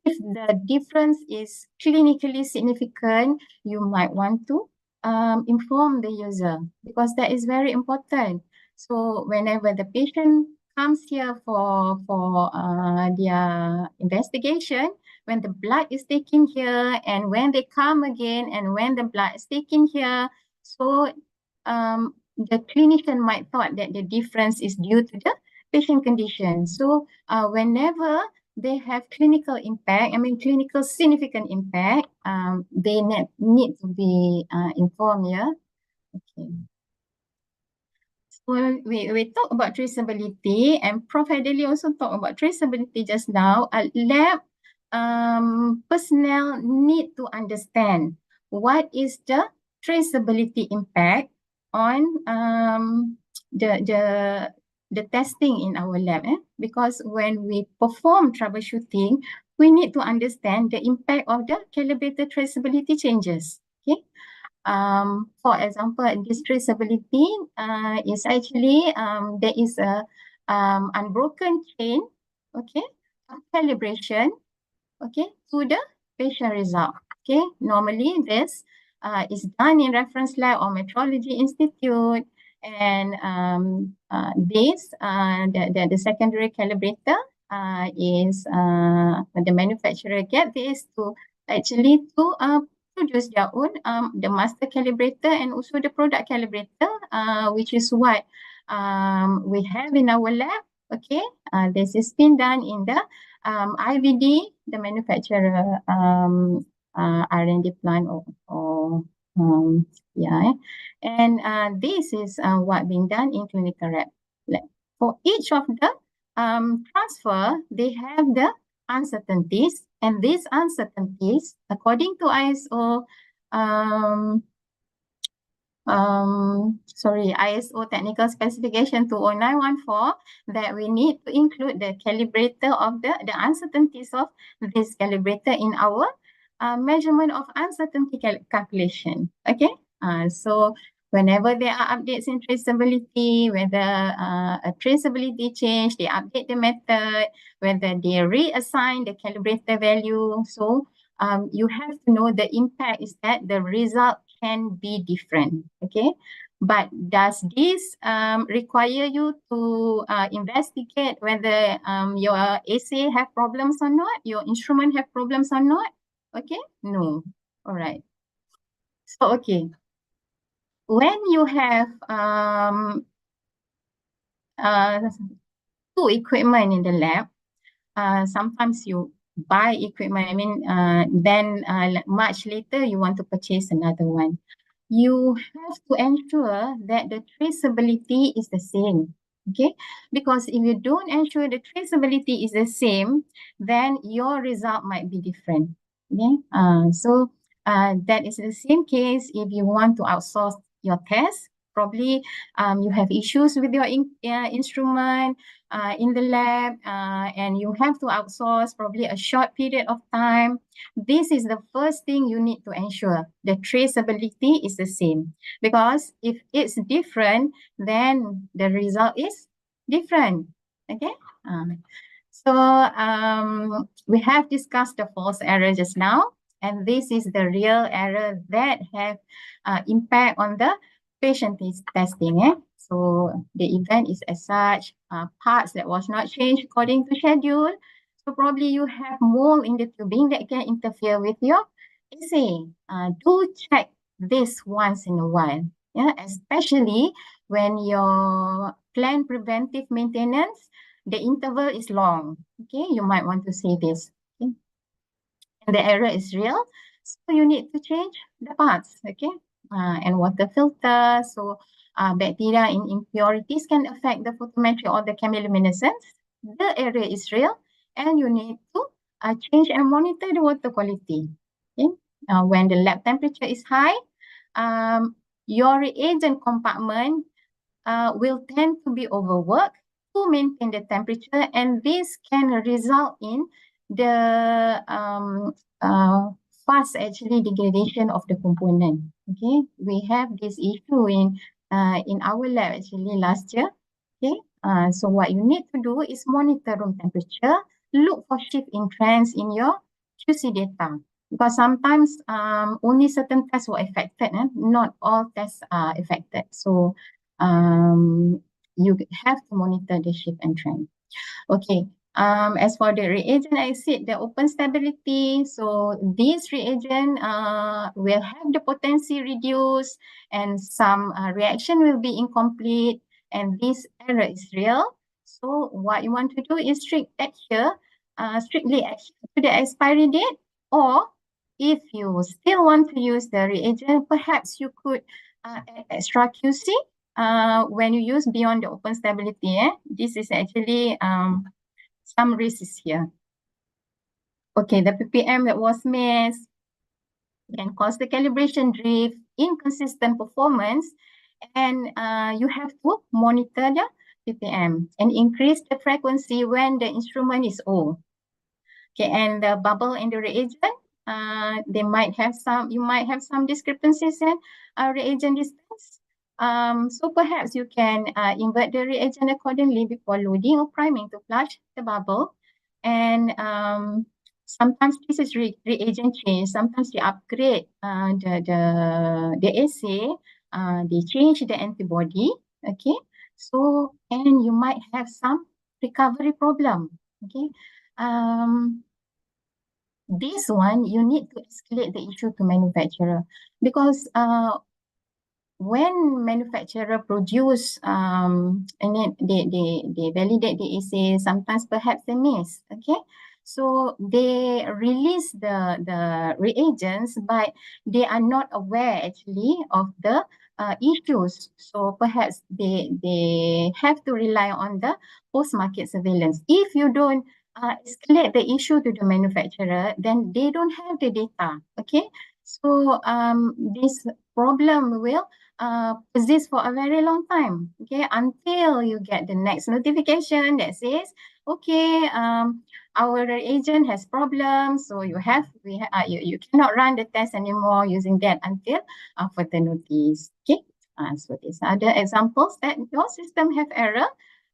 if the difference is clinically significant, you might want to inform the user, because that is very important. So whenever the patient comes here for their investigation, when the blood is taken here, and when they come again, and when the blood is taken here, so the clinician might thought that the difference is due to the patient condition. So whenever they have clinical impact, clinical significant impact, they need to be informed, yeah. Okay. So we talk about traceability, and Prof. Adeli also talked about traceability just now. Lab personnel need to understand what is the traceability impact on the testing in our lab, because when we perform troubleshooting, we need to understand the impact of the calibrated traceability changes. Okay. For example, this traceability is actually there is a unbroken chain, okay, of calibration, okay, to the patient result. Okay, normally this is done in reference lab or metrology institute, And the secondary calibrator is the manufacturer get this to actually to produce their own the master calibrator and also the product calibrator, which is what we have in our lab. Okay, this is been done in the IVD, the manufacturer R&D plant or yeah, and this is what being done in clinical lab. For each of the transfer, they have the uncertainties, and these uncertainties, according to ISO ISO Technical Specification 20914, that we need to include the calibrator of the uncertainties of this calibrator in our measurement of uncertainty calculation. Okay, so whenever there are updates in traceability, whether a traceability change, they update the method, whether they reassign the calibrator value. So you have to know the impact is that the result can be different. Okay, but does this require you to investigate whether your assay have problems or not, your instrument have problems or not? Okay, no. All right. So okay, when you have two equipment in the lab, sometimes you buy equipment. I mean, then much later you want to purchase another one. You have to ensure that the traceability is the same. Okay, because if you don't ensure the traceability is the same, then your result might be different. Okay, so that is the same case if you want to outsource your test. Probably you have issues with your instrument in the lab, and you have to outsource probably a short period of time. This is the first thing you need to ensure. The traceability is the same, because if it's different, then the result is different. Okay. So we have discussed the false error just now, and this is the real error that have impact on the patient testing. So the event is as such, parts that was not changed according to schedule. So probably you have mold in the tubing that can interfere with your assay. Do check this once in a while, especially when your planned preventive maintenance, the interval is long. Okay, you might want to say this. Okay? And the error is real, so you need to change the parts. Okay, and water filter. So bacteria and impurities can affect the photometry or the chemiluminescence. The error is real, and you need to change and monitor the water quality. Okay, when the lab temperature is high, your reagent compartment will tend to be overworked to maintain the temperature, and this can result in the fast actually degradation of the component. Okay, we have this issue in our lab actually last year. Okay, so what you need to do is monitor room temperature, look for shift in trends in your QC data, because sometimes only certain tests were affected, not all tests are affected. So you have to monitor the shift and trend. Okay. As for the reagent exit, the open stability, so this reagent will have the potency reduced, and some reaction will be incomplete, and this error is real. So what you want to do is strictly adhere to the expiry date, or if you still want to use the reagent, perhaps you could add extra QC when you use beyond the open stability. This is actually some risks here. Okay, the ppm that was missed can cause the calibration drift, inconsistent performance, and you have to monitor the ppm and increase the frequency when the instrument is old. Okay, and the bubble in the reagent, you might have some discrepancies in reagent distance. So perhaps you can invert the reagent accordingly before loading or priming to flush the bubble. And sometimes this is reagent change. Sometimes they upgrade the assay. They change the antibody. Okay, so and you might have some recovery problem. Okay, this one you need to escalate the issue to manufacturer, because when manufacturer produce and then they validate the EC, sometimes perhaps they miss. Okay, so they release the reagents, but they are not aware actually of the issues. So perhaps they have to rely on the post-market surveillance. If you don't escalate the issue to the manufacturer, then they don't have the data. Okay, so this problem will persist for a very long time, okay, until you get the next notification that says, okay, our agent has problems, so you cannot run the test anymore using that until further notice. Okay, so these are the examples that your system have error.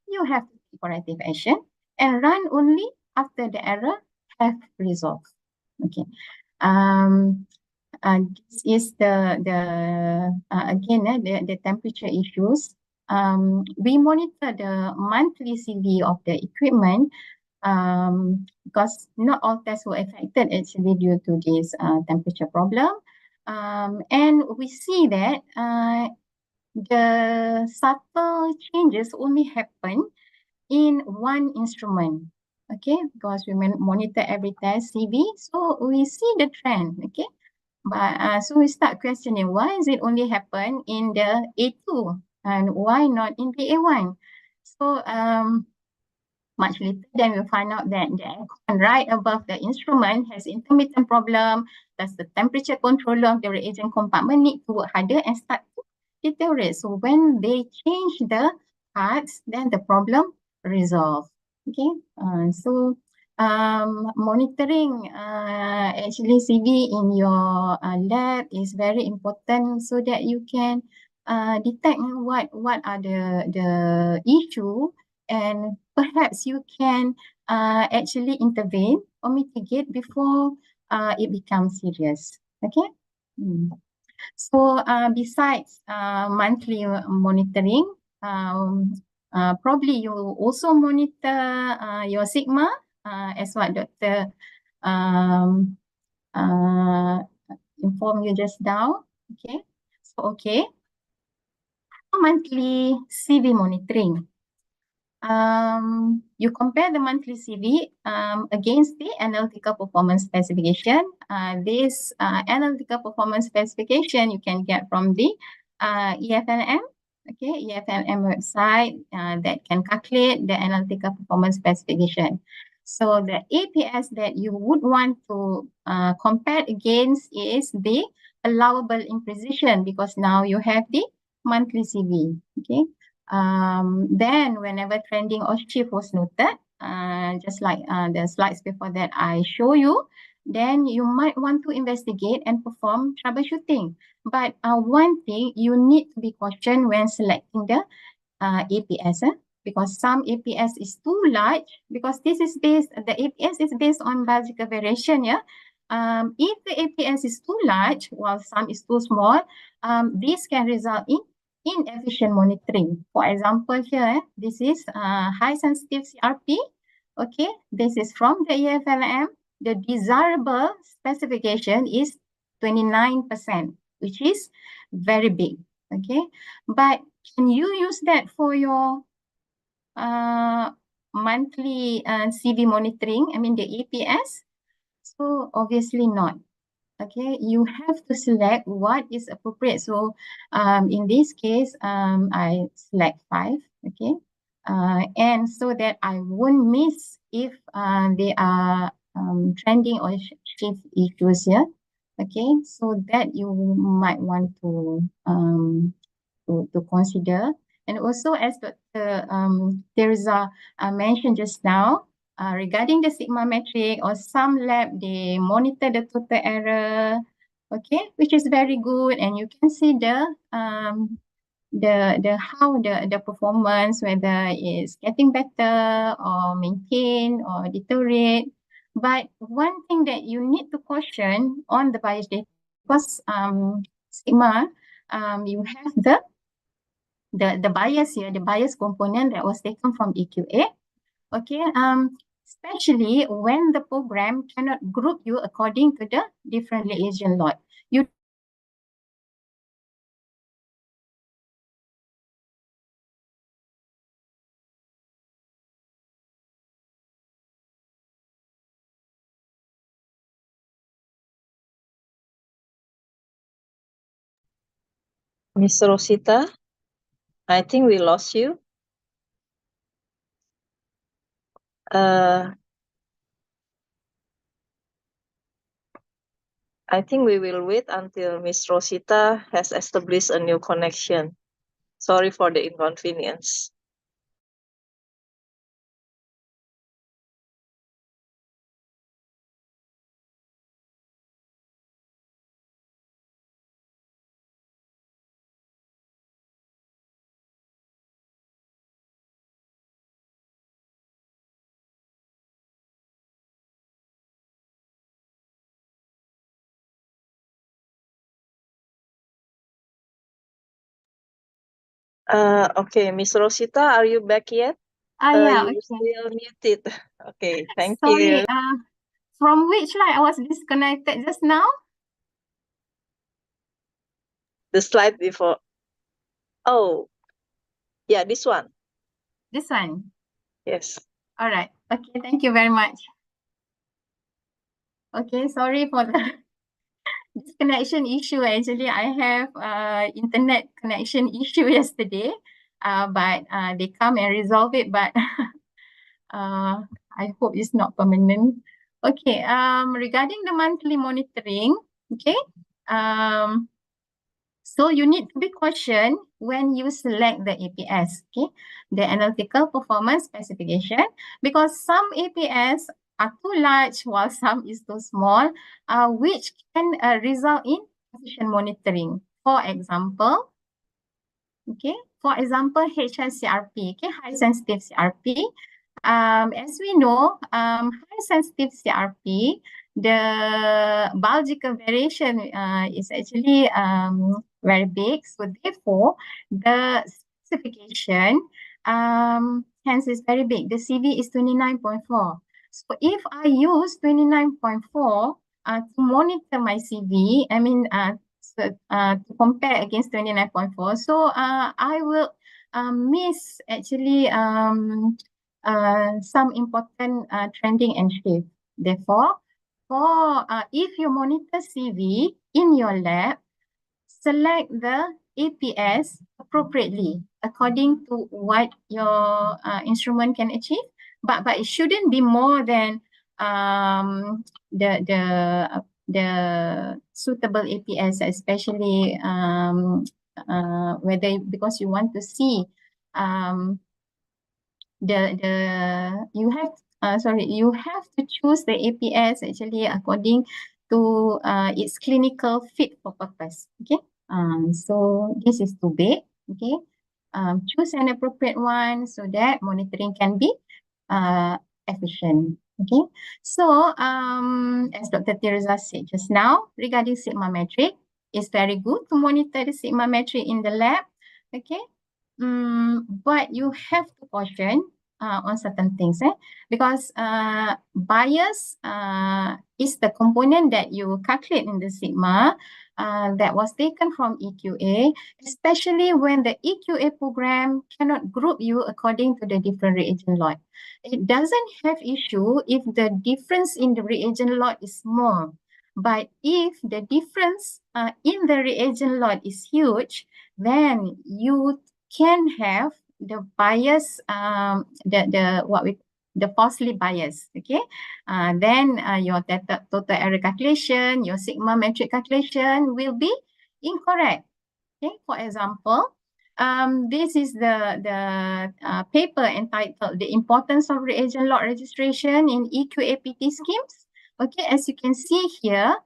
You have to take corrective action and run only after the error have resolved. Okay. This is the temperature issues. We monitor the monthly CV of the equipment because not all tests were affected actually due to this temperature problem. And we see that the subtle changes only happen in one instrument. Okay, because we monitor every test CV, so we see the trend. Okay. But so we start questioning, why is it only happen in the A2 and why not in the A1? So much later, then we find out that the aircon right above the instrument has intermittent problem. Thus, the temperature controller of the reagent compartment need to work harder and start to deteriorate. So when they change the parts, then the problem resolve. Okay, so monitoring actually CV in your lab is very important so that you can detect what are the issue, and perhaps you can actually intervene or mitigate before it becomes serious. Okay. So besides monthly monitoring, probably you also monitor your sigma as what Dr. Informed you just now. Okay. So monthly CV monitoring. You compare the monthly CV against the analytical performance specification. This analytical performance specification you can get from the EFLM. Okay, EFLM website that can calculate the analytical performance specification. So the APS that you would want to compare against is the allowable imprecision, because now you have the monthly CV. Okay. Then whenever trending or shift was noted, just like the slides before that I show you, then you might want to investigate and perform troubleshooting. But one thing you need to be cautioned when selecting the APS, because some APS is too large, because the APS is based on biological variation. Yeah. If the APS is too large while some is too small, this can result in inefficient monitoring. For example, here, this is high sensitive CRP. Okay, this is from the EFLM. The desirable specification is 29%, which is very big. Okay, but can you use that for your monthly CV monitoring? I mean the APS? So obviously not. Okay, you have to select what is appropriate. So in this case, I select 5. Okay, and so that I won't miss if they are trending or shift issues here. Okay, so that you might want to consider. And also, as Dr. Teresa mentioned just now, regarding the sigma metric, or some lab, they monitor the total error, okay, which is very good, and you can see the how the performance, whether it's getting better or maintain or deteriorate. But one thing that you need to caution on the bias data, because sigma, you have the the bias here, the bias component that was taken from EQA. Okay, especially when the program cannot group you according to the different reagent lot. You Miss Rosita, I think we lost you. I think we will wait until Miss Rosita has established a new connection. Sorry for the inconvenience. Okay, Miss Rosita, are you back yet? yeah, You're okay. still muted. Okay, thank Sorry, you. from which slide I was disconnected just now? The slide before. Oh, yeah, this one. This one. Yes. All right. Okay, thank you very much. Okay, sorry for the disconnection issue. Actually, I have internet connection issue yesterday, but they come and resolve it. But I hope it's not permanent. Okay. Regarding the monthly monitoring, okay. So you need to be cautious when you select the APS, okay, the analytical performance specification, because some APS are too large while some is too small, which can result in efficient monitoring. For example, HSCRP, okay, high sensitive CRP. As we know, high sensitive CRP, the biological variation is actually very big. So therefore, the specification hence is very big. The CV is 29.4. So if I use 29.4 to monitor my CV, I mean, to compare against 29.4, so I will miss actually some important trending and shift. Therefore, for if you monitor CV in your lab, select the APS appropriately according to what your instrument can achieve. But it shouldn't be more than the suitable APS, especially whether because you want to see you have to choose the APS actually according to its clinical fit for purpose. Okay. So this is too big. Okay. Choose an appropriate one so that monitoring can be efficient. Okay. So as Dr. Tirza said just now regarding sigma metric, it's very good to monitor the sigma metric in the lab. Okay. But you have to caution on certain things, because bias is the component that you calculate in the sigma that was taken from EQA, especially when the EQA program cannot group you according to the different reagent lot. It doesn't have issue if the difference in the reagent lot is small, but if the difference in the reagent lot is huge, then you can have the bias, the falsely bias. Okay, then your total error calculation, your sigma metric calculation will be incorrect. Okay, for example, this is the paper entitled "The Importance of Reagent Lot Registration in EQAPT Schemes." Okay, as you can see here,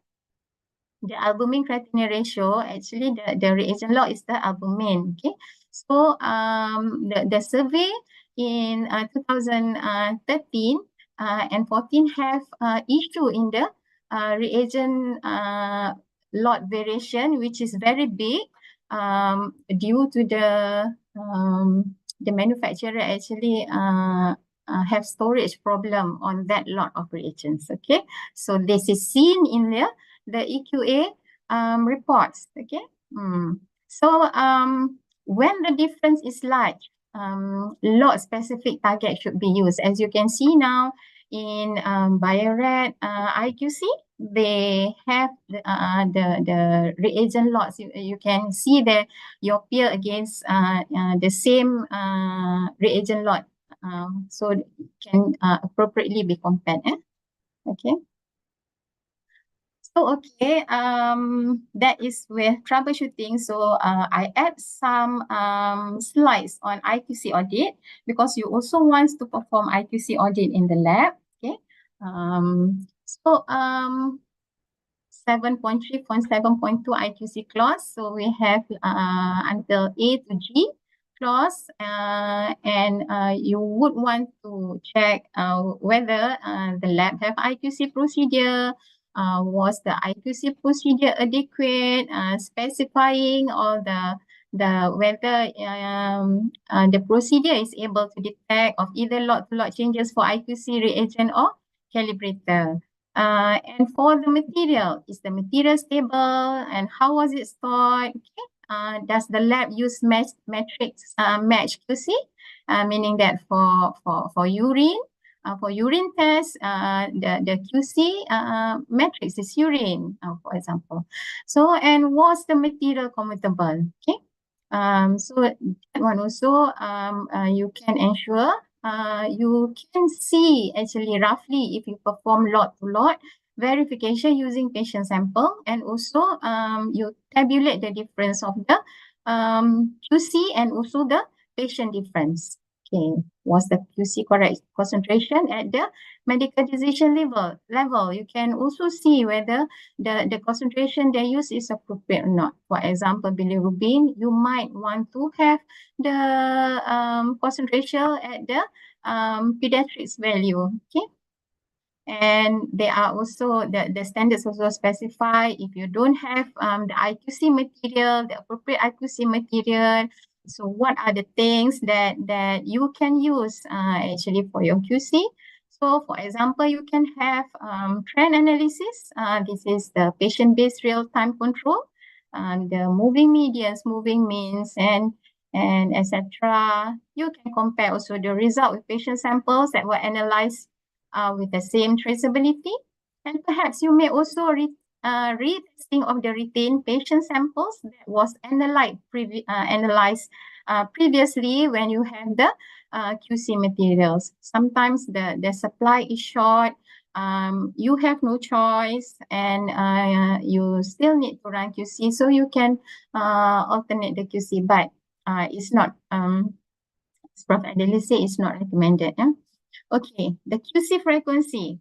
the albumin creatinine ratio, actually the reagent lot is the albumin. Okay, so the survey in 2013 and 14 have issue in the reagent lot variation, which is very big due to the the manufacturer actually have storage problem on that lot of reagents. Okay, so this is seen in the EQA reports. Okay, so when the difference is large, lot specific target should be used. As you can see now in Bio-Rad IQC, they have the reagent lots. You can see that your peer against the same reagent lot, so it can appropriately be compared. Okay. So okay, that is with troubleshooting. So I add some slides on IQC audit because you also want to perform IQC audit in the lab. Okay. So 7.3.7.2 IQC clause. So we have until A to G clause, and you would want to check whether the lab have IQC procedure. Was the IQC procedure adequate? Specifying all the whether the procedure is able to detect of either lot-to-lot changes for IQC reagent or calibrator. And for the material, is the material stable and how was it stored? Okay. Does the lab use matrix match QC? Meaning that for urine test, the QC matrix is urine, for example. So, and was the material commutable? Okay. So that one also you can ensure. You can see actually roughly if you perform lot-to-lot verification using patient sample, and also you tabulate the difference of the QC and also the patient difference. Okay, was the QC correct concentration at the medical decision level? You can also see whether the concentration they use is appropriate or not. For example, bilirubin, you might want to have the concentration at the pediatrics value. Okay. And there are also the standards also specify if you don't have the IQC material, the appropriate IQC material. So what are the things that you can use actually for your QC? So for example, you can have trend analysis. This is the patient-based real-time control, the moving medians, moving means, and etc. You can compare also the result with patient samples that were analyzed with the same traceability. And perhaps you may also retesting of the retained patient samples that was analyzed previously when you have the QC materials. Sometimes the supply is short, you have no choice, and you still need to run QC, so you can alternate the QC, but it's not, as Prof. Adeli said, it's not recommended. Okay, the QC frequency.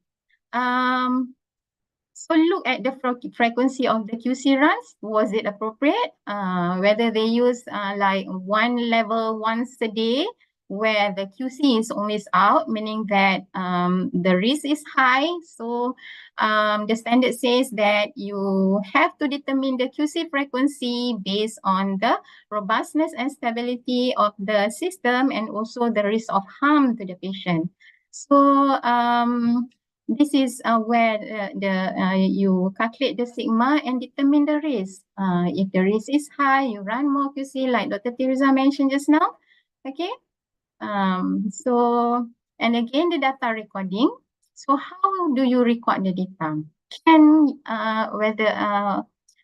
So look at the frequency of the QC runs. Was it appropriate? Whether they use like one level once a day, where the QC is always out, meaning that the risk is high. So the standard says that you have to determine the QC frequency based on the robustness and stability of the system and also the risk of harm to the patient. So this is where you calculate the sigma and determine the risk. If the risk is high, you run more QC, like Dr. Tiriza mentioned just now. Okay. So, and again, the data recording. So how do you record the data?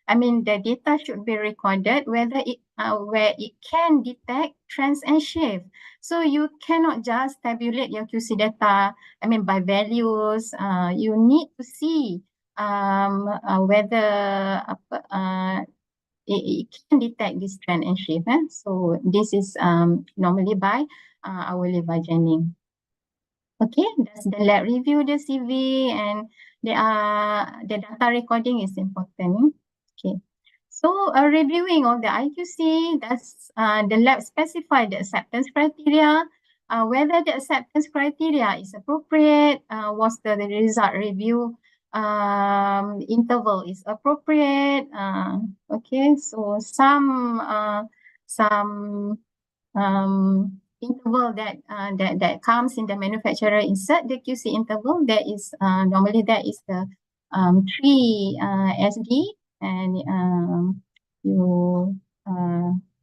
The data should be recorded whether it where it can detect trends and shift. So you cannot just tabulate your QC data, by values. You need to see whether it can detect this trend and shift. So this is normally by our Levi Jennings. Okay, does the lab review the CV, and the data recording is important. Okay, so reviewing of the IQC, does the lab specify the acceptance criteria, whether the acceptance criteria is appropriate, was the result review interval is appropriate. Okay, so some interval that comes in the manufacturer insert the QC interval. That is normally that is the 3 SD, and you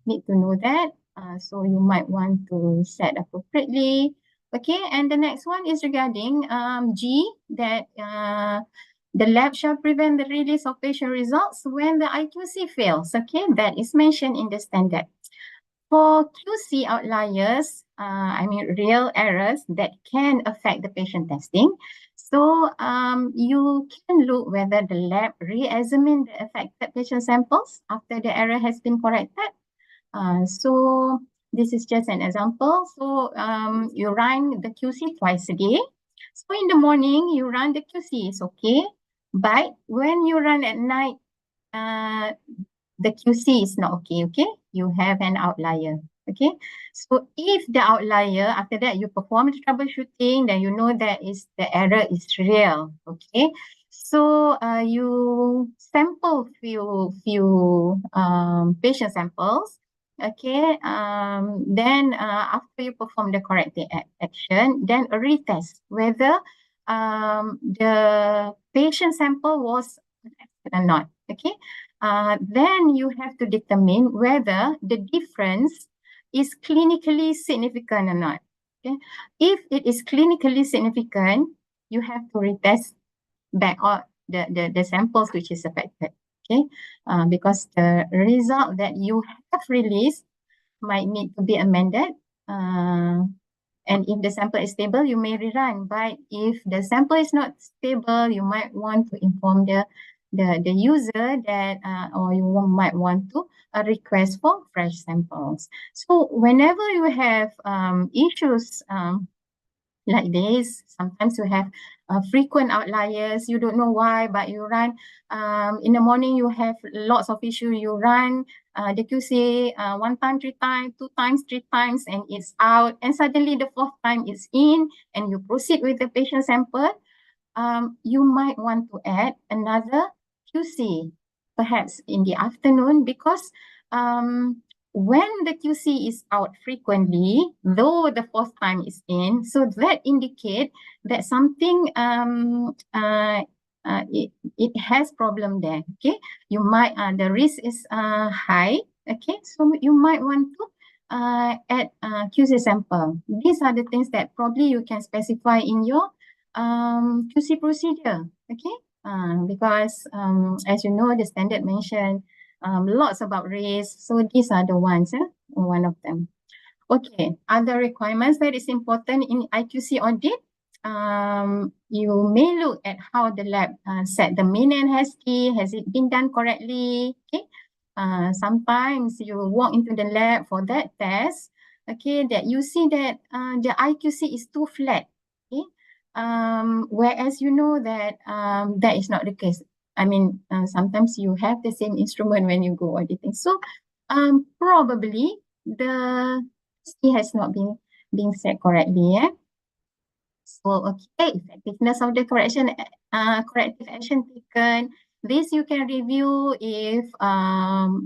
need to know that. So you might want to set appropriately. Okay, and the next one is regarding G, that the lab shall prevent the release of patient results when the IQC fails. Okay, that is mentioned in the standard. For QC outliers, I mean real errors that can affect the patient testing. So you can look whether the lab re-examine the affected patient samples after the error has been corrected. So this is just an example. So you run the QC twice a day. So in the morning, you run the QC, it's okay. But when you run at night, the QC is not okay, okay? You have an outlier, okay? So if the outlier, after that you perform the troubleshooting, then you know that is the error is real, okay? So you sample few patient samples, okay? Then after you perform the corrective action, then retest whether the patient sample was affected or not, okay? Then you have to determine whether the difference is clinically significant or not. Okay, if it is clinically significant, you have to retest back all the samples which is affected. Okay, because the result that you have released might need to be amended. And if the sample is stable, you may rerun. But if the sample is not stable, you might want to inform the user that, or you might want to request for fresh samples. So whenever you have issues like this, sometimes you have frequent outliers, you don't know why, but you run in the morning, you have lots of issues, you run the QC 1 time, 3 times, 2 times, 3 times, and it's out, and suddenly the 4th time is in, and you proceed with the patient sample. You might want to add another QC, perhaps in the afternoon, because when the QC is out frequently, though the 4th time is in, so that indicate that something it has problem there. Okay, you might the risk is high. Okay, so you might want to add QC sample. These are the things that probably you can specify in your QC procedure. Okay, because as you know, the standard mentioned lots about risk. So these are the ones, one of them. Okay, other requirements that is important in IQC audit. You may look at how the lab set the min and hash key. Has it been done correctly? Okay. Sometimes you walk into the lab for that test. Okay, that you see that the IQC is too flat. Okay. Whereas you know that that is not the case. I mean, sometimes you have the same instrument when you go auditing. So probably the C has not been being set correctly. Yeah. So okay, effectiveness of the corrective action taken. This you can review if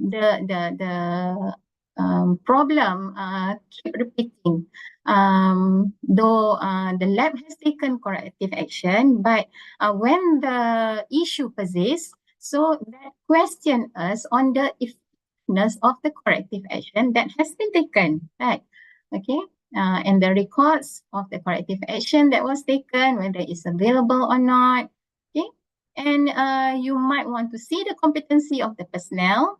the problem keep repeating. Though the lab has taken corrective action, but when the issue persists, so that question us on the effectiveness of the corrective action that has been taken, right? Okay, and the records of the corrective action that was taken, whether it's available or not. Okay, and you might want to see the competency of the personnel,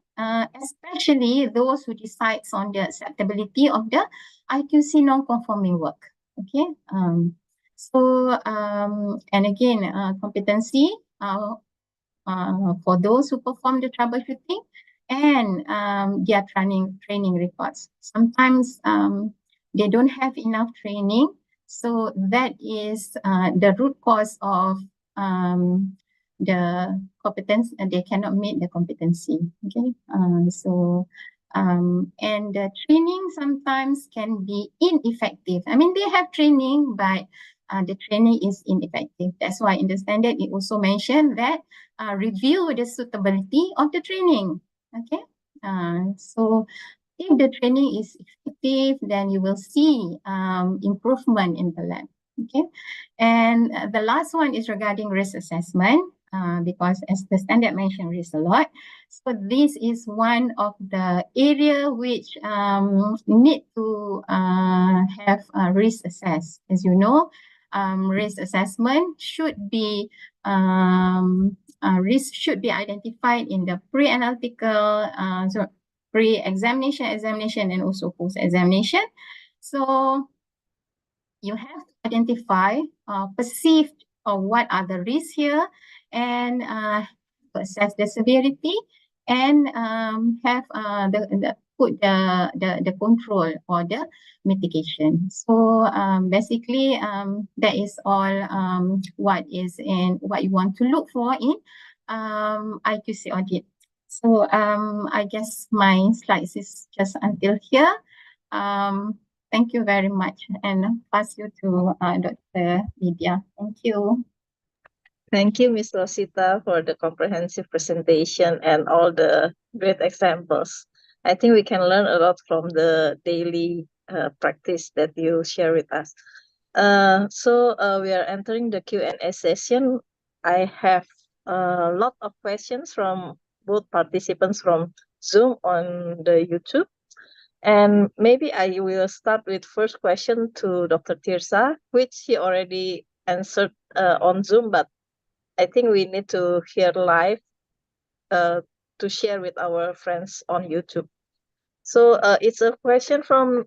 especially those who decides on the acceptability of the IQC non-conforming work. Okay, and again, competency for those who perform the troubleshooting, and their training records. Sometimes they don't have enough training, so that is the root cause of the competence, and they cannot meet the competency. Okay, and the training sometimes can be ineffective. I mean, they have training, but the training is ineffective. That's why in the standard it also mentioned that review the suitability of the training. Okay, so if the training is effective, then you will see improvement in the lab. Okay, and the last one is regarding risk assessment, because as the standard mentioned, risk a lot. So this is one of the area which need to have a risk assessed. As you know, risk assessment should be risk should be identified in the pre-analytical, pre-examination, examination, and also post-examination. So you have to identify perceived or what are the risks here, and assess the severity, and have put the control or the mitigation. So basically that is all what you want to look for in IQC audit. So I guess my slides is just until here. Thank you very much, and pass you to Dr. Lydia. Thank you. Thank you, Ms. Rosita, for the comprehensive presentation and all the great examples. I think we can learn a lot from the daily practice that you share with us. So we are entering the Q&A session. I have a lot of questions from both participants from Zoom on the YouTube. And maybe I will start with first question to Dr. Tirsa, which he already answered on Zoom, but I think we need to hear live to share with our friends on YouTube. So it's a question from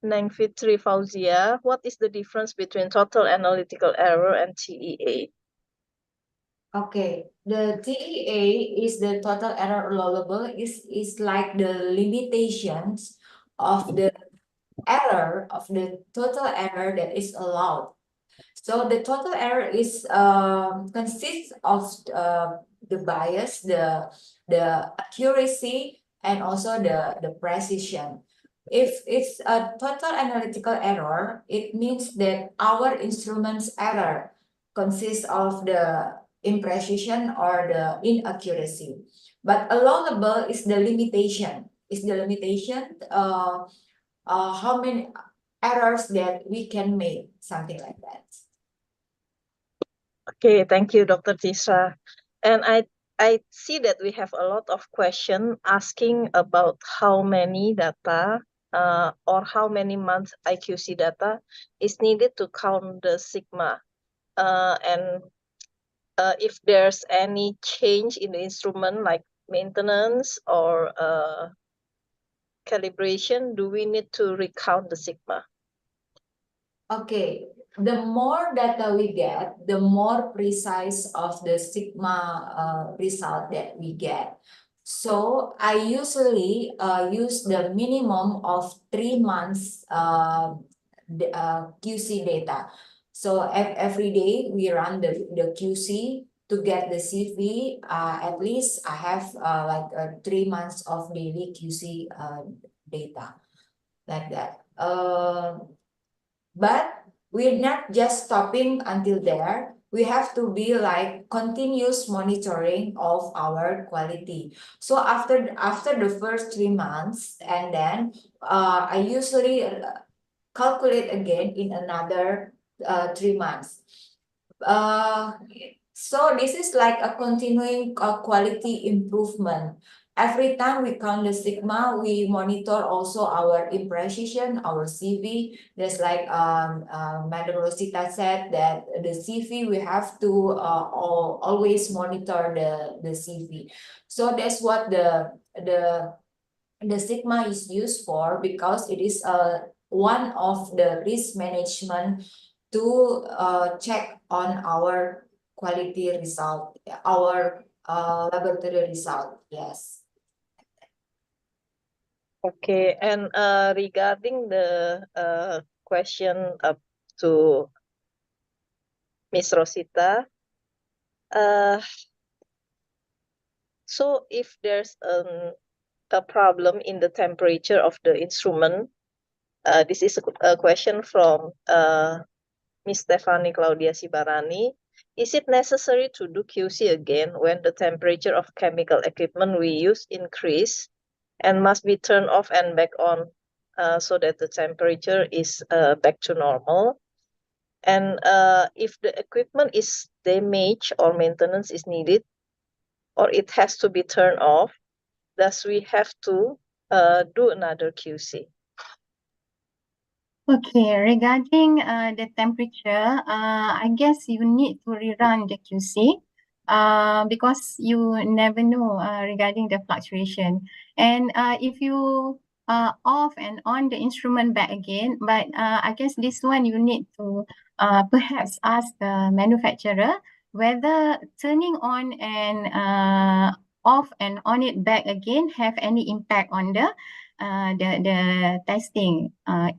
Neng Fitri Fauzia. What is the difference between total analytical error and TEA? Okay, the TEA is the total error allowable, is like the limitations of the error, of the total error that is allowed. So the total error is consists of the bias, the accuracy, and also the precision. If it's a total analytical error, it means that our instrument's error consists of the imprecision or the inaccuracy. But allowable is the limitation. How many errors that we can make, something like that. Okay, thank you, Dr. Tisra. And I see that we have a lot of questions asking about how many data or how many months IQC data is needed to count the sigma. And if there's any change in the instrument like maintenance or calibration, do we need to recount the sigma? Okay, the more data we get, the more precise of the sigma result that we get. So I usually use the minimum of 3 months QC data. So every day we run the QC to get the CV. At least I have like 3 months of daily QC data, like that. But we're not just stopping until there. We have to be like continuous monitoring of our quality. So after the first 3 months, and then I usually calculate again in another 3 months. So this is like a continuing quality improvement. Every time we count the sigma, we monitor also our imprecision, our CV. There's like Madam Rosita said that the CV, we have to always monitor the CV. So that's what the sigma is used for, because it is one of the risk management to check on our quality result, our laboratory result. Yes. Okay, and regarding the question up to Ms. Rosita, so if there's a problem in the temperature of the instrument, this is a question from Ms. Stephanie Claudia Sibarani. Is it necessary to do QC again when the temperature of chemical equipment we use increase? and must be turned off and back on so that the temperature is back to normal. And if the equipment is damaged or maintenance is needed, or it has to be turned off, thus we have to do another QC. Okay, regarding the temperature, I guess you need to rerun the QC because you never know regarding the fluctuation. And if you off and on the instrument back again, but I guess this one you need to perhaps ask the manufacturer whether turning on and off and on it back again have any impact on the testing.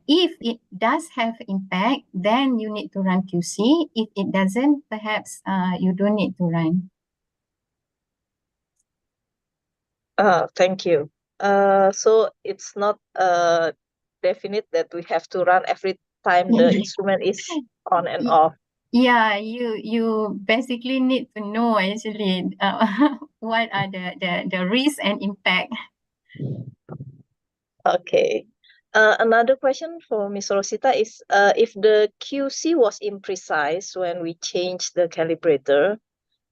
If it does have impact, then you need to run QC. If it doesn't, perhaps you don't need to run. Thank you. So it's not definite that we have to run every time the instrument is on and off. Yeah, you basically need to know actually what are the risks and impact. Okay. Another question for Ms. Rosita is if the QC was imprecise when we changed the calibrator,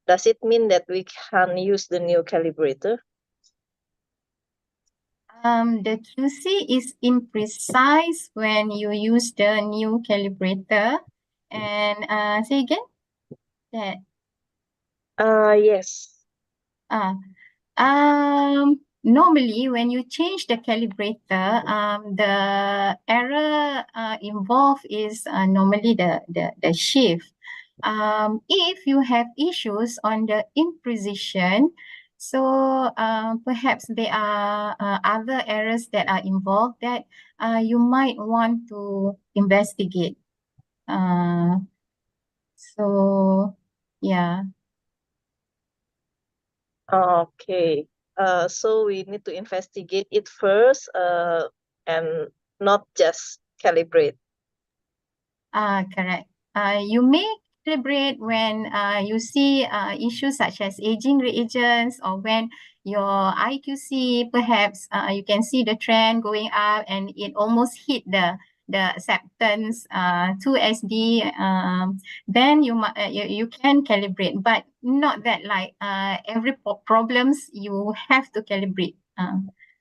does it mean that we can use the new calibrator? The QC is imprecise when you use the new calibrator. And say again that Yes. Normally, when you change the calibrator, the error involved is normally the shift. If you have issues on the imprecision, so perhaps there are other errors that are involved that you might want to investigate. So yeah. Okay. So we need to investigate it first and not just calibrate. Correct. You may calibrate when you see issues such as aging reagents or when your IQC perhaps you can see the trend going up and it almost hit the acceptance 2SD. Then you can calibrate, but not that like every problems you have to calibrate.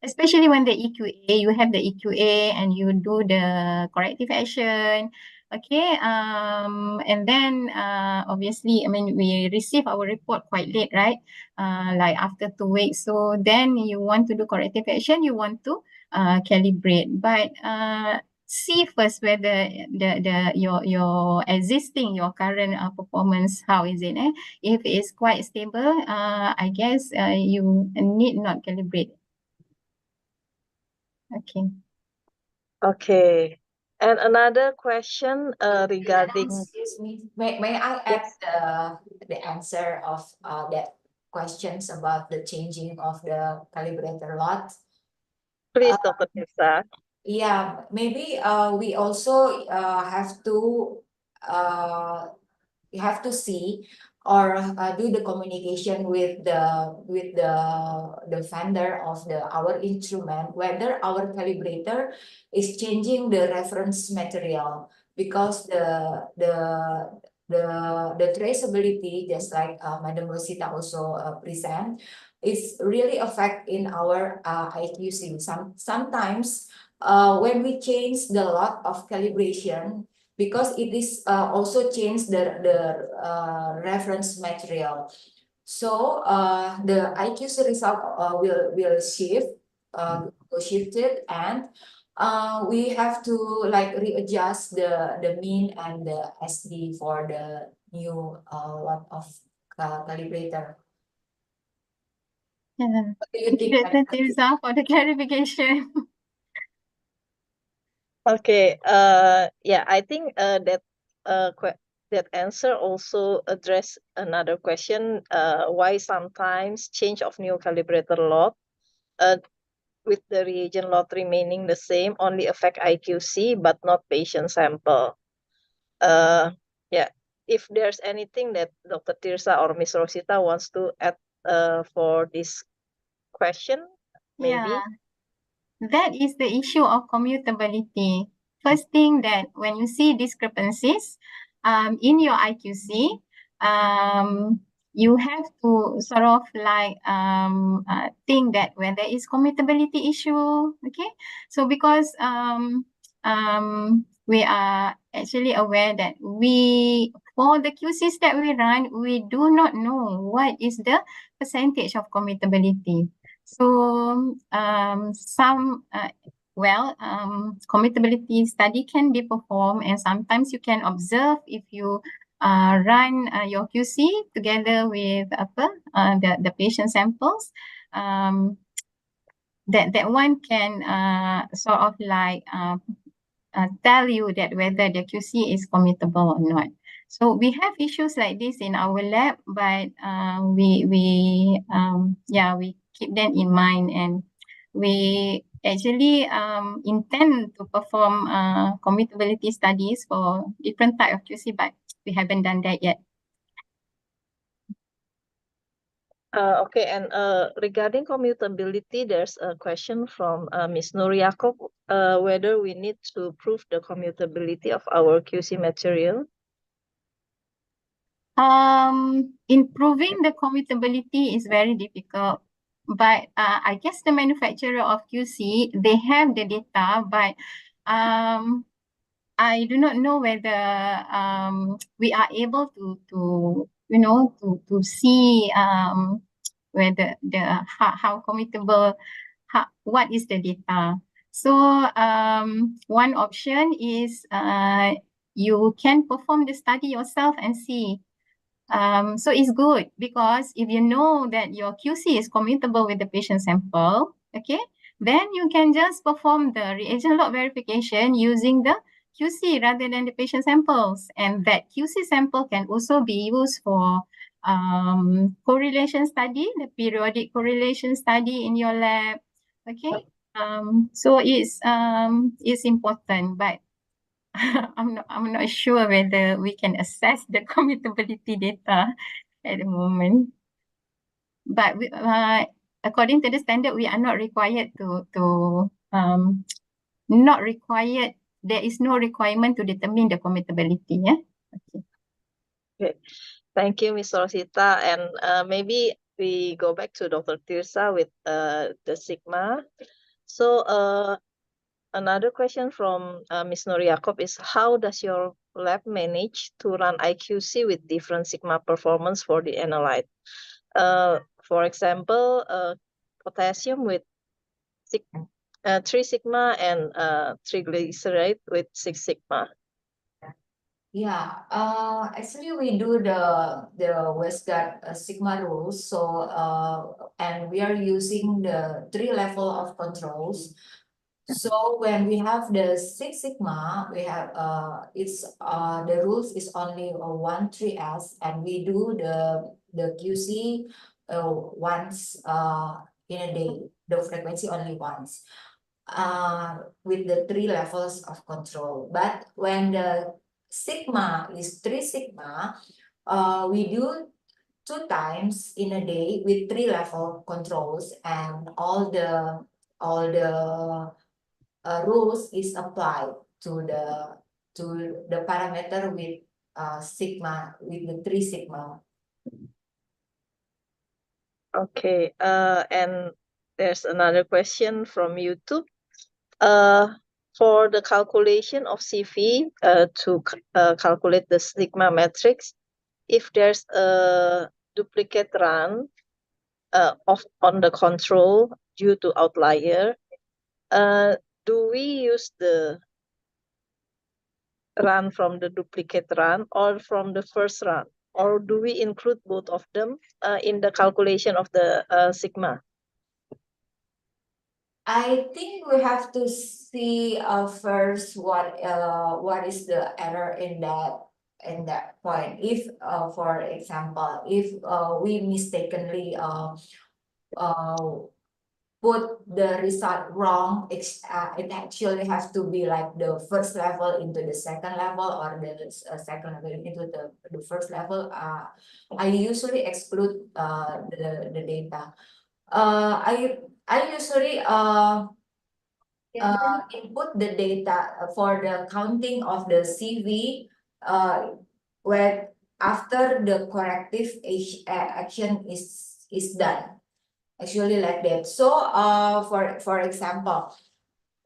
Especially when the EQA, you have the EQA and you do the corrective action. Okay, and then obviously, I mean, we receive our report quite late, right? Like after 2 weeks. So then you want to do corrective action, you want to calibrate, but see first whether your existing your current performance, how is it? If it's quite stable, I guess you need not calibrate. Okay. Okay. And another question regarding. Excuse me, may I add the answer of that questions about the changing of the calibrator lot? Please, Dr. Tirsa. Yeah, maybe we also have to you have to see or do the communication with the vendor of our instrument whether our calibrator is changing the reference material, because the traceability, just like Madam Rosita also present, is really affect in our IQC. Sometimes when we change the lot of calibration, because it is also change the reference material. So the IQC result will shift, shifted, and we have to like readjust the mean and the SD for the new lot of calibrator. Yeah. What do you Thank you, think, Dr. Tirza, for the clarification. Okay. Yeah, I think that that answer also address another question. Why sometimes change of new calibrator lot with the reagent lot remaining the same only affect IQC but not patient sample. Yeah. If there's anything that Dr. Tirsa or Ms. Rosita wants to add for this question, maybe. Yeah. that is the issue of commutability. First thing that when you see discrepancies in your IQC, you have to sort of like think that when there is commutability issue, okay? So because we are actually aware that for the QCs that we run, we do not know what is the percentage of commutability. So commutability study can be performed, and sometimes you can observe if you run your QC together with the patient samples. That one can sort of like tell you that whether the QC is commutable or not. So we have issues like this in our lab, but we keep them in mind, and we actually intend to perform commutability studies for different type of QC, but we haven't done that yet. Okay, and regarding commutability, there's a question from Ms. Nur Yaakob, whether we need to prove the commutability of our QC material. Improving the commutability is very difficult, but I guess the manufacturer of QC, they have the data, but I do not know whether we are able to see whether how commutable, what is the data. So one option is you can perform the study yourself and see. So it's good because if you know that your QC is commutable with the patient sample, okay, then you can just perform the reagent lot verification using the QC rather than the patient samples. And that QC sample can also be used for correlation study, the periodic correlation study in your lab. Okay, so it's important, but I'm not sure whether we can assess the commutability data at the moment. But according to the standard, we are not required not required. There is no requirement to determine the commutability. Yeah. Okay. Thank you, Ms. Rosita. And maybe we go back to Dr. Tirsa with the sigma. So another question from Ms. Nur Yaakob is, how does your lab manage to run IQC with different sigma performance for the analyte? For example, potassium with 3 sigma and triglyceride with 6 sigma. Yeah, actually we do the Westgard sigma rules. So and we are using the 3 level of controls. So when we have the 6 sigma, we have the rules is only 1 3S, and we do the QC once in a day, the frequency only once. With the 3 levels of control. But when the sigma is 3 sigma, we do 2 times in a day with 3 level controls, and all the rules is applied to the parameter with sigma, with the 3 sigma. Okay, and there's another question from YouTube. For the calculation of CV to calculate the sigma matrix, if there's a duplicate run on the control due to outlier, do we use the run from the duplicate run or from the first run? Or do we include both of them in the calculation of the sigma? I think we have to see first what is the error in that point. If for example, if we mistakenly put the result wrong, it actually has to be like the first level into the second level, or the second level into the first level. I usually exclude the data. I usually input the data for the counting of the CV where after the corrective action is done. Actually like that. So for example,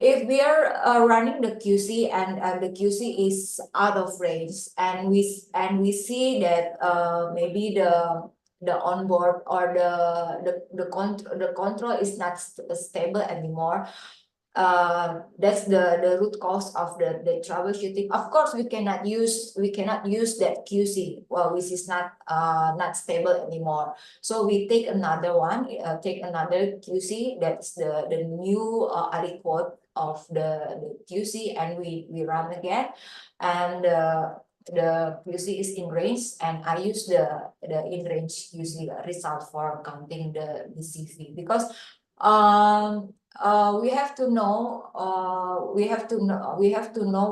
if we are running the QC and the QC is out of range and we see that maybe the onboard or the control is not stable anymore, that's the root cause of the troubleshooting. Of course, we cannot use that QC which is not stable anymore. So we take another one, take another QC that's the new aliquot of the QC, and we run again, and the QC is in range, and I use the in range QC result for counting the CV, because we have to know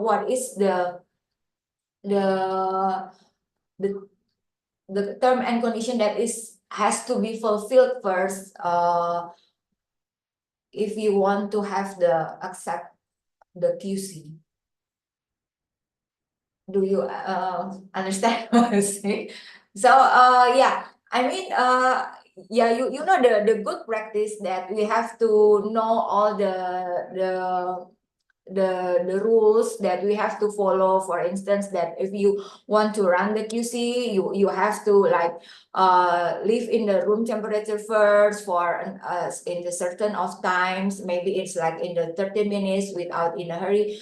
what is the term and condition that has to be fulfilled first if you want to have the accept the QC. Do you understand what I'm saying? So yeah, I mean yeah, you know the good practice that we have to know all the rules that we have to follow. For instance, that if you want to run the QC, you have to like live in the room temperature first for in the certain of times. Maybe it's like in the 30 minutes without in a hurry,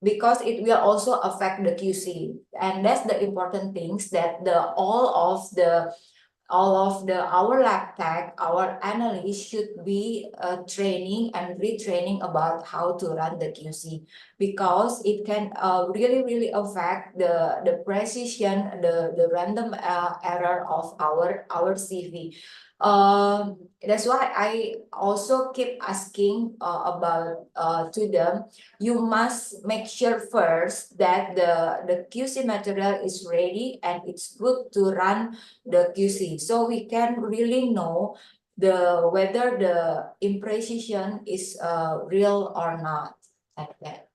because it will also affect the QC, and that's the important things that our lab tech, our analysts should be training and retraining about how to run the QC, because it can really affect the precision, the random error of our CV. That's why I also keep asking about to them, you must make sure first that the QC material is ready and it's good to run the QC, so we can really know whether the imprecision is real or not, like that.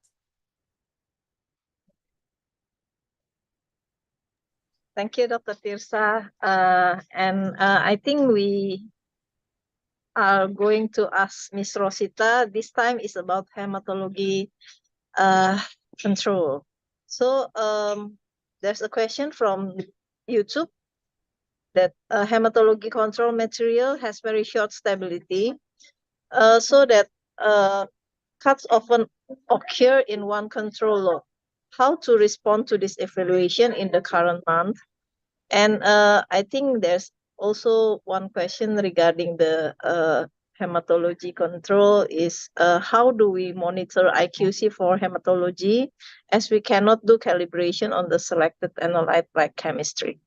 Thank you, Dr. Tirsa. And I think we are going to ask Ms. Rosita. This time is about hematology control. So there's a question from YouTube that hematology control material has very short stability, so that cuts often occur in one control lot. How to respond to this evaluation in the current month? And I think there's also one question regarding the hematology control is how do we monitor IQC for hematology, as we cannot do calibration on the selected analyte like chemistry?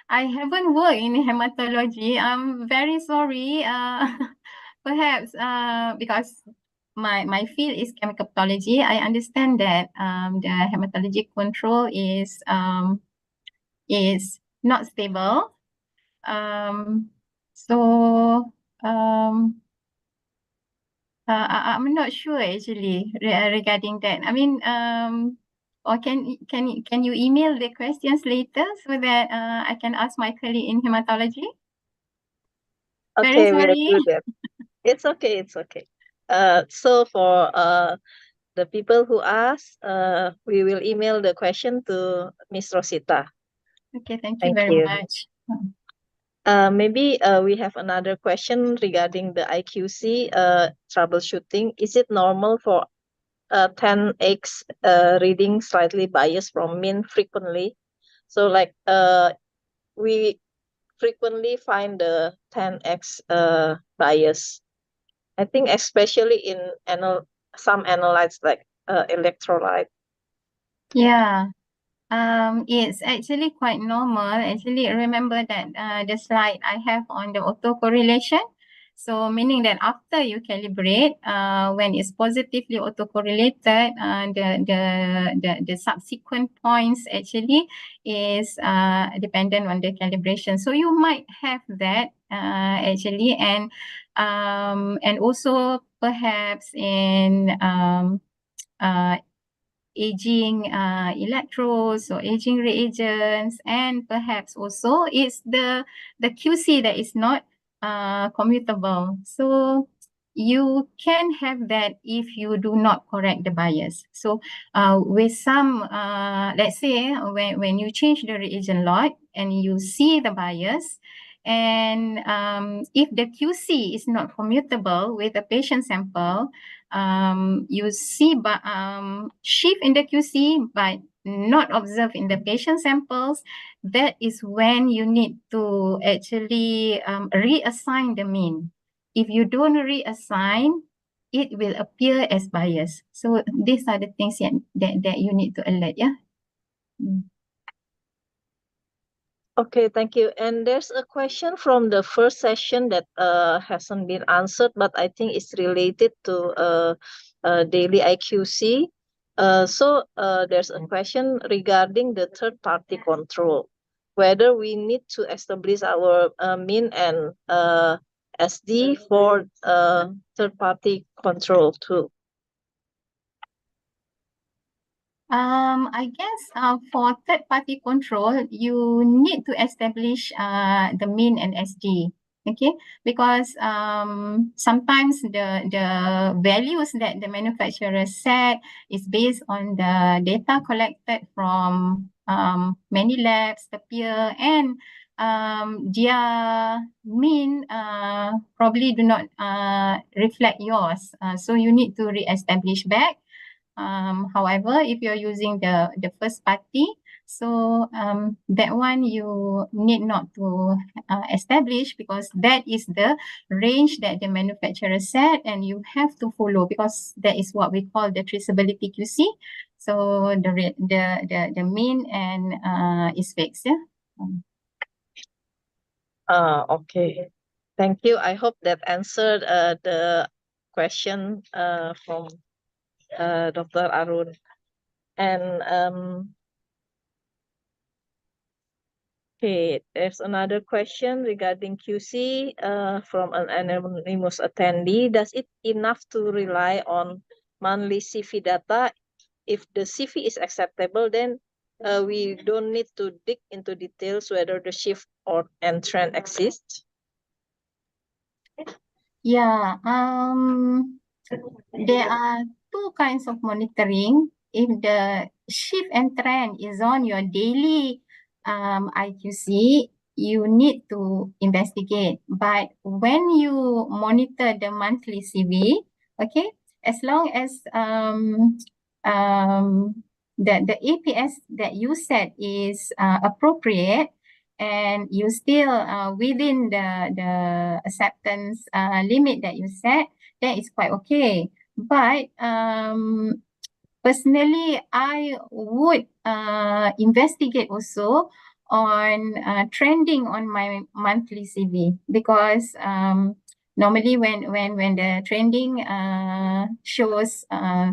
I haven't worked in hematology. I'm very sorry. Perhaps because my field is chemical pathology, I understand that the hematology control is not stable. So I'm not sure actually regarding that. I mean, or can you email the questions later so that I can ask my colleague in hematology? Okay, Very sorry. we'll do that. It's okay, it's okay. So for the people who ask, we will email the question to Ms. Rosita. Okay, thank you Thank very you. much. Maybe we have another question regarding the IQC troubleshooting. Is it normal for 10x reading slightly biased from mean frequently? So like we frequently find the 10x bias. I think especially in some analytes like electrolyte. Yeah. It's actually quite normal. Actually, remember that the slide I have on the autocorrelation. So meaning that after you calibrate, when it's positively autocorrelated, the subsequent points actually is dependent on the calibration. So you might have that actually, and also perhaps in aging electrodes or aging reagents, and perhaps also it's the QC that is not commutable. So you can have that if you do not correct the bias. So with some let's say when you change the reagent lot and you see the bias, and if the QC is not commutable with a patient sample, you see shift in the QC but not observed in the patient samples, that is when you need to actually reassign the mean. If you don't reassign, it will appear as bias. So these are the things that you need to alert, yeah. Okay, thank you. And there's a question from the first session that hasn't been answered, but I think it's related to daily IQC. So there's a question regarding the third-party control, whether we need to establish our mean and SD for third-party control too. I guess for third-party control, you need to establish the mean and SD, okay? Because sometimes the values that the manufacturer set is based on the data collected from many labs, the peer, and their mean probably do not reflect yours. So you need to re-establish back. However, if you're using the first party, so that one you need not to establish, because that is the range that the manufacturer set, and you have to follow, because that is what we call the traceability QC. So the mean and is fixed, yeah. Okay. Thank you. I hope that answered the question from Dr. Arun. And okay, there's another question regarding QC from an anonymous attendee. Does it enough to rely on monthly CV data? If the CV is acceptable, then we don't need to dig into details whether the shift and trend exists. Yeah, there are two kinds of monitoring. If the shift and trend is on your daily IQC, you need to investigate. But when you monitor the monthly CV, okay, as long as the APS that you set is appropriate, and you still within the acceptance limit that you set, that is quite okay. But personally, I would investigate also on trending on my monthly CV, because normally when the trending shows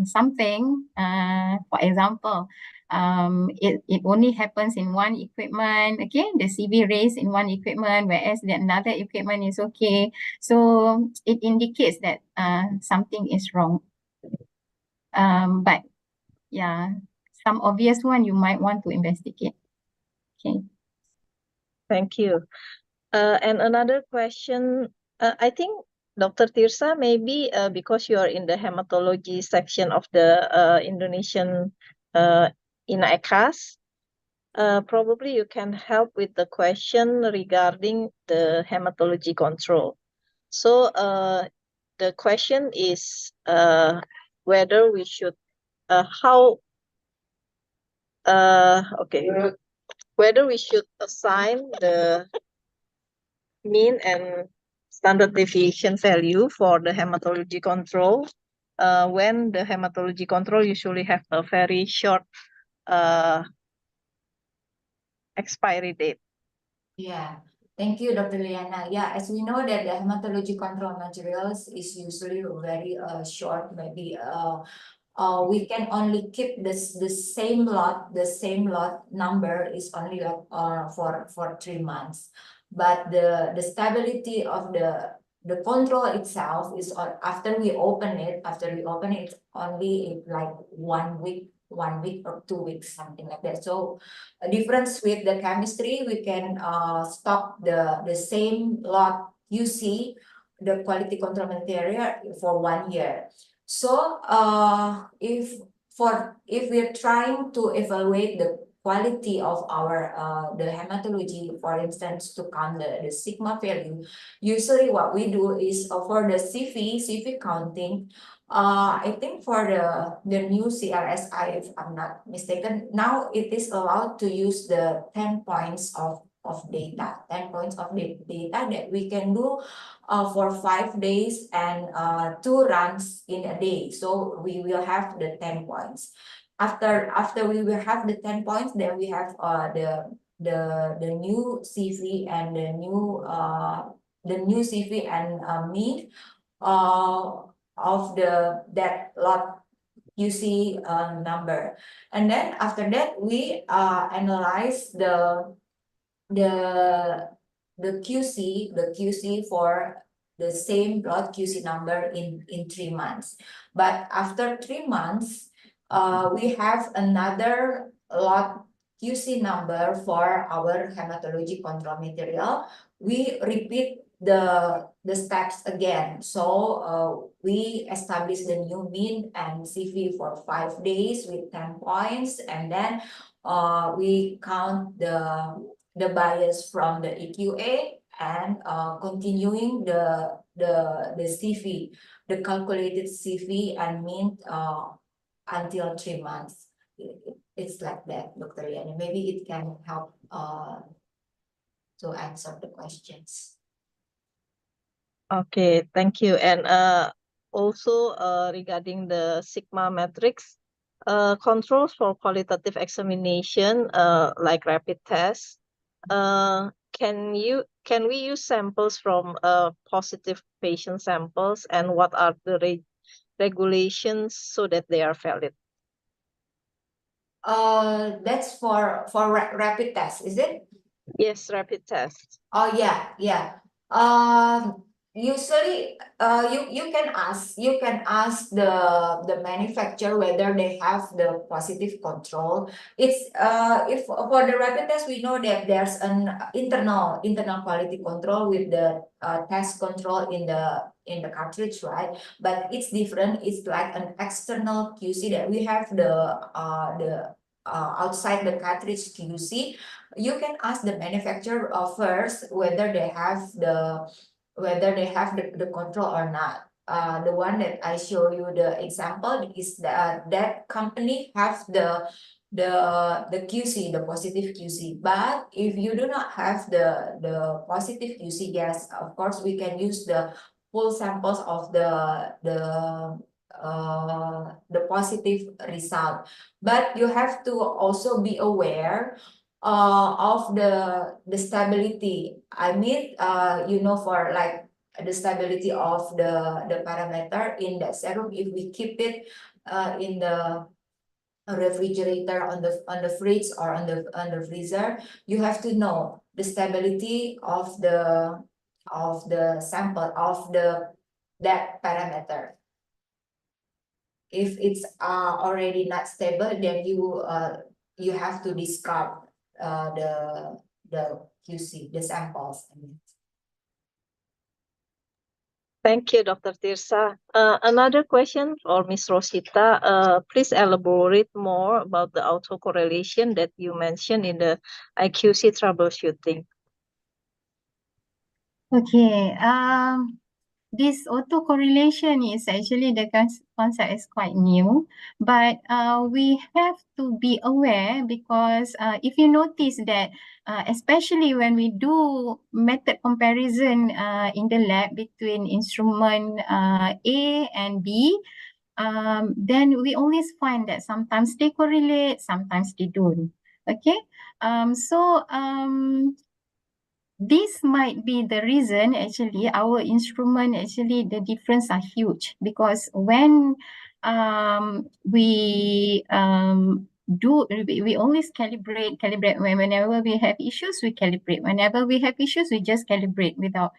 something, for example, it only happens in one equipment, okay, the CV raised in one equipment, whereas the another equipment is okay. So it indicates that something is wrong. But yeah, some obvious one you might want to investigate. Okay. Thank you. And another question, I think Dr. Tirsa, maybe because you are in the hematology section of the Indonesian IACC, probably you can help with the question regarding the hematology control. So the question is whether we should, whether we should assign the mean and standard deviation value for the hematology control when the hematology control usually have a very short expiry date. Yeah, Thank you, Dr. Liana. Yeah, as we know that the hematology control materials is usually very short, maybe we can only keep the same lot number is only like for 3 months, but the stability of the control itself is after we open it it's only like 1 week or 2 weeks, something like that. So a difference with the chemistry, we can stock the same lot QC, the quality control material, for 1 year. So if we're trying to evaluate the quality of our the hematology, for instance, to count the sigma value, usually what we do is for the CV counting. I think for the new CRSI, if I'm not mistaken, now it is allowed to use the 10 points of data, 10 points of data that we can do for 5 days and 2 runs in a day. So we will have the 10 points. After we will have the 10 points, then we have the new CV and the new CV and mean of that lot QC number. And then after that, we analyze the QC for the same lot QC number in 3 months. But after 3 months, we have another lot QC number for our hematology control material. We repeat the steps again. So we establish the new mean and CV for 5 days with 10 points, and then we count the bias from the EQA and continuing the CV, the calculated CV and mean until 3 months. It's like that, Dr. Liana. Maybe it can help to answer the questions. Okay, thank you. And also regarding the sigma matrix, controls for qualitative examination, like rapid tests, can we use samples from positive patient samples, and what are the regulations so that they are valid? That's for rapid test, is it? Yes, rapid tests. Oh yeah. Usually, you can ask the manufacturer whether they have the positive control. It's if for the rapid test, we know that there's an internal quality control with the test control in the cartridge, right? But it's different. It's like an external QC that we have the outside the cartridge QC. You can ask the manufacturer first whether they have the control or not. The one that I show you the example is that company have the QC, the positive QC. But if you do not have the positive QC, yes, of course we can use the full samples of the positive result. But you have to also be aware of the stability. I mean, for like the stability of the parameter in that serum, if we keep it in the refrigerator, on the fridge, or on the freezer, you have to know the stability of the sample of that parameter. If it's already not stable, then you have to discard the QC, the samples. Thank you, Dr. Tirsa. Another question for Ms. Rosita. Please elaborate more about the autocorrelation that you mentioned in the IQC troubleshooting. Okay. This autocorrelation is actually the concept is quite new, but we have to be aware because if you notice that especially when we do method comparison in the lab between instrument A and B, then we always find that sometimes they correlate, sometimes they don't. Okay, this might be the reason actually our instrument actually the difference are huge, because when we we always calibrate whenever we have issues, we calibrate. Whenever we have issues, we just calibrate without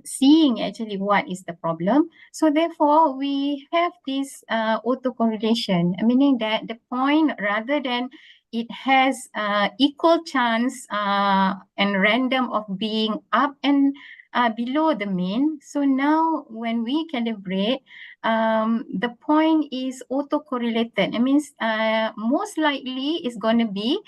seeing actually what is the problem. So therefore we have this autocorrelation, meaning that the point, rather than it has equal chance and random of being up and below the mean. So now when we calibrate, the point is autocorrelated. It means most likely it's going to be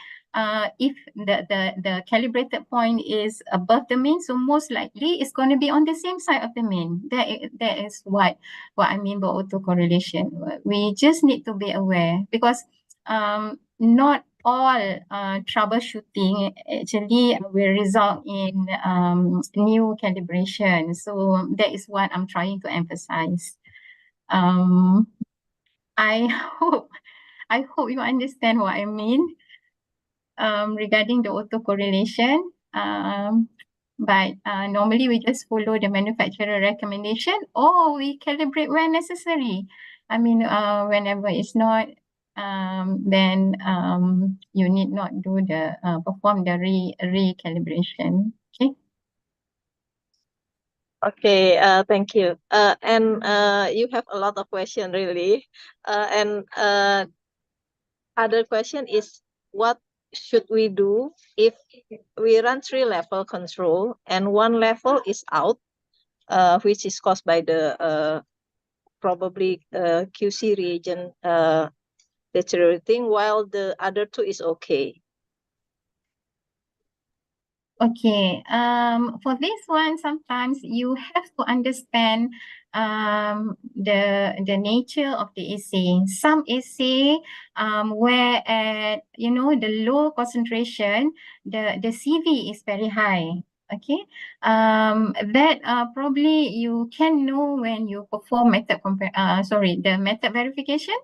if the calibrated point is above the mean, so most likely it's going to be on the same side of the mean. That is what I mean by autocorrelation. We just need to be aware, because not all troubleshooting actually will result in new calibration. So that is what I'm trying to emphasize. I hope you understand what I mean regarding the autocorrelation. But normally we just follow the manufacturer recommendation, or we calibrate when necessary. I mean, whenever it's not, then you need not do the perform the recalibration. Okay. Okay, thank you. And you have a lot of questions really. And other question is, what should we do if we run 3-level control and one level is out, which is caused by the probably QC reagent deteriorating, while the other 2 is okay? Okay, for this one, sometimes you have to understand the nature of the assay. Some assay where at the low concentration, the CV is very high. Okay, that probably you can know when you perform the method verification.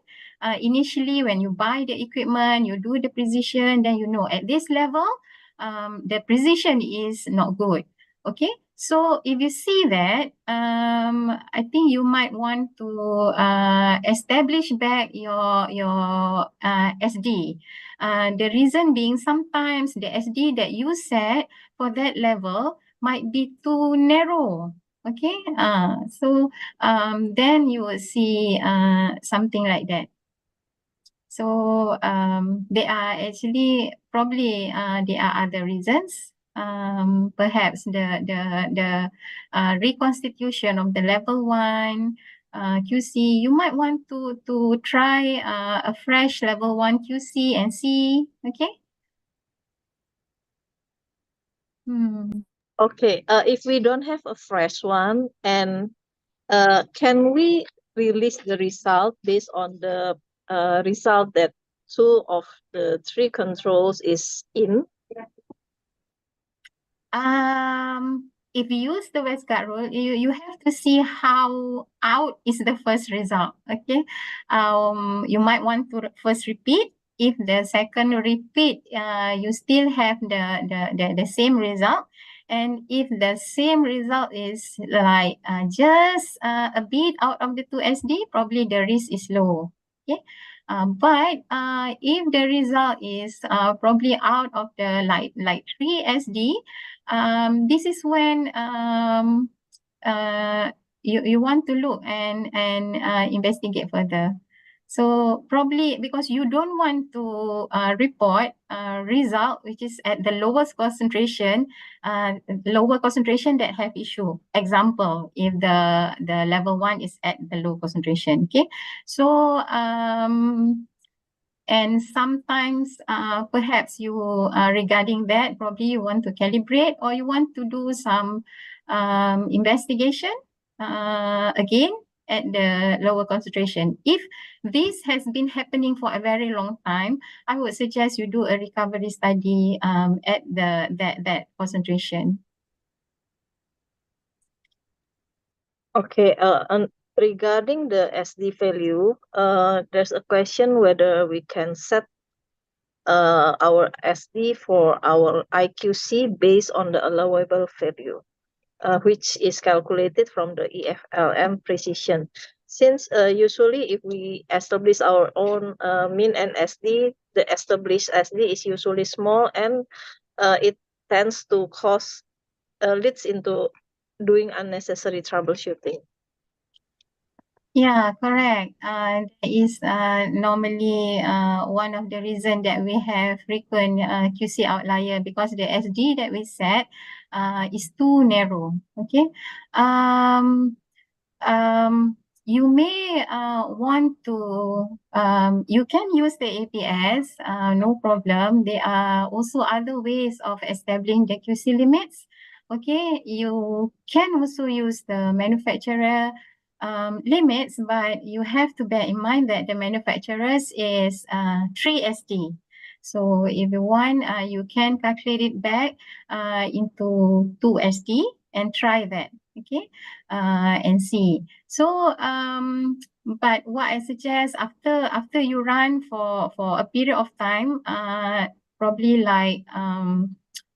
Initially, when you buy the equipment, you do the precision, then you know at this level the precision is not good. Okay, so if you see that, I think you might want to establish back your SD. The reason being, sometimes the SD that you set for that level might be too narrow. Okay, so then you will see something like that. So there are actually probably there are other reasons. Perhaps the reconstitution of the level 1 QC. You might want to try a fresh level 1 QC and see. Okay. Okay. If we don't have a fresh one, and can we release the result based on the result that 2 of the 3 controls is in? If you use the Westgard rule, you have to see how out is the first result. Okay, you might want to first repeat. If the second repeat, you still have the same result, and if the same result is like just a bit out of the 2 SD, probably the risk is low. Okay. But if the result is probably out of the like 3 SD, this is when you want to look and investigate further. So probably because you don't want to report result which is at the lowest concentration, lower concentration that have issue. Example, if the level 1 is at the low concentration. Okay, so and sometimes perhaps you regarding that, probably you want to calibrate or you want to do some investigation again at the lower concentration. If this has been happening for a very long time, I would suggest you do a recovery study at that concentration. Okay, and regarding the SD value, there's a question whether we can set our SD for our IQC based on the allowable value, which is calculated from the EFLM precision. Since usually if we establish our own min and SD, the established SD is usually small, and it tends to cause leads into doing unnecessary troubleshooting. Yeah, correct. That is normally one of the reason that we have frequent QC outlier, because the SD that we set is too narrow. Okay. You may want to you can use the APS, no problem. There are also other ways of establishing the QC limits. Okay, you can also use the manufacturer limits, but you have to bear in mind that the manufacturers is 3 SD. So if you want, you can calculate it back into 2 SD and try that. Okay, and see. So but what I suggest, after you run for a period of time, probably like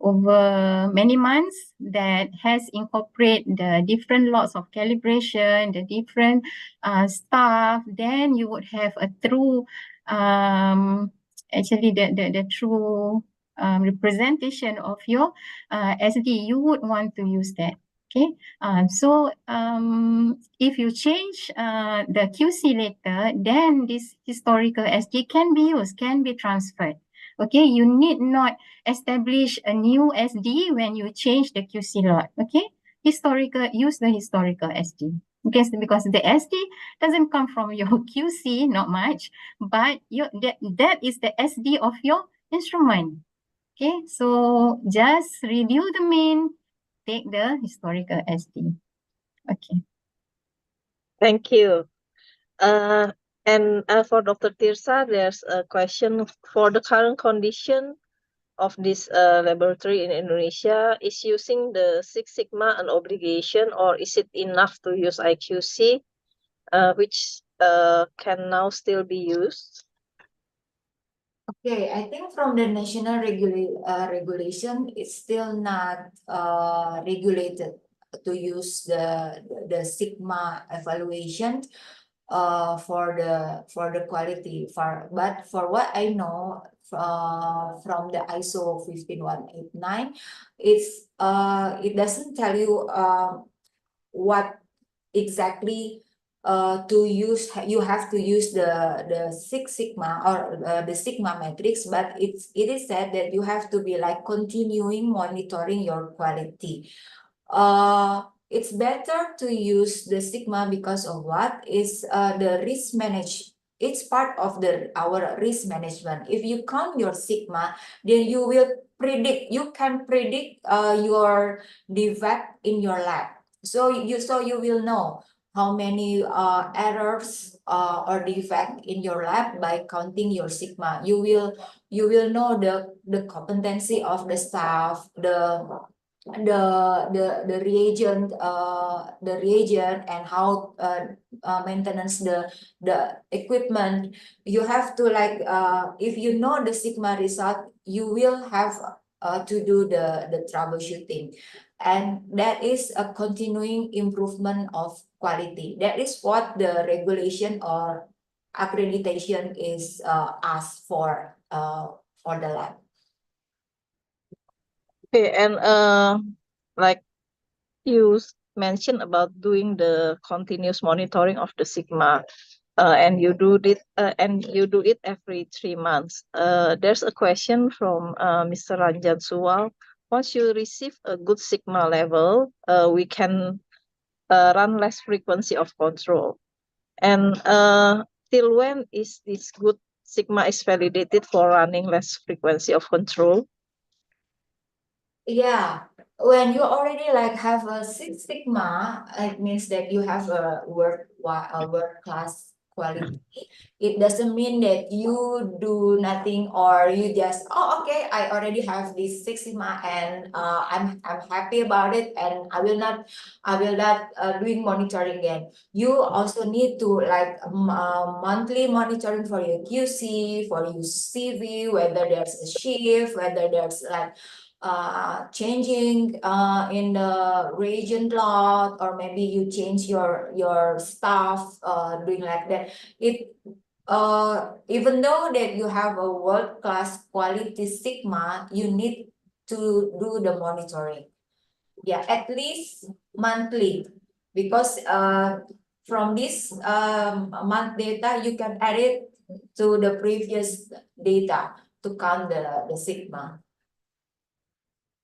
over many months, that has incorporate the different lots of calibration, the different stuff, then you would have a true actually the true representation of your SD. You would want to use that. Okay, so if you change the QC later, then this historical SD can be used, can be transferred. Okay, you need not establish a new SD when you change the QC lot. Okay, use the historical SD. Because the SD doesn't come from your QC, not much, but that is the SD of your instrument. Okay, so just review the min, take the historical SD. Okay. Thank you. And for Dr. Tirsa, there's a question for the current condition of this laboratory in Indonesia. Is using the Six Sigma an obligation, or is it enough to use IQC, which can now still be used? Okay, I think from the national regulation, it's still not regulated to use the sigma evaluation for the quality. But for what I know from the ISO 15189, it doesn't tell you what exactly to use. You have to use the Six Sigma or the Sigma matrix, but it is said that you have to be like continuing monitoring your quality. It's better to use the Sigma because of what is the risk manage. It's part of our risk management. If you count your Sigma, then you can predict your defect in your lab. So you will know how many errors or defect in your lab by counting your Sigma. You will know the competency of the staff, the reagent and how maintenance the equipment. You have to like if you know the Sigma result, you will have to do the troubleshooting, and that is a continuing improvement of quality. That is what the regulation or accreditation is asked for the lab. Okay, and like you mentioned about doing the continuous monitoring of the Sigma, and you do it every 3 months. There's a question from Mr. Ranjan Suwal. Once you receive a good Sigma level, we can run less frequency of control. And till when is this good Sigma is validated for running less frequency of control? Yeah, when you already like have a Six Sigma, it means that you have a world class quality. It doesn't mean that you do nothing or you just, oh, okay, I already have this Six Sigma and I'm happy about it and I will not doing monitoring again. You also need to like monthly monitoring for your QC, for your CV, whether there's a shift, whether there's like changing in the reagent lot, or maybe you change your staff doing like that. It even though that you have a world-class quality Sigma, you need to do the monitoring. Yeah, at least monthly, because from this month data, you can add it to the previous data to count the Sigma.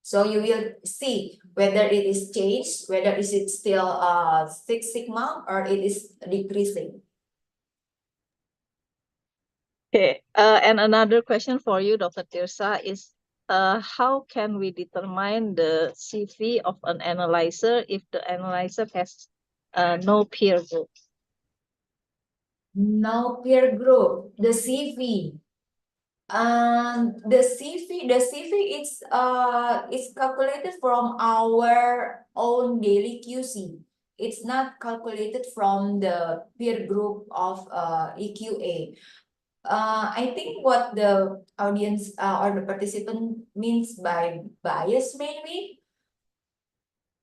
So you will see whether it is changed, whether is it still Six Sigma or it is decreasing. Okay, and another question for you, Dr. Tirsa, is how can we determine the CV of an analyzer if the analyzer has no peer group? No peer group, the CV. The CV is calculated from our own daily QC. It's not calculated from the peer group of EQA. I think what the audience or the participant means by bias maybe,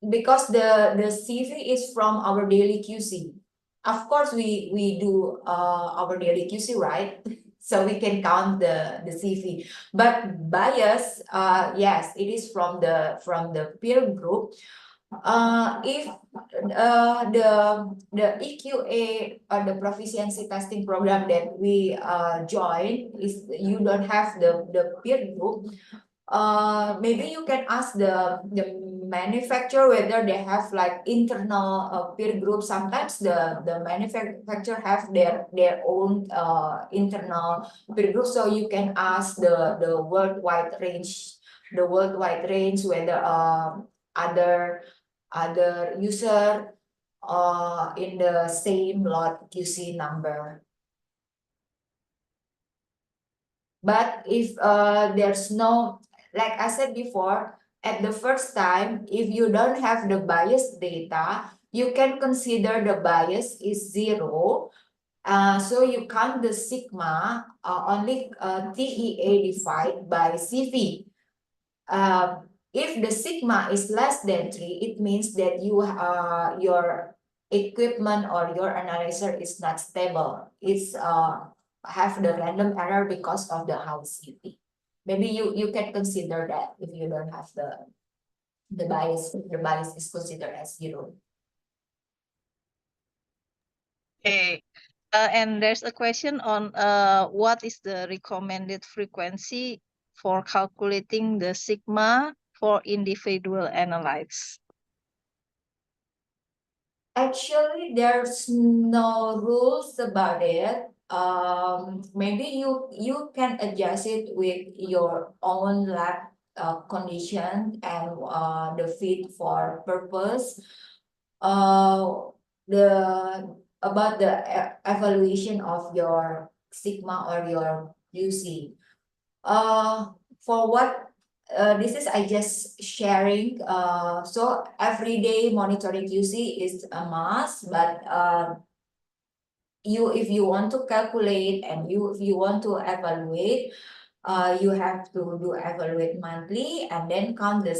because the CV is from our daily QC. Of course, we do our daily QC, right? So we can count the CV. But bias, yes, it is from the peer group. If the EQA or the proficiency testing program that we join is you don't have the peer group, maybe you can ask the manufacturer whether they have like internal peer group. Sometimes the manufacturer have their own internal peer group, so you can ask the worldwide range whether other user in the same lot QC number. But if there's no, like I said before, at the first time, if you don't have the bias data, you can consider the bias is 0. So you count the Sigma only TEA divided by CV. If the Sigma is less than 3, it means that your equipment or your analyzer is not stable. It's have the random error because of the high CV. Maybe you can consider that if you don't have the bias. The bias is considered as 0. Okay, and there's a question on what is the recommended frequency for calculating the Sigma for individual analytes? Actually, there's no rules about it. Maybe you can adjust it with your own lab condition and the fit for purpose. About the evaluation of your Sigma or your QC. For what this is I just sharing. So everyday monitoring QC is a must, but if you want to calculate and if you want to evaluate, you have to do evaluate monthly and then count the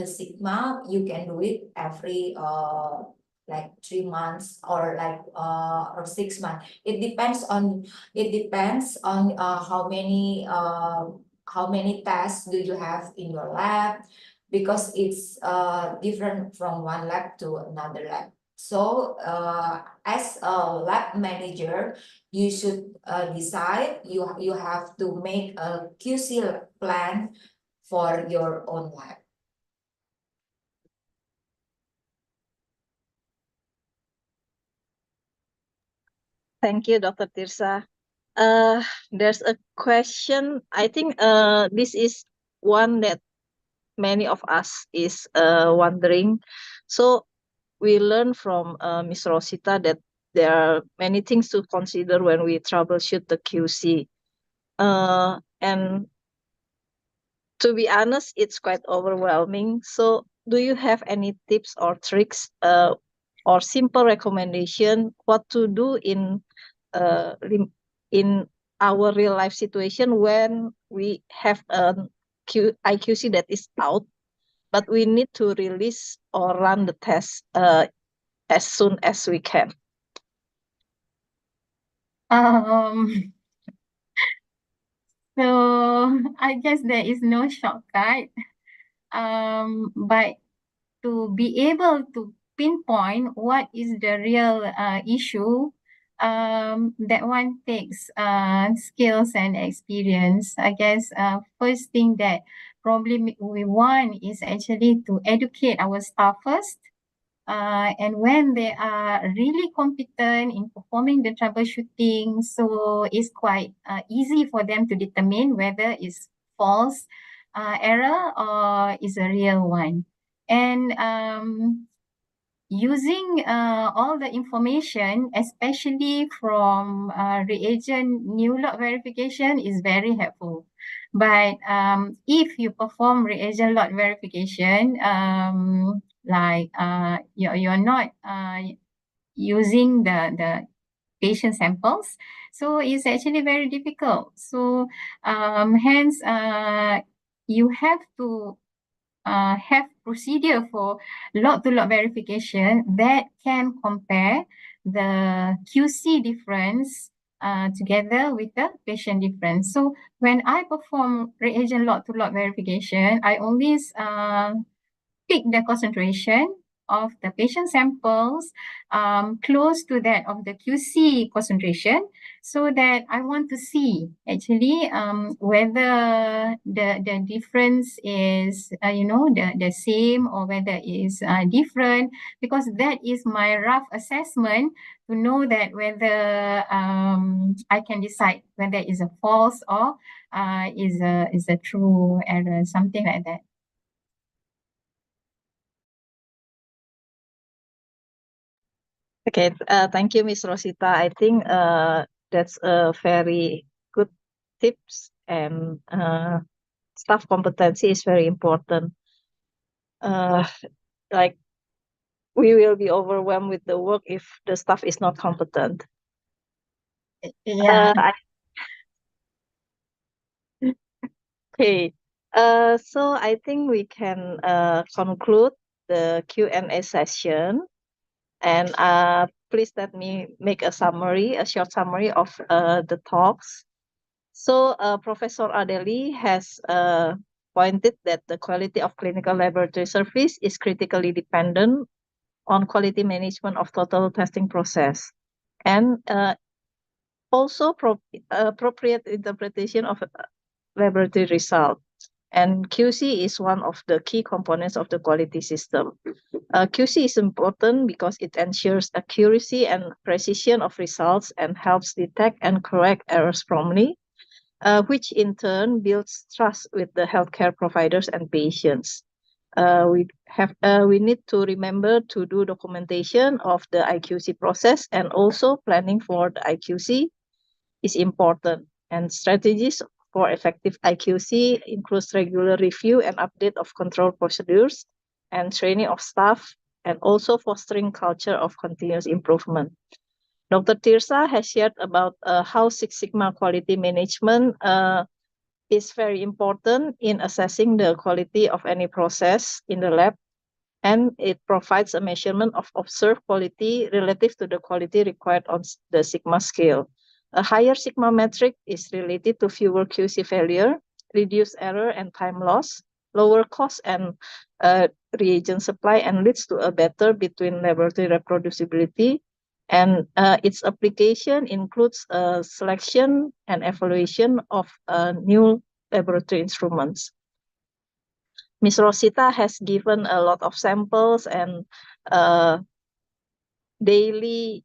Sigma. You can do it every like 3 months or like or 6 months. It depends on how many tests do you have in your lab, because it's different from one lab to another lab. So as a lab manager, you should decide, you have to make a QC plan for your own lab. Thank you, Dr. Tirsa. There's a question. I think this is one that many of us is wondering. So we learned from Ms. Rosita that there are many things to consider when we troubleshoot the QC. And to be honest, it's quite overwhelming. So do you have any tips or tricks or simple recommendation what to do in our real life situation when we have an IQC that is out, but we need to release or run the test as soon as we can? So I guess there is no shortcut. But to be able to pinpoint what is the real issue, that one takes skills and experience. I guess first thing that probably we want is actually to educate our staff first. And when they are really competent in performing the troubleshooting, so it's quite easy for them to determine whether it's false error or is a real one. And using all the information, especially from reagent new lot verification, is very helpful. But if you perform reagent lot verification, like you're not using the patient samples, so it's actually very difficult. So hence you have to have procedure for lot-to-lot verification that can compare the QC difference together with the patient difference. So when I perform reagent lot-to-lot verification, I always pick the concentration of the patient samples close to that of the QC concentration, so that I want to see actually whether the difference is the same or whether it is different, because that is my rough assessment to know that whether I can decide whether it's a false or is a true error, something like that. Okay, thank you, Ms. Rosita. I think that's a very good tips, and staff competency is very important. Like, we will be overwhelmed with the work if the staff is not competent. Yeah. Okay. So I think we can conclude the Q&A session, and please let me make a short summary of the talks. So Professor Adeli has pointed that the quality of clinical laboratory service is critically dependent on quality management of total testing process, and also appropriate interpretation of laboratory result. And QC is one of the key components of the quality system. QC is important because it ensures accuracy and precision of results and helps detect and correct errors promptly, which in turn builds trust with the healthcare providers and patients. We need to remember to do documentation of the IQC process, and also planning for the IQC is important. And strategies for effective IQC includes regular review and update of control procedures and training of staff, and also fostering culture of continuous improvement. Dr. Tirsa has shared about how Six Sigma quality management is very important in assessing the quality of any process in the lab, and it provides a measurement of observed quality relative to the quality required on the Sigma scale. A higher Sigma metric is related to fewer QC failure, reduced error and time loss, lower cost and reagent supply, and leads to a better between laboratory reproducibility. And its application includes selection and evaluation of new laboratory instruments. Ms. Rosita has given a lot of samples and daily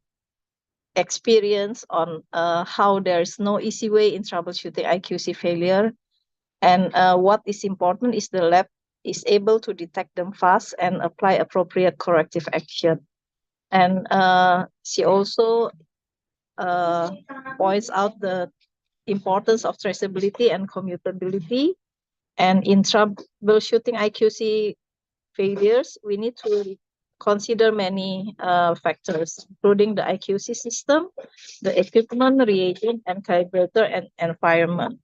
experience on how there's no easy way in troubleshooting IQC failure. And what is important is the lab is able to detect them fast and apply appropriate corrective action. And she also points out the importance of traceability and commutability. And in troubleshooting IQC failures, we need to consider many factors, including the IQC system, the equipment, reagent, and calibrator, and environment.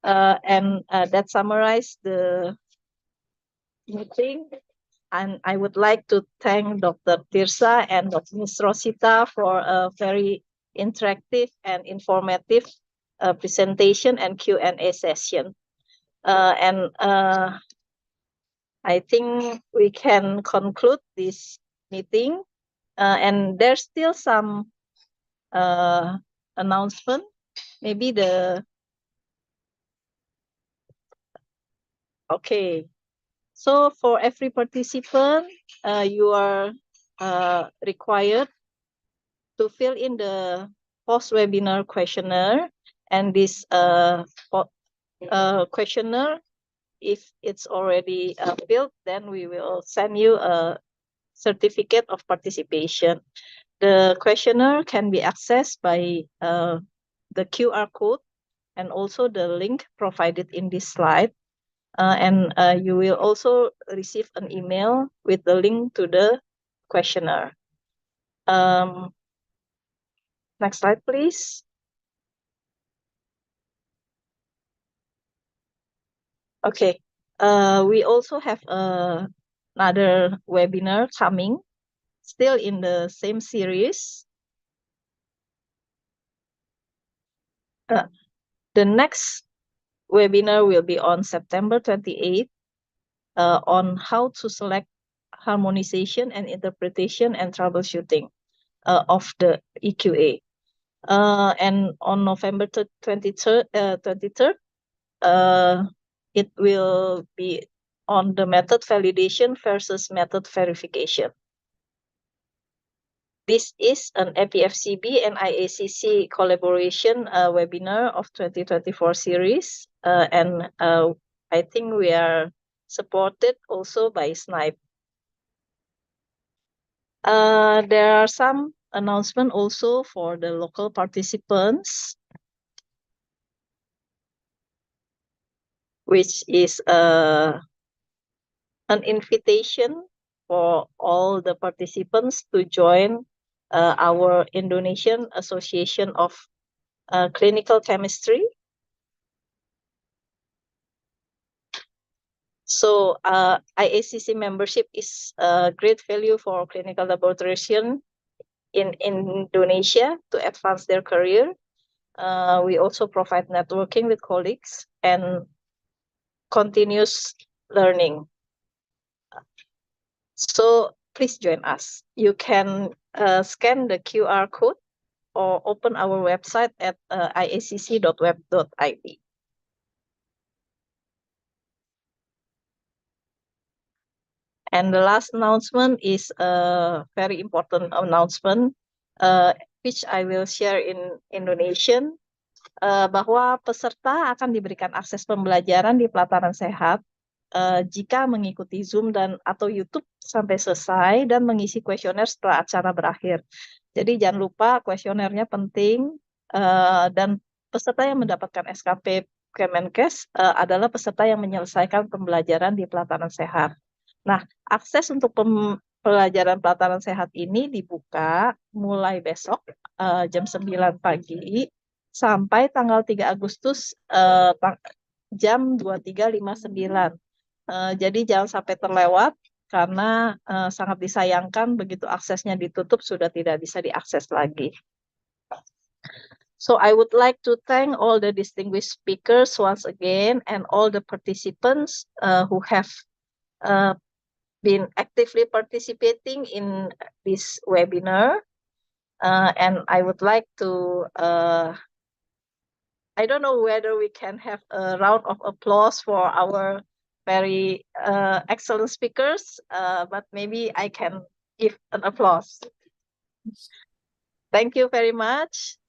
And that summarizes the meeting. And I would like to thank Dr. Tirsa and Dr. Ms. Rosita for a very interactive and informative presentation and Q&A session. And I think we can conclude this meeting. And there's still some announcement. Maybe okay. So for every participant, you are required to fill in the post-webinar questionnaire. And this questionnaire, if it's already filled, then we will send you a certificate of participation. The questionnaire can be accessed by the QR code and also the link provided in this slide. And you will also receive an email with the link to the questionnaire. Next slide, please. Okay. We also have another webinar coming, still in the same series. The next webinar will be on September 28th on how to select harmonization and interpretation and troubleshooting of the EQA. And on November 23rd, it will be on the method validation versus method verification. This is an APFCB and IACC collaboration webinar of 2024 series. And I think we are supported also by SNIPE. There are some announcements also for the local participants, which is an invitation for all the participants to join our Indonesian Association of Clinical Chemistry. So IACC membership is a great value for clinical laboratorians in Indonesia to advance their career. We also provide networking with colleagues and continuous learning. So please join us. You can scan the QR code or open our website at iacc.web.id. And the last announcement is a very important announcement, which I will share in Indonesian, bahwa peserta akan diberikan akses pembelajaran di pelataran sehat jika mengikuti Zoom atau YouTube sampai selesai dan mengisi kuesioner setelah acara berakhir. Jadi jangan lupa kuesionernya penting, dan peserta yang mendapatkan SKP Kemenkes adalah peserta yang menyelesaikan pembelajaran di pelataran sehat. Nah, akses untuk pelajaran pelataran sehat ini dibuka mulai besok jam 9 pagi sampai tanggal 3 Agustus jam 23.59. Jadi jangan sampai terlewat karena sangat disayangkan begitu aksesnya ditutup sudah tidak bisa diakses lagi. So I would like to thank all the distinguished speakers once again and all the participants who have been actively participating in this webinar. And I would like to, I don't know whether we can have a round of applause for our very excellent speakers, but maybe I can give an applause. Thank you very much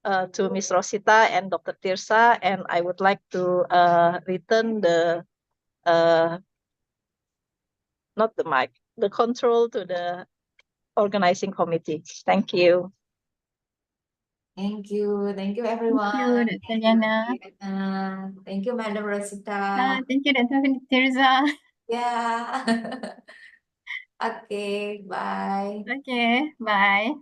to Ms. Rosita and Dr. Tirsa, and I would like to return the not the mic, the control to the organizing committee. Thank you. Thank you Thank everyone. you, Dr. Liana. Thank you, Madam Rosita. Thank you, Dr. Tirza. Yeah. Okay, bye. Okay, bye.